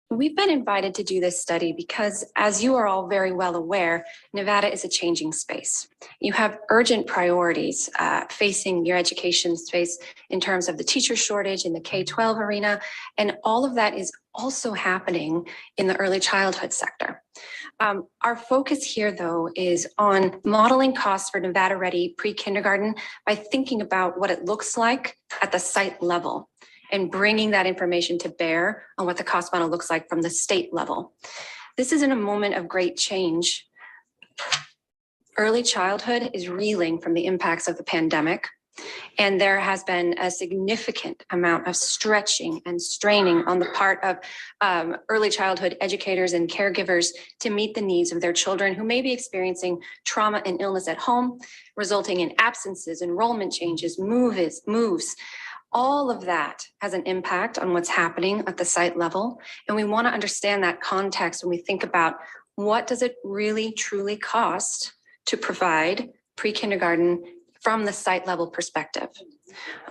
We've been invited to do this study because, as you are all very well aware, Nevada is a changing space. You have urgent priorities facing your education space in terms of the teacher shortage in the K-12 arena, and all of that is also happening in the early childhood sector. Our focus here, though, is on modeling costs for Nevada-ready pre-kindergarten by thinking about what it looks like at the site level, and bringing that information to bear on what the cost model looks like from the state level. This is in a moment of great change. Early childhood is reeling from the impacts of the pandemic, and there has been a significant amount of stretching and straining on the part of early childhood educators and caregivers to meet the needs of their children who may be experiencing trauma and illness at home, resulting in absences, enrollment changes, moves. All of that has an impact on what's happening at the site level. And we want to understand that context when we think about what does it really truly cost to provide pre-kindergarten from the site level perspective.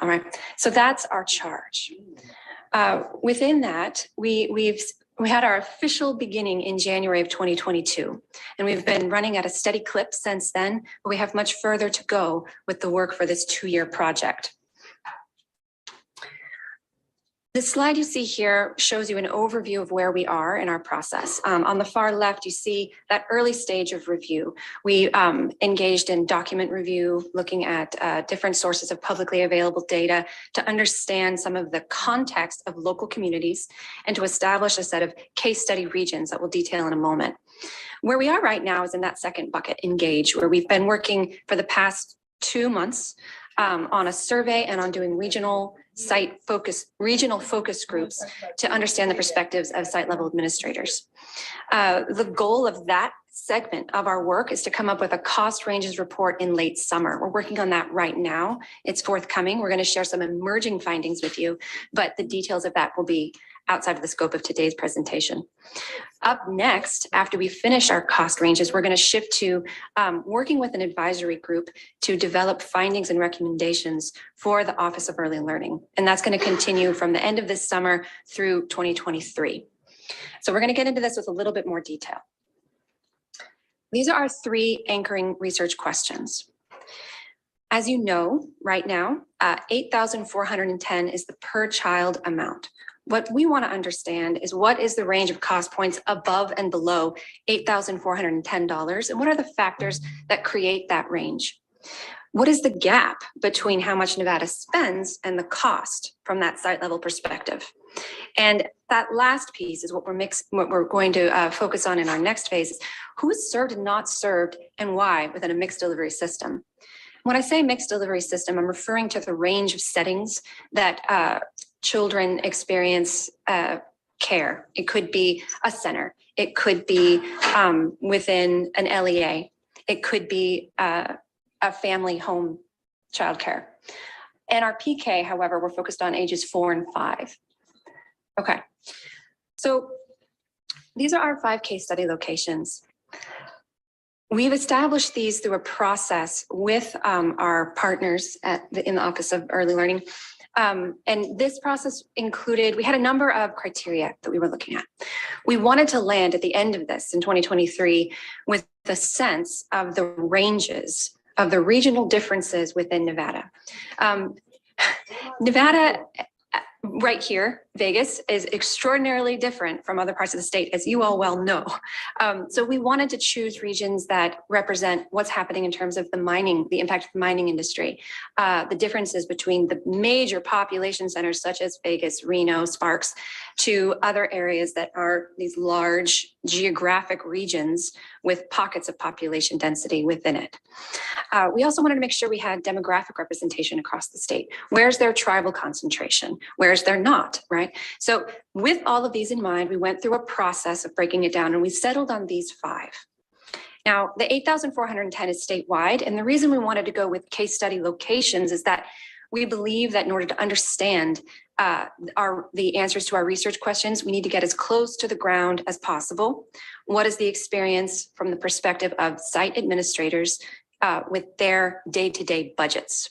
All right, so that's our charge. Within that, we had our official beginning in January of 2022, and we've been running at a steady clip since then, but we have much further to go with the work for this 2-year project. The slide you see here shows you an overview of where we are in our process. On the far left, you see that early stage of review. We engaged in document review, looking at different sources of publicly available data to understand some of the context of local communities and to establish a set of case study regions that we'll detail in a moment. Where we are right now is in that second bucket, engage, where we've been working for the past 2 months on a survey and on doing regional focus groups to understand the perspectives of site level administrators. The goal of that segment of our work is to come up with a cost ranges report in late summer. We're working on that right now. It's forthcoming. We're going to share some emerging findings with you, but the details of that will be outside of the scope of today's presentation. Up next, after we finish our cost ranges, we're going to shift to working with an advisory group to develop findings and recommendations for the Office of Early Learning. And that's going to continue from the end of this summer through 2023. So we're going to get into this with a little bit more detail. These are our 3 anchoring research questions. As you know, right now, 8,410 is the per child amount. What we want to understand is what is the range of cost points above and below $8,410, and what are the factors that create that range? What is the gap between how much Nevada spends and the cost from that site level perspective? And that last piece is what we're going to focus on in our next phase. Who is served and not served, and why within a mixed delivery system? When I say mixed delivery system, I'm referring to the range of settings that children experience care. It could be a center. It could be within an LEA. It could be a family home childcare. And our PK, however, we're focused on ages 4 and 5. Okay, so these are our 5 case study locations. We've established these through a process with our partners in the Office of Early Learning. And this process included, we had a number of criteria that we were looking at. We wanted to land at the end of this in 2023 with the sense of the ranges of the regional differences within Nevada. Nevada, right here, Vegas, is extraordinarily different from other parts of the state, as you all well know. So we wanted to choose regions that represent what's happening in terms of the mining, the impact of the mining industry, the differences between the major population centers such as Vegas, Reno, Sparks, to other areas that are these large geographic regions with pockets of population density within it. We also wanted to make sure we had demographic representation across the state. Where's their tribal concentration? Where's there not, right? So with all of these in mind, we went through a process of breaking it down, and we settled on these 5. Now, the 8,410 is statewide, and the reason we wanted to go with case study locations is that we believe that in order to understand the answers to our research questions, we need to get as close to the ground as possible. What is the experience from the perspective of site administrators with their day-to-day budgets?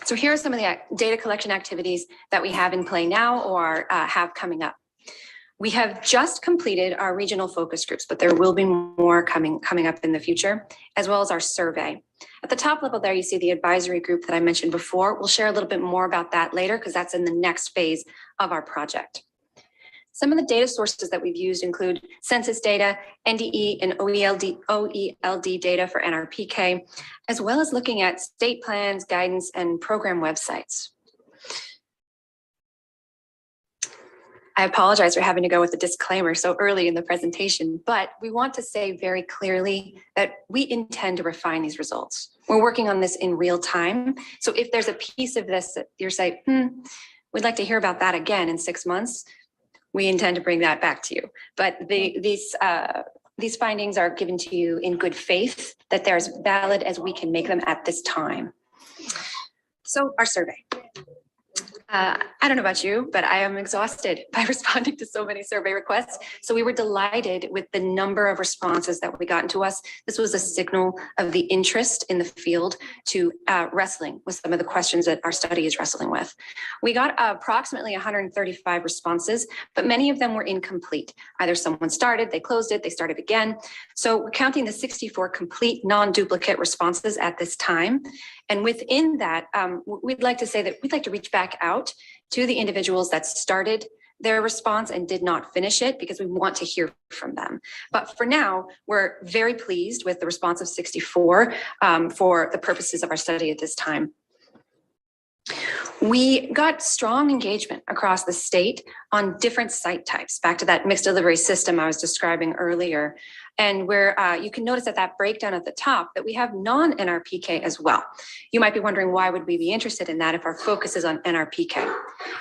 So here are some of the data collection activities that we have in play now or have coming up. We have just completed our regional focus groups, but there will be more coming up in the future, as well as our survey. At the top level there, you see the advisory group that I mentioned before. We'll share a little bit more about that later because that's in the next phase of our project. Some of the data sources that we've used include census data, NDE and OELD data for NRPK, as well as looking at state plans, guidance, and program websites. I apologize for having to go with a disclaimer so early in the presentation, but we want to say very clearly that we intend to refine these results. We're working on this in real time. So if there's a piece of this that you're saying, we'd like to hear about that again in 6 months, we intend to bring that back to you. But these findings are given to you in good faith that they're as valid as we can make them at this time. So our survey. I don't know about you, but I am exhausted by responding to so many survey requests. So we were delighted with the number of responses that we got to us. This was a signal of the interest in the field to wrestling with some of the questions that our study is wrestling with. We got approximately 135 responses, but many of them were incomplete. Either someone started, they closed it, they started again. So we're counting the 64 complete non-duplicate responses at this time. And within that, we'd like to say that we'd like to reach back out to the individuals that started their response and did not finish it because we want to hear from them. But for now, we're very pleased with the response of 64 for the purposes of our study at this time. We got strong engagement across the state on different site types, back to that mixed delivery system I was describing earlier. And where you can notice at that breakdown at the top that we have non-NRPK as well. You might be wondering, why would we be interested in that if our focus is on NRPK?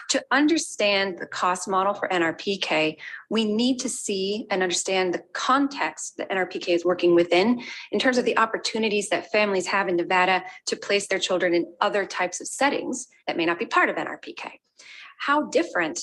To understand the cost model for NRPK, we need to see and understand the context that NRPK is working within in terms of the opportunities that families have in Nevada to place their children in other types of settings that may not be part of NRPK. how different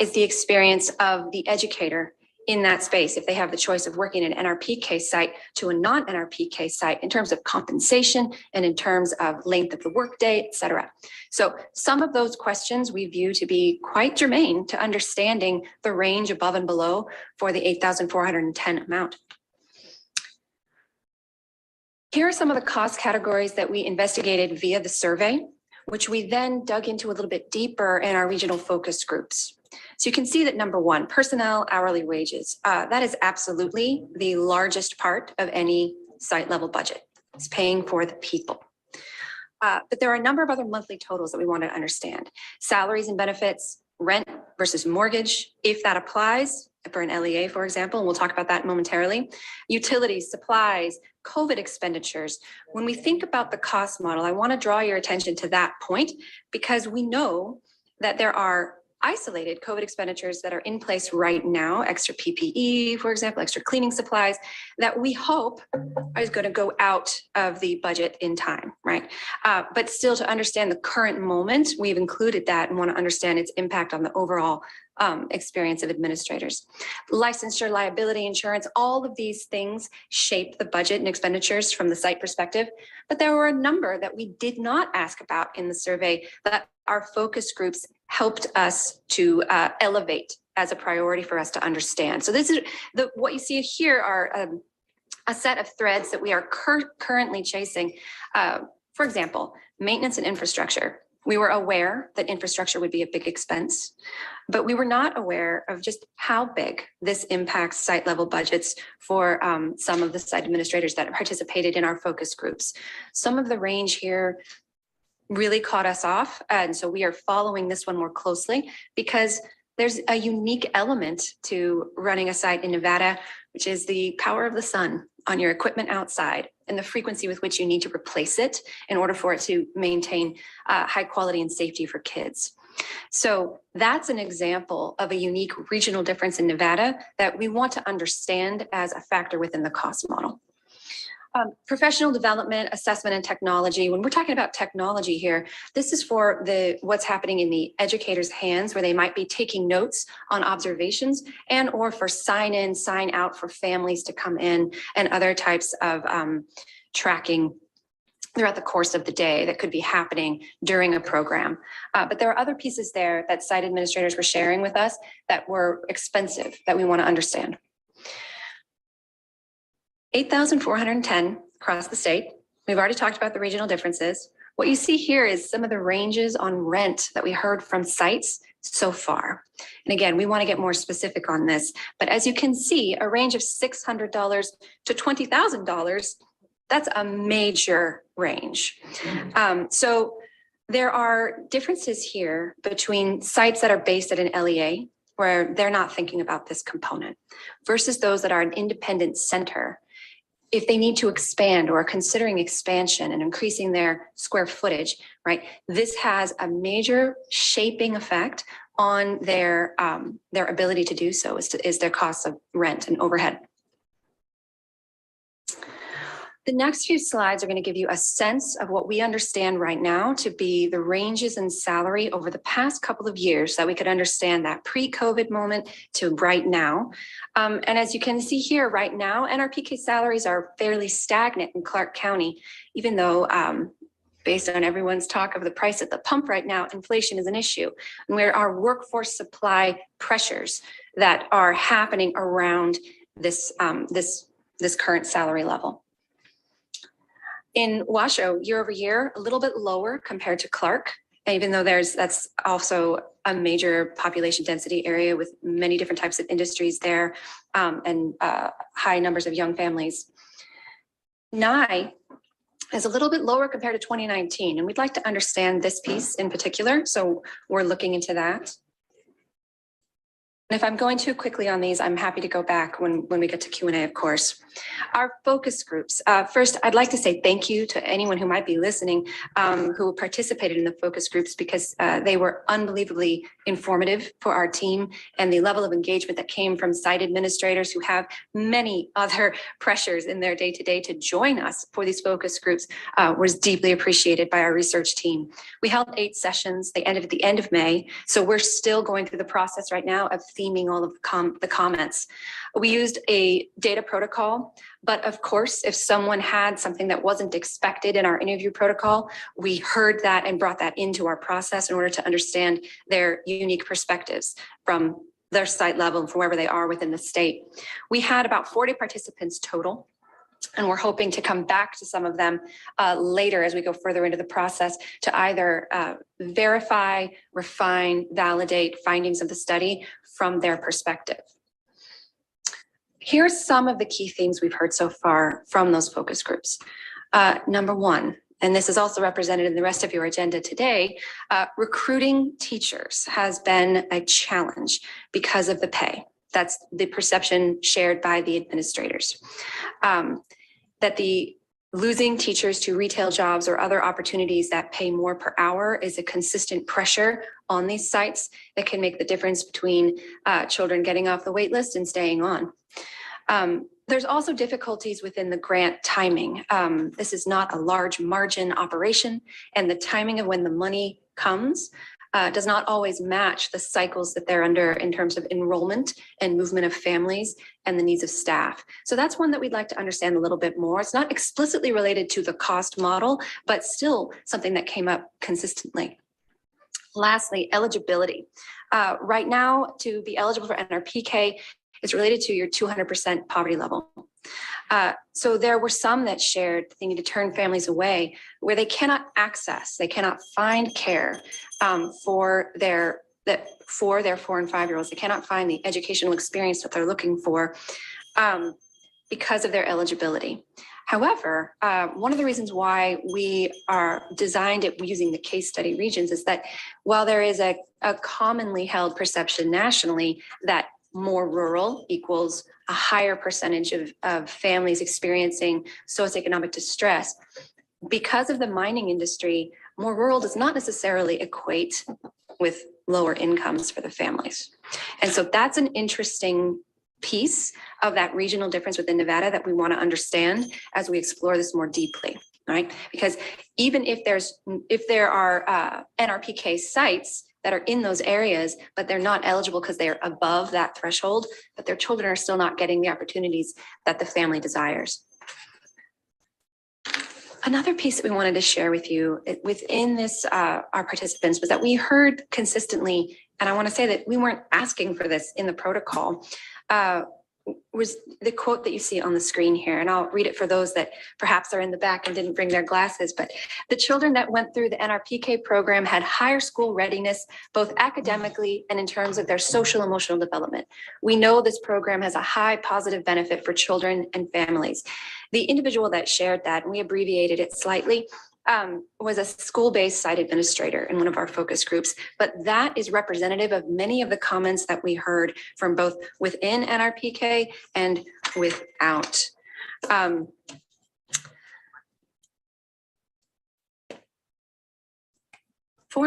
is the experience of the educator in that space if they have the choice of working in an NRPK site to a non-NRPK site in terms of compensation and in terms of length of the workday, et cetera. So some of those questions we view to be quite germane to understanding the range above and below for the 8,410 amount. Here are some of the cost categories that we investigated via the survey, which we then dug into a little bit deeper in our regional focus groups. So you can see that number one, personnel hourly wages. That is absolutely the largest part of any site level budget. It's paying for the people. But there are a number of other monthly totals that we want to understand. Salaries and benefits, rent versus mortgage, if that applies for an LEA, for example, and we'll talk about that momentarily. Utilities, supplies, COVID expenditures. When we think about the cost model, I want to draw your attention to that point because we know that there are isolated COVID expenditures that are in place right now, extra PPE, for example, extra cleaning supplies, that we hope is going to go out of the budget in time, right? But still to understand the current moment, we've included that and want to understand its impact on the overall experience of administrators. Licensure, liability insurance, all of these things shape the budget and expenditures from the site perspective. But there were a number that we did not ask about in the survey that our focus groups helped us to elevate as a priority for us to understand. So this is what you see here are a set of threads that we are currently chasing. For example, maintenance and infrastructure. We were aware that infrastructure would be a big expense, but we were not aware of just how big this impacts site level budgets for some of the site administrators that participated in our focus groups. Some of the range here really caught us off. And so we are following this one more closely because there's a unique element to running a site in Nevada, which is the power of the sun on your equipment outside and the frequency with which you need to replace it in order for it to maintain high quality and safety for kids. So that's an example of a unique regional difference in Nevada that we want to understand as a factor within the cost model. Professional development, assessment, and technology. When we're talking about technology here, this is for what's happening in the educators' hands where they might be taking notes on observations and or for sign in, sign out for families to come in and other types of tracking throughout the course of the day that could be happening during a program. But there are other pieces there that site administrators were sharing with us that were expensive that we want to understand. 8,410 across the state. We've already talked about the regional differences. What you see here is some of the ranges on rent that we heard from sites so far. And again, we want to get more specific on this, but as you can see, a range of $600 to $20,000, that's a major range. So there are differences here between sites that are based at an LEA, where they're not thinking about this component, versus those that are an independent center. If they need to expand or are considering expansion and increasing their square footage, right? This has a major shaping effect on their ability to do so, is their costs of rent and overhead. The next few slides are going to give you a sense of what we understand right now to be the ranges in salary over the past couple of years, so that we could understand that pre-COVID moment to right now. And as you can see here right now, NRPK salaries are fairly stagnant in Clark County, even though based on everyone's talk of the price at the pump right now, inflation is an issue. And where our workforce supply pressures that are happening around this, this current salary level. In Washoe, year over year, a little bit lower compared to Clark, even though that's also a major population density area with many different types of industries there and high numbers of young families. Nye is a little bit lower compared to 2019, and we'd like to understand this piece in particular, so we're looking into that. And if I'm going too quickly on these, I'm happy to go back when we get to Q&A, of course. Our focus groups. First, I'd like to say thank you to anyone who might be listening who participated in the focus groups because they were unbelievably informative for our team, and the level of engagement that came from site administrators who have many other pressures in their day-to-day to join us for these focus groups was deeply appreciated by our research team. We held 8 sessions. They ended at the end of May. So we're still going through the process right now of theming all of the comments. We used a data protocol, but of course, if someone had something that wasn't expected in our interview protocol, we heard that and brought that into our process in order to understand their unique perspectives from their site level and from wherever they are within the state. We had about 40 participants total. And we're hoping to come back to some of them later as we go further into the process to either verify, refine, validate findings of the study from their perspective. Here's some of the key themes we've heard so far from those focus groups. Number one, and this is also represented in the rest of your agenda today, recruiting teachers has been a challenge because of the pay. That's the perception shared by the administrators. That the losing teachers to retail jobs or other opportunities that pay more per hour is a consistent pressure on these sites that can make the difference between children getting off the wait list and staying on. There's also difficulties within the grant timing. This is not a large margin operation, and the timing of when the money comes does not always match the cycles that they're under in terms of enrollment and movement of families and the needs of staff. So that's one that we'd like to understand a little bit more. It's not explicitly related to the cost model, but still something that came up consistently. Lastly, eligibility. Right now, to be eligible for NRPK is related to your 200% poverty level. So there were some that shared they need to turn families away where they cannot access, they cannot find care for their 4 and 5-year-olds. They cannot find the educational experience that they're looking for because of their eligibility. However, one of the reasons why we are designed at using the case study regions is that while there is a commonly held perception nationally that more rural equals a higher percentage of families experiencing socioeconomic distress, because of the mining industry, more rural does not necessarily equate with lower incomes for the families. And so that's an interesting piece of that regional difference within Nevada that we want to understand as we explore this more deeply, right? Because even if there are NRPK sites that are in those areas, but they're not eligible because they are above that threshold, but their children are still not getting the opportunities that the family desires. Another piece that we wanted to share with you within this, our participants, was that we heard consistently, and I want to say that we weren't asking for this in the protocol, was the quote that you see on the screen here. And I'll read it for those that perhaps are in the back and didn't bring their glasses. But the children that went through the NRPK program had higher school readiness, both academically and in terms of their social emotional development. We know this program has a high positive benefit for children and families. The individual that shared that, and we abbreviated it slightly, was a school-based site administrator in one of our focus groups, but that is representative of many of the comments that we heard from both within NRPK and without. 4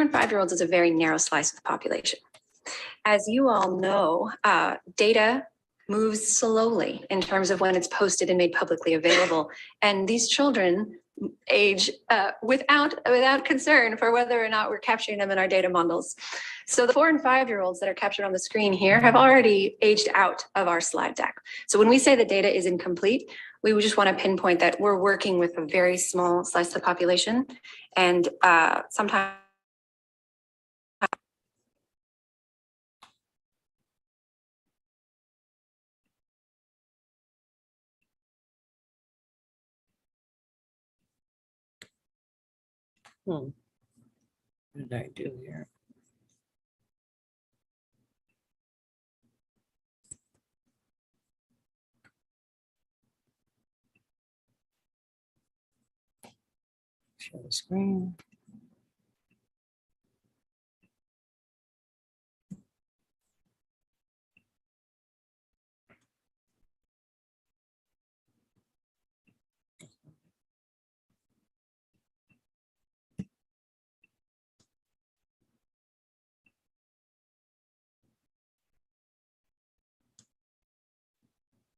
and 5-year-olds is a very narrow slice of the population. As you all know, data moves slowly in terms of when it's posted and made publicly available. And these children age without concern for whether or not we're capturing them in our data models. So the 4 and 5-year-olds that are captured on the screen here have already aged out of our slide deck. So when we say the data is incomplete, we would just want to pinpoint that we're working with a very small slice of the population, and sometimes What did I do here? Share the screen.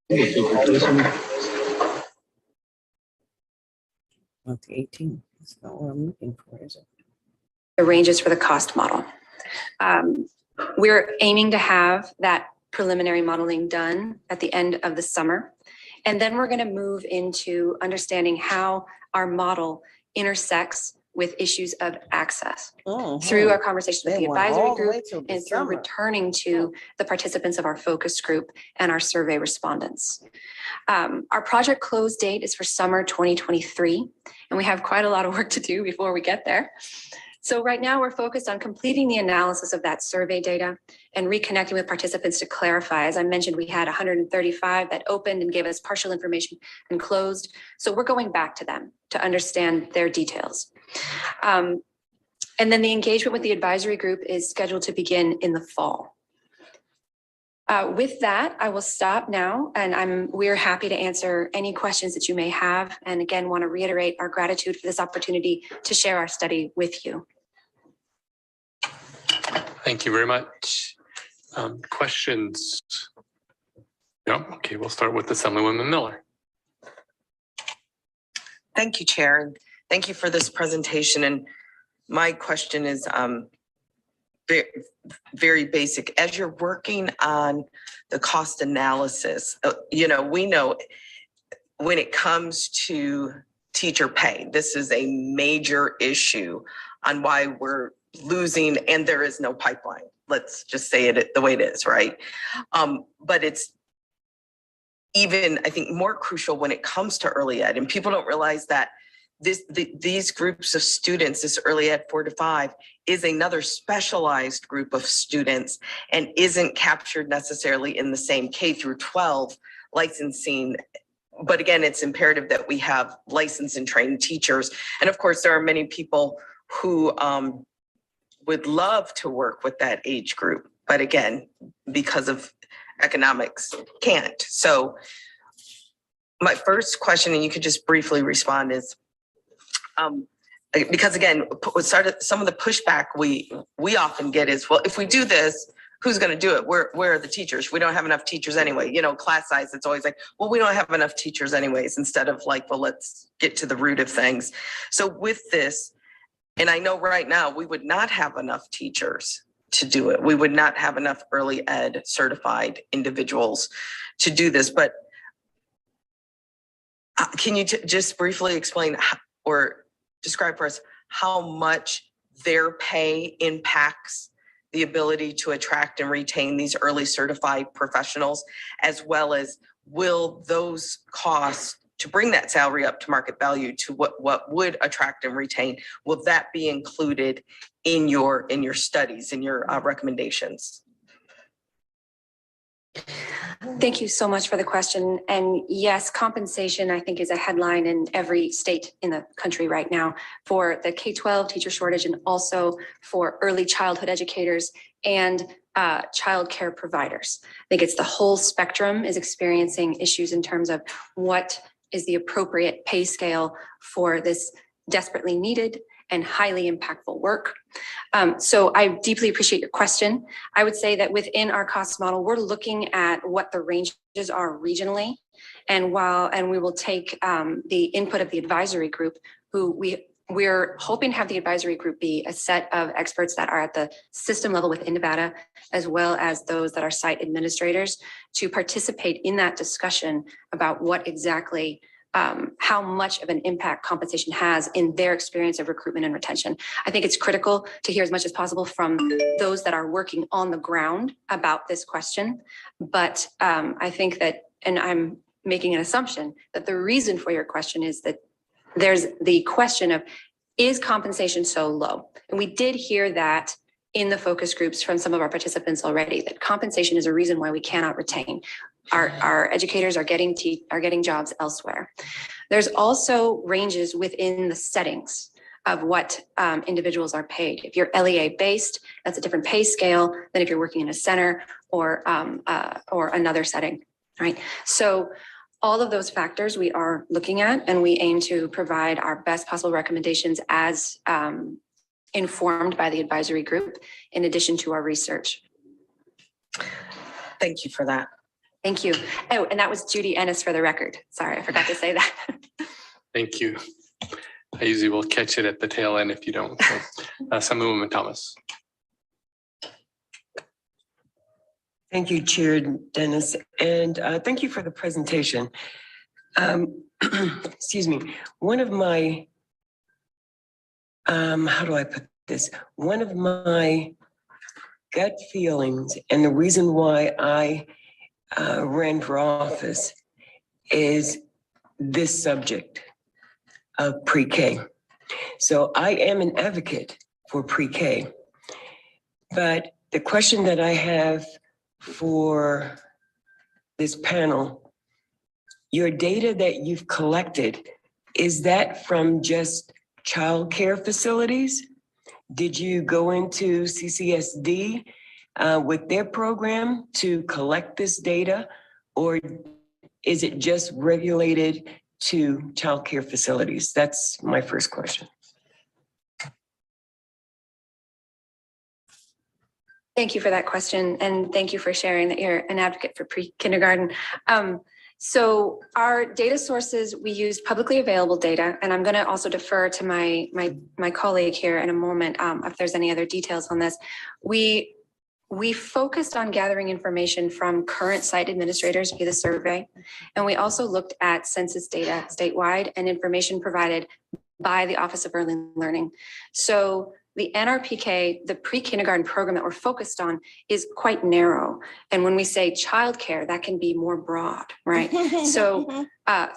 Not the 18. That's not what I'm looking for, is it? The ranges for the cost model. We're aiming to have that preliminary modeling done at the end of the summer. And then we're going to move into understanding how our model intersects with issues of access through our conversations with the advisory group and through returning to the participants of our focus group and our survey respondents. Our project close date is for summer 2023, and we have quite a lot of work to do before we get there. So right now we're focused on completing the analysis of that survey data and reconnecting with participants to clarify. As I mentioned, we had 135 that opened and gave us partial information and closed. So we're going back to them to understand their details. And then the engagement with the advisory group is scheduled to begin in the fall. With that, I will stop now, and we're happy to answer any questions that you may have. And again, want to reiterate our gratitude for this opportunity to share our study with you. Thank you very much. Questions? No, okay, we'll start with Assemblywoman Miller. Thank you, Chair, and thank you for this presentation. And my question is very, very basic. As you're working on the cost analysis, we know when it comes to teacher pay, this is a major issue on why we're losing, and there is no pipeline. Let's just say it the way it is, right? But it's even, I think, more crucial when it comes to early ed, and people don't realize that these groups of students, this early ed 4 to 5, is another specialized group of students and isn't captured necessarily in the same K through 12 licensing. But again, it's imperative that we have licensed and trained teachers. And of course, there are many people who would love to work with that age group, but again, because of economics, can't. So my first question, and you could just briefly respond, is because again, some of the pushback we often get is, well, if we do this, who's going to do it? Where are the teachers? We don't have enough teachers anyway. Class size, it's always like, well, we don't have enough teachers anyways, instead of like, well, let's get to the root of things. So with this, and I know right now we would not have enough teachers to do it. We would not have enough early ed certified individuals to do this. But can you just briefly explain or describe for us how much their pay impacts the ability to attract and retain these early certified professionals, as well as will those costs to bring that salary up to market value to what would attract and retain, will that be included in your studies, in your recommendations? Thank you so much for the question. And yes, compensation, I think, is a headline in every state in the country right now for the K-12 teacher shortage, and also for early childhood educators and childcare providers. I think it's the whole spectrum is experiencing issues in terms of what is the appropriate pay scale for this desperately needed and highly impactful work. So I deeply appreciate your question. I would say that within our cost model, we're looking at what the ranges are regionally. And we will take the input of the advisory group, who we're hoping to have the advisory group be a set of experts that are at the system level within Nevada, as well as those that are site administrators, to participate in that discussion about what exactly how much of an impact compensation has in their experience of recruitment and retention. I think it's critical to hear as much as possible from those that are working on the ground about this question. But I think that, and I'm making an assumption, that the reason for your question is that there's the question of, is compensation so low? And we did hear that in the focus groups from some of our participants already, that compensation is a reason why we cannot retain. Our educators are getting jobs elsewhere. There's also ranges within the settings of what individuals are paid. If you're LEA based, that's a different pay scale than if you're working in a center or another setting, right? So all of those factors we are looking at, and we aim to provide our best possible recommendations as informed by the advisory group, in addition to our research. Thank you for that. Thank you. Oh, and that was Judy Ennis for the record. Sorry, I forgot to say that. Thank you. I usually will catch it at the tail end if you don't. So, Assemblywoman Thomas. Thank you, Chair Dennis, and thank you for the presentation. Excuse me. One of my, how do I put this? One of my gut feelings and the reason why I ran for office is this subject of pre-K. So I am an advocate for pre-K, but the question that I have for this panel, your data that you've collected, is that from just childcare facilities? Did you go into CCSD with their program to collect this data, or is it just regulated to childcare facilities? That's my first question. Thank you for that question. And thank you for sharing that you're an advocate for pre-kindergarten. So our data sources, we use publicly available data, and I'm going to also defer to my colleague here in a moment if there's any other details on this. We focused on gathering information from current site administrators via the survey, and we also looked at census data statewide and information provided by the Office of Early Learning. So the NRPK, the pre-kindergarten program that we're focused on, is quite narrow. And when we say childcare, that can be more broad, right? So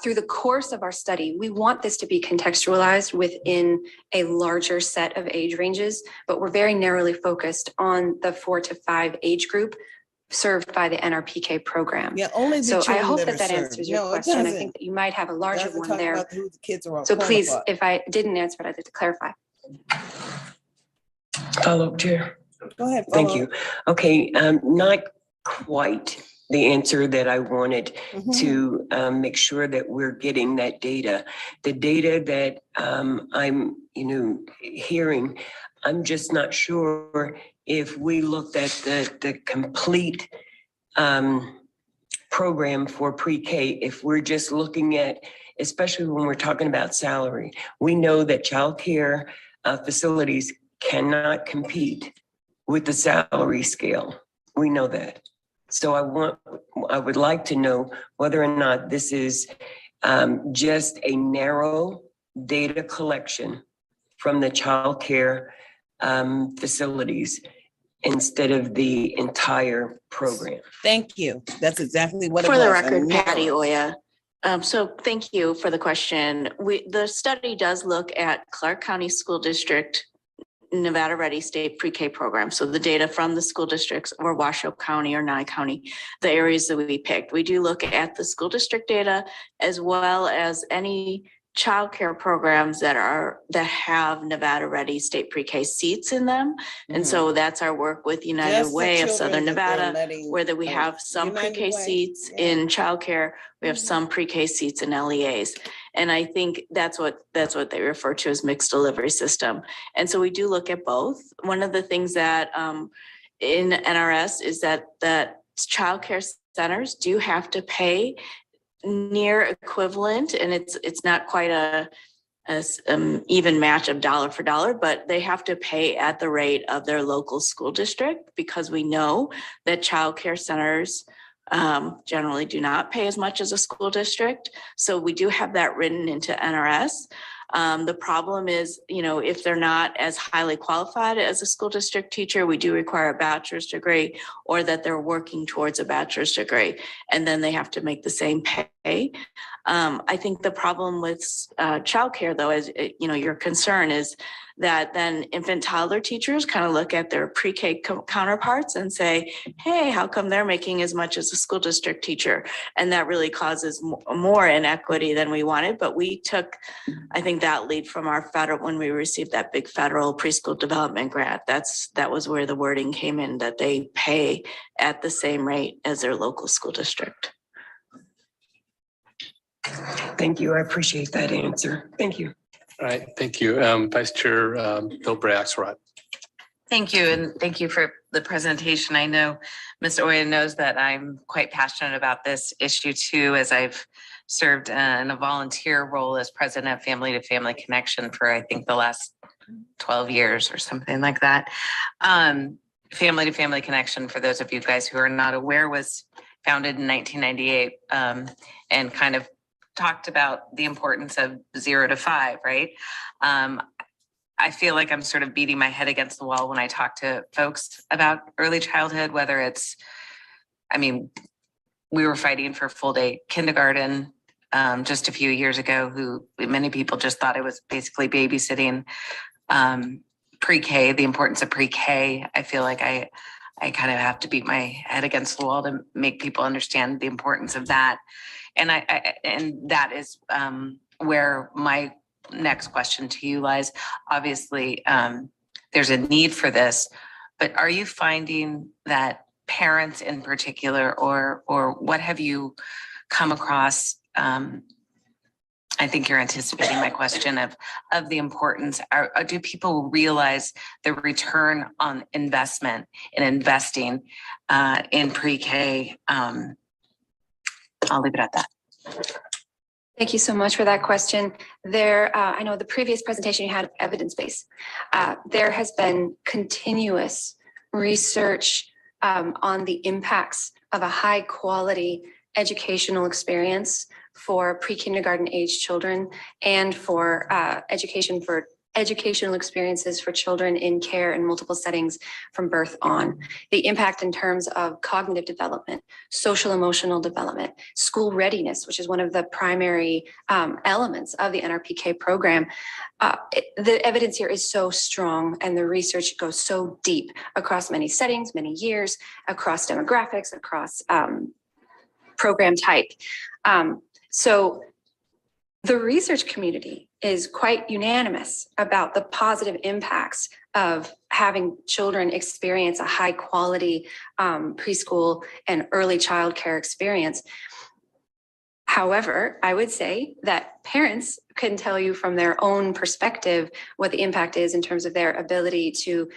through the course of our study, we want this to be contextualized within a larger set of age ranges, but we're very narrowly focused on the 4 to 5 age group served by the NRPK program. Yeah, only the so I children hope that that are answers your served. No, it question. I doesn't. think that you might have a larger Doesn't one talk there. about who the kids are So please, qualified. if I didn't answer it, I'd like to clarify. Follow up, Chair. Go ahead. Thank follow you. Okay, not quite the answer that I wanted to make sure that we're getting that data. The data that I'm, hearing, I'm just not sure if we looked at the complete program for pre-K, if we're just looking at, especially when we're talking about salary, we know that childcare facilities cannot compete with the salary scale. We know that. So I would like to know whether or not this is just a narrow data collection from the childcare facilities instead of the entire program. Thank you. That's exactly what it For was. the a record, Patty narrow- Oya. So thank you for the question. The study does look at Clark County School District Nevada Ready State Pre-K program. So the data from the school districts or Washoe County or Nye County, the areas that we picked. We do look at the school district data as well as any childcare programs that have Nevada Ready State Pre-K seats in them. And so that's our work with United Just the Way of children Southern that they're Nevada, letting, where we have some United pre-K Way, seats yeah. in childcare. We have some pre-K seats in LEAs. And I think that's what they refer to as mixed delivery system. And so we do look at both. One of the things that in NRS is that childcare centers do have to pay near equivalent, and it's not quite a even match of dollar for dollar, but they have to pay at the rate of their local school district, because we know that childcare centers generally do not pay as much as a school district. So we do have that written into NRS. The problem is, if they're not as highly qualified as a school district teacher, we do require a bachelor's degree, or that they're working towards a bachelor's degree, and then they have to make the same pay. I think the problem with childcare, though, is, your concern is that then infant toddler teachers kind of look at their pre-K counterparts and say, hey, how come they're making as much as a school district teacher? And that really causes more inequity than we wanted. But we took, I think, that lead from our federal, when we received that big federal preschool development grant. That was where the wording came in, that they pay at the same rate as their local school district. Thank you. I appreciate that answer. Thank you. All right, thank you. Vice Chair Bill Bray-Axelrod. Thank you, and thank you for the presentation. I know Ms. Oya knows that I'm quite passionate about this issue too, as I've served in a volunteer role as president of Family to Family Connection for, I think, the last 12 years or something like that. Family to Family Connection, for those of you guys who are not aware, was founded in 1998 and kind of talked about the importance of 0 to 5, right? I feel like I'm sort of beating my head against the wall when I talk to folks about early childhood, whether it's, I mean, we were fighting for full day kindergarten just a few years ago, who many people just thought it was basically babysitting. Pre-K, the importance of pre-K. I feel like I kind of have to beat my head against the wall to make people understand the importance of that. And and that is where my next question to you lies. Obviously, there's a need for this, but are you finding that parents in particular, or what have you come across? I think you're anticipating my question of the importance. Do people realize the return on investment in investing in pre-K? I'll leave it at that. Thank you so much for that question. I know the previous presentation you had evidence-based. There has been continuous research on the impacts of a high quality educational experience for pre-kindergarten age children and for educational experiences for children in care in multiple settings from birth on. The impact in terms of cognitive development, social emotional development, school readiness, which is one of the primary elements of the NRPK program. The evidence here is so strong and the research goes so deep across many settings, many years, across demographics, across program type. So the research community is quite unanimous about the positive impacts of having children experience a high quality preschool and early child care experience. However, I would say that parents can tell you from their own perspective what the impact is in terms of their ability to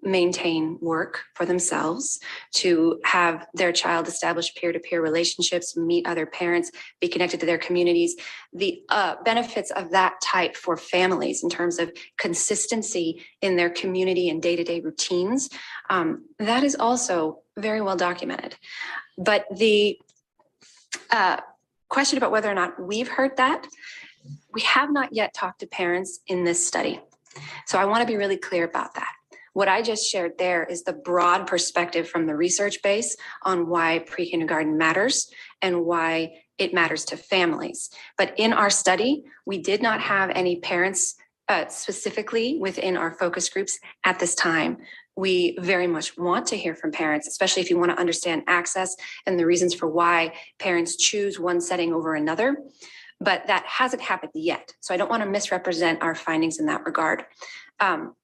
maintain work for themselves, to have their child establish peer-to-peer relationships, meet other parents, be connected to their communities. The benefits of that type for families in terms of consistency in their community and day-to-day routines, that is also very well documented. But the question about whether or not we've heard that, we have not yet talked to parents in this study. So I want to be really clear about that. What I just shared there is the broad perspective from the research base on why pre-kindergarten matters and why it matters to families. But in our study, we did not have any parents specifically within our focus groups at this time. We very much want to hear from parents, especially if you want to understand access and the reasons for why parents choose one setting over another. But that hasn't happened yet. So I don't want to misrepresent our findings in that regard.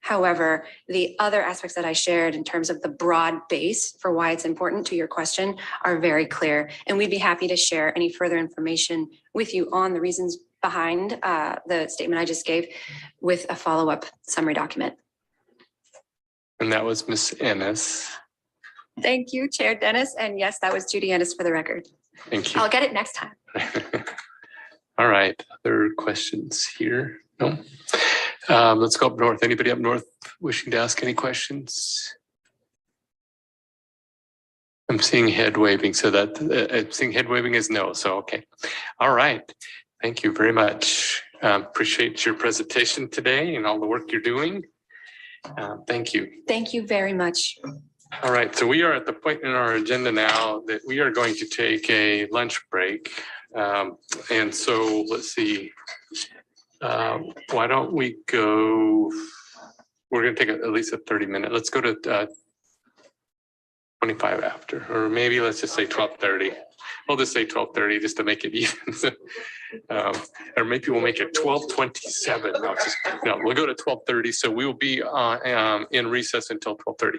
However, the other aspects that I shared in terms of the broad base for why it's important to your question are very clear. And we'd be happy to share any further information with you on the reasons behind the statement I just gave with a follow-up summary document. And that was Ms. Ennis. Thank you, Chair Dennis. And yes, that was Judy Ennis for the record. Thank you. I'll get it next time. All right, other questions here? No? Let's go up north. Anybody up north wishing to ask any questions? I'm seeing head waving, so that I'm seeing head waving is no, so okay. All right, thank you very much. Appreciate your presentation today and all the work you're doing. Thank you. Thank you very much. All right, so we are at the point in our agenda now that we are going to take a lunch break. And so let's see, why don't we go, we're going to take at least a 30-minute. Let's go to 25 after, or maybe let's just say 12:30. We'll just say 12:30 just to make it even. Or maybe we'll make it 12:27. No, we'll go to 12:30. So we will be in recess until 12:30.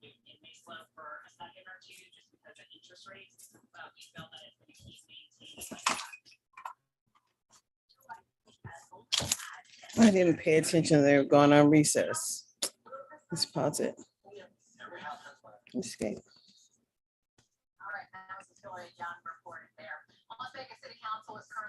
It may slow for a second or two just because of interest rates, but we feel that it's going to keep maintaining. I didn't pay attention. They were going on recess. Let's pause it. Escape. All right, that was Victoria Young reported there. Las Vegas City Council is currently